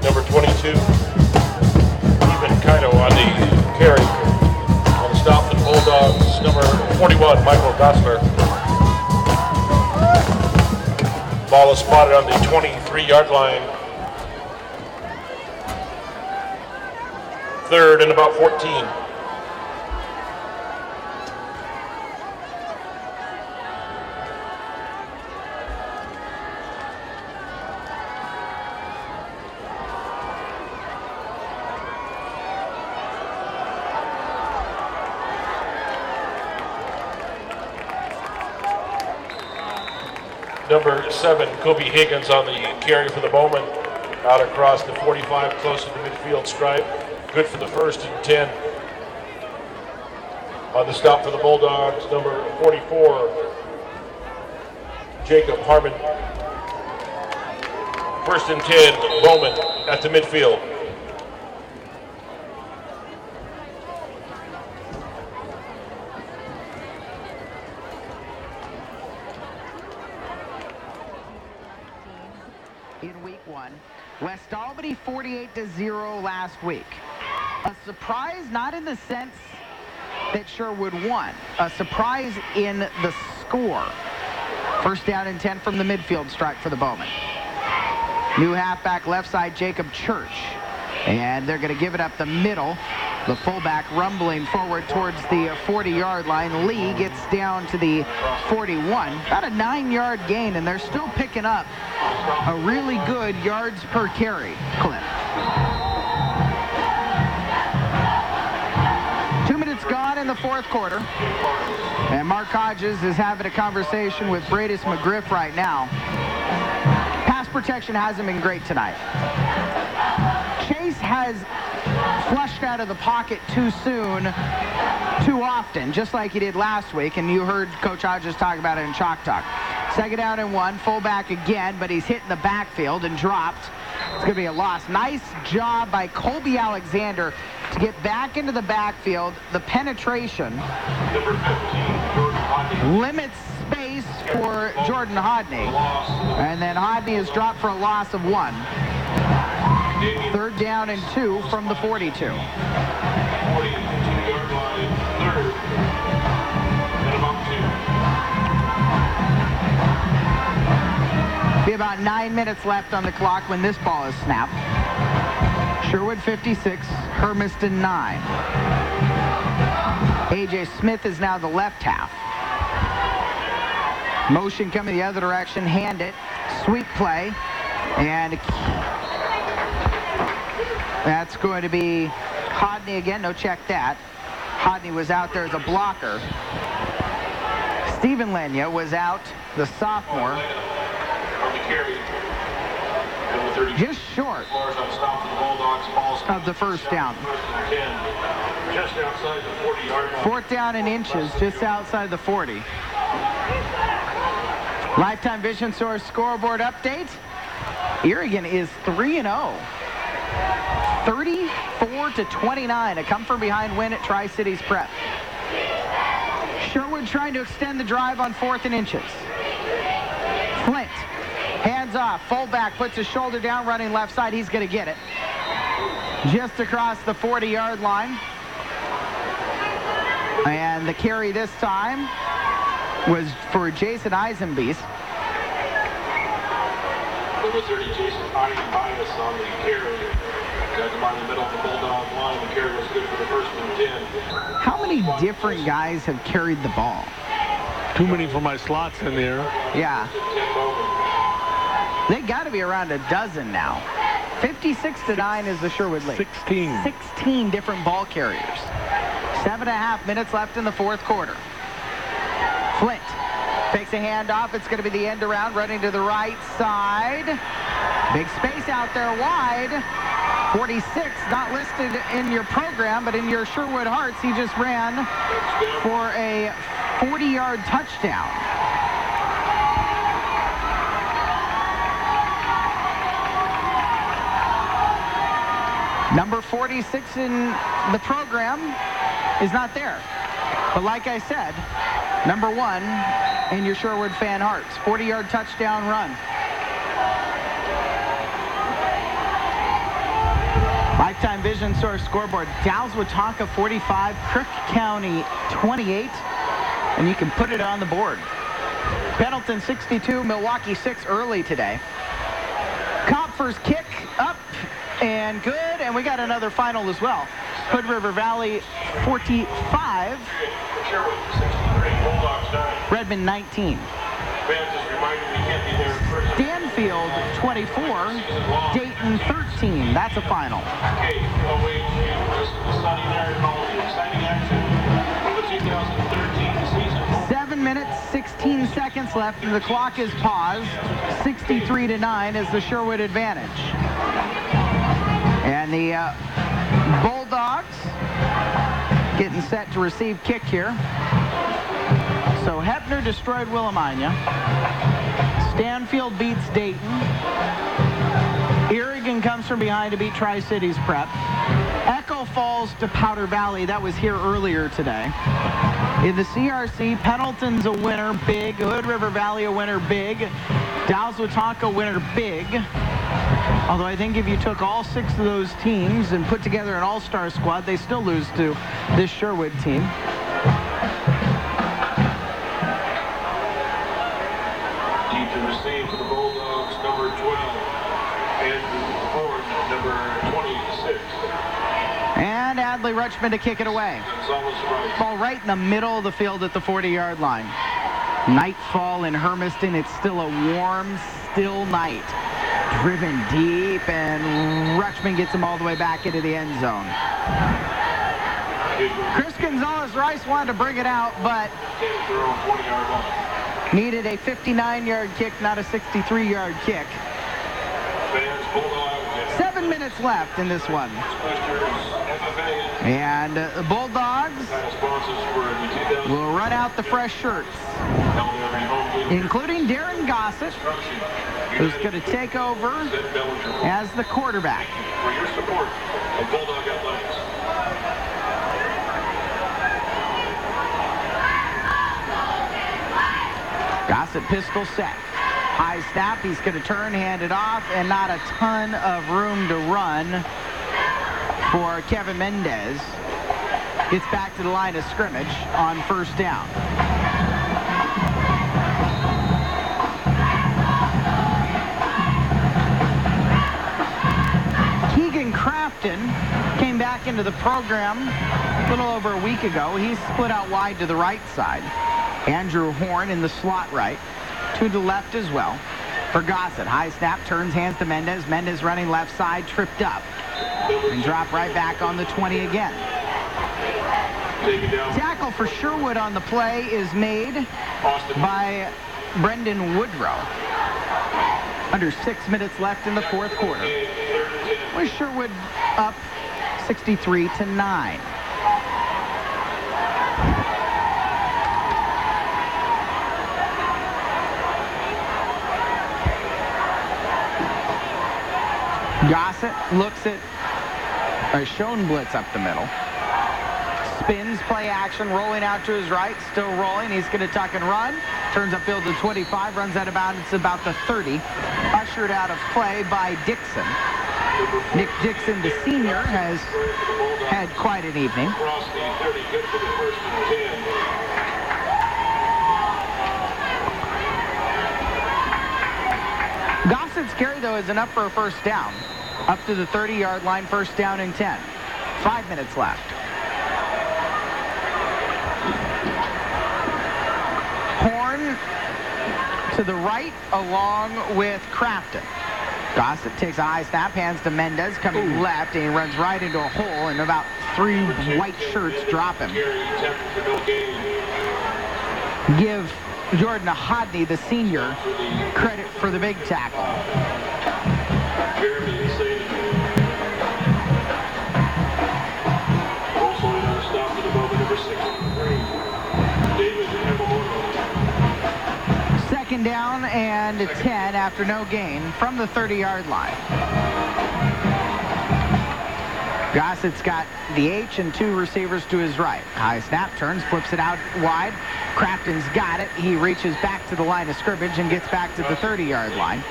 Number 22, even Kino on the carry. On the stop, the Bulldogs, number 41, Michael Gosler. Ball is spotted on the 23-yard line. 3rd and about 14. Number 7, Kobe Higgins on the carry for the Bowman. Out across the 45, close to the midfield stripe. Good for the 1st and 10. On the stop for the Bulldogs, number 44, Jacob Harmon. 1st and 10, Bowman at the midfield. In week 1, West Albany 48-0 last week. A surprise, not in the sense that Sherwood won. A surprise in the score. 1st down and 10 from the midfield stripe for the Bowman. New halfback left side, Jacob Church. And they're going to give it up the middle. The fullback rumbling forward towards the 40-yard line. Lee gets down to the 41. About a 9-yard gain, and they're still picking up a really good yards per carry clip. 2 minutes gone in the fourth quarter. And Mark Hodges is having a conversation with Bradis McGriff right now. Pass protection hasn't been great tonight. Chase has flushed out of the pocket too soon, too often, just like he did last week, and you heard Coach Hodges talk about it in Chalk Talk. 2nd down and 1, fullback again, but he's hit in the backfield and dropped. It's going to be a loss. Nice job by Colby Alexander to get back into the backfield. The penetration limits space for Jordan Hodney, and then Hodney is dropped for a loss of 1. 3rd down and 2 from the 42. 42-yard line, 3rd and about 2. Be about 9 minutes left on the clock when this ball is snapped. Sherwood 56, Hermiston 9. A.J. Smith is now the left half. Motion coming the other direction, hand it, sweep play, and that's going to be Hodney again. No, check that. Hodney was out there as a blocker. Stephen Lenya was out, the sophomore. Just short of the first down. Just outside the 40-yard line. 4th down and inches, just outside the 40. Lifetime Vision Source scoreboard update. Irrigan is 3-0. 34-29, a come-from-behind win at Tri-Cities Prep. Sherwood trying to extend the drive on 4th and inches. Flint, hands off, fullback puts his shoulder down, running left side, he's going to get it. Just across the 40-yard line. And the carry this time was for Jason Eisenbeest. Number 30, Jason Bias on the carry. Got him on the middle of the Bulldog line. The carry was good for the first and 10. How many different guys have carried the ball? Too many for my slots in there. Yeah. They got to be around a dozen now. 56-9 is the Sherwood lead. 16 different ball carriers. 7.5 minutes left in the fourth quarter. Flint takes a handoff. It's going to be the end around, running to the right side. Big space out there wide. 46, not listed in your program, but in your Sherwood Hearts, he just ran for a 40-yard touchdown. Number 46 in the program is not there. But like I said, number 1 in your Sherwood fan hearts. 40-yard touchdown run. Lifetime Vision Source scoreboard. Dalles Watauga 45, Crook County 28. And you can put it on the board. Pendleton 62, Milwaukee 6 early today. Kopfer's kick up and good. And we got another final as well. Hood River Valley 45. Redmond 19. Stanfield 24. Dayton 13. That's a final. 7 minutes, 16 seconds left, and the clock is paused. 63-9 is the Sherwood advantage. And the Bulldogs getting set to receive kick here. So Hepner destroyed Willamina. Stanfield beats Dayton. Irrigan comes from behind to beat Tri-Cities Prep. Echo falls to Powder Valley. That was here earlier today. In the CRC, Pendleton's a winner, big. Hood River Valley a winner, big. Dalles Watauga winner, big. Although I think if you took all 6 of those teams and put together an all-star squad, they still lose to this Sherwood team. Deep to receive for the Bulldogs, number 12. Hadley Rutschman to kick it away. Ball right in the middle of the field at the 40-yard line. Nightfall in Hermiston. It's still a warm, still night. Driven deep, and Rutschman gets him all the way back into the end zone. Chris Gonzalez-Rice wanted to bring it out, but needed a 59-yard kick, not a 63-yard kick. 7 minutes left in this one. And the Bulldogs will run out the fresh shirts, including Darren Gossett, who's going to take over as the quarterback. For your support of Bulldog Athletics. Gossett pistol set. High snap. He's going to turn, hand it off, and not a ton of room to run for Kevin Mendez. Gets back to the line of scrimmage on first down. Keegan Crafton came back into the program a little over a week ago. He's split out wide to the right side. Andrew Horn in the slot right. To the left as well for Gossett. High snap, turns, hands to Mendez. Mendez running left side, tripped up. And drop right back on the 20 again. Tackle for Sherwood on the play is made by Brendan Woodrow. Under 6 minutes left in the fourth quarter. With Sherwood up 63-9. Gossett looks at a shown blitz up the middle. Spins, play action, rolling out to his right, still rolling. He's going to tuck and run. Turns upfield to 25, runs out of bounds. It's about the 30. Ushered out of play by Dixon. Nick Dixon, the senior, has had quite an evening. Gossett's carry, though, is enough for a first down. Up to the 30-yard line, first down and 10. 5 minutes left. Horn to the right along with Crafton. Gossett takes a high snap, hands to Mendez, coming left, and he runs right into a hole, and about 3 white shirts drop him. Give Jordan Hodney, the senior, credit for the big tackle. Second down and 10 after no gain from the 30-yard line. Gossett's got the H and 2 receivers to his right. High snap, turns, flips it out wide. Crafton's got it. He reaches back to the line of scrimmage and gets back to the 30-yard line.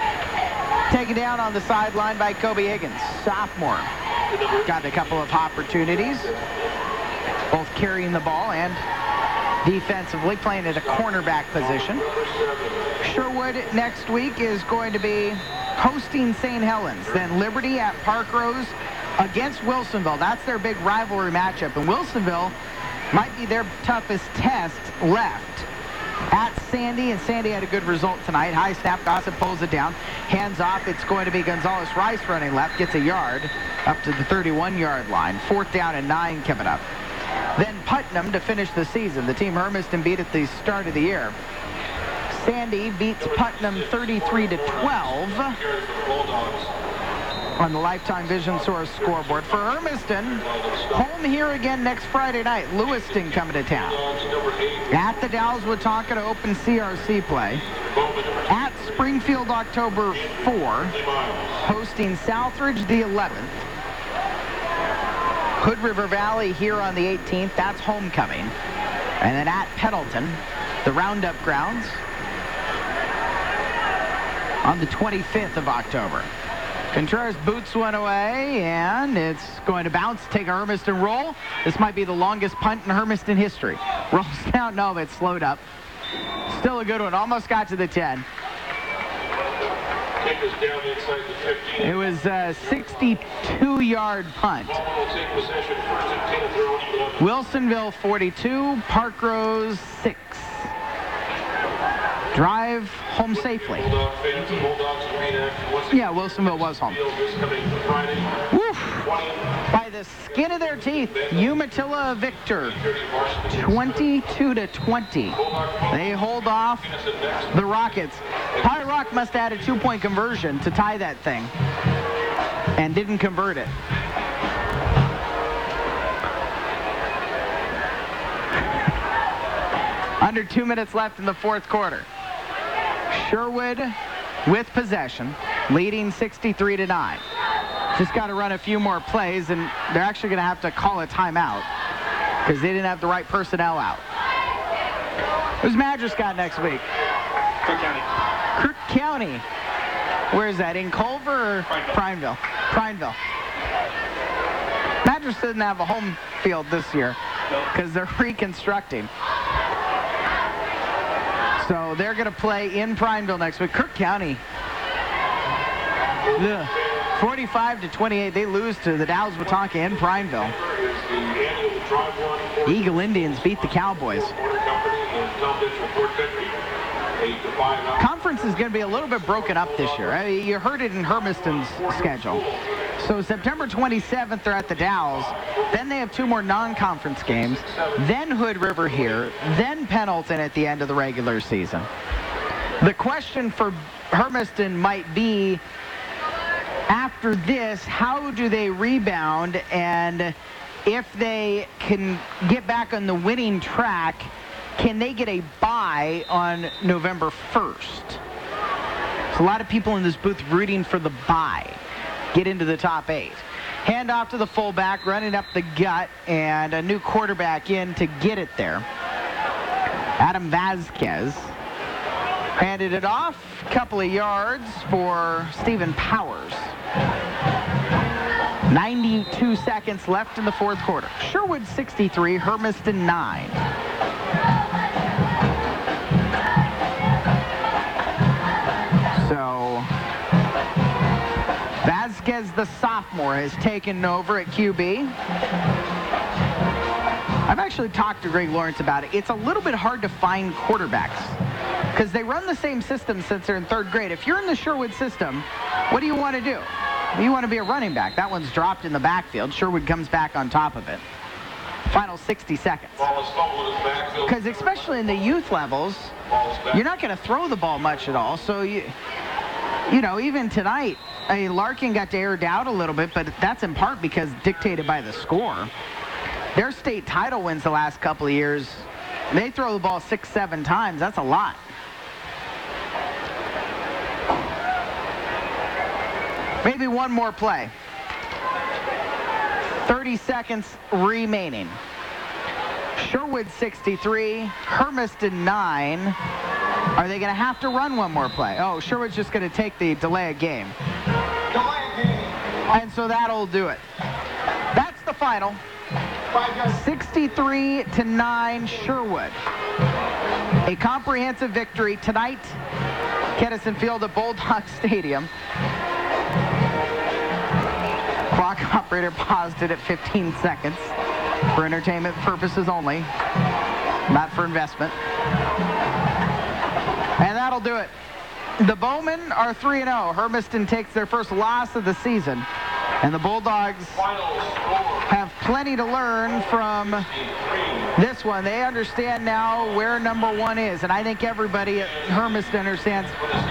Taken down on the sideline by Kobe Higgins, sophomore. Got a couple of opportunities, both carrying the ball and defensively playing at a cornerback position. Sherwood next week is going to be hosting St. Helens, then Liberty at Parkrose against Wilsonville. That's their big rivalry matchup, and Wilsonville might be their toughest test left. At Sandy, and Sandy had a good result tonight. High snap, Gossett pulls it down. Hands off, it's going to be Gonzalez-Rice running left, gets a yard up to the 31-yard line. 4th down and 9 coming up. Then Putnam to finish the season. The team Hermiston beat at the start of the year. Sandy beats Putnam 33-12 on the Lifetime Vision Source scoreboard. For Hermiston, home here again next Friday night. Lewiston coming to town. At the Dalles-Wetumpka to open CRC play. At Springfield October 4, hosting Southridge the 11th. Hood River Valley here on the 18th. That's homecoming. And then at Pendleton, the Roundup grounds, on the 25th of October. Contreras boots one away, and it's going to bounce, take a Hermiston roll. This might be the longest punt in Hermiston history. Rolls down, no, it's slowed up. Still a good one, almost got to the 10. take us down inside the 15. It was a 62-yard punt. Ball will take possession first and 10 at their own 11. Wilsonville 42, Park Rose 6. Drive home safely. Bulldog fans and Bulldogs in main action. Once Yeah, Wilsonville was home. field this coming Friday. Woof! 20, By the skin of their teeth, Umatilla victor, 30 22-20. They hold off the Rockets. High Rock must have had a 2-point conversion to tie that thing and didn't convert it. Under 2 minutes left in the fourth quarter. Sherwood with possession, leading 63-9. Just got to run a few more plays, and they're actually going to have to call a timeout because they didn't have the right personnel out. Who's Madras got next week? Cook County. Kirk County. Where is that? In Culver or Prineville? Prineville. Madras doesn't have a home field this year because they're reconstructing. So they're going to play in Prineville next week. Kirk County. 45-28. They lose to the Dalles Watauga in Prineville. Eagle Indians beat the Cowboys. Conference is going to be a little bit broken up this year. You heard it in Hermiston's schedule. So September 27th, they're at the Dalles. Then they have 2 more non-conference games. Then Hood River here. Then Pendleton at the end of the regular season. The question for Hermiston might be, after this, how do they rebound? And if they can get back on the winning track, can they get a bye on November 1st? There's a lot of people in this booth rooting for the bye. Get into the top 8. Hand off to the fullback, running up the gut, and a new quarterback in to get it there. Adam Vasquez handed it off, a couple of yards for Stephen Powers. 92 seconds left in the fourth quarter. Sherwood 63, Hermiston 9. So Vasquez, the sophomore, has taken over at QB. I've actually talked to Greg Lawrence about it. It's a little bit hard to find quarterbacks because they run the same system since they're in 3rd grade. If you're in the Sherwood system, what do you want to do? You want to be a running back. That one's dropped in the backfield. Sherwood comes back on top of it. Final 60 seconds. Because especially in the youth levels, you're not going to throw the ball much at all. So, you know, even tonight, Larkin got to air out a little bit, but that's in part because dictated by the score. Their state title wins the last couple of years. They throw the ball 6-7 times. That's a lot. Maybe one more play. 30 seconds remaining. Sherwood 63, Hermiston 9. Are they going to have to run one more play? Oh, Sherwood's just going to take the delay of game. And so that'll do it. That's the final. 63-9 Sherwood. A comprehensive victory tonight. Kennison Field at Bulldog Stadium. Clock operator paused it at 15 seconds for entertainment purposes only, not for investment. And that'll do it. The Bowmen are 3-0. Hermiston takes their first loss of the season. And the Bulldogs have plenty to learn from this one. They understand now where number 1 is. And I think everybody at Hermiston understands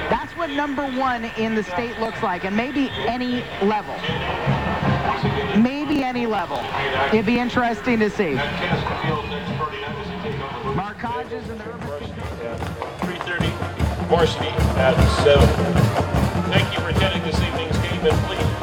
that's what number 1 in the state looks like. And maybe any level. Maybe any level. It'd be interesting to see. Mark Hodges and the Hermiston. 3:30. Varsity at 7. Thank you for attending this evening's game, and please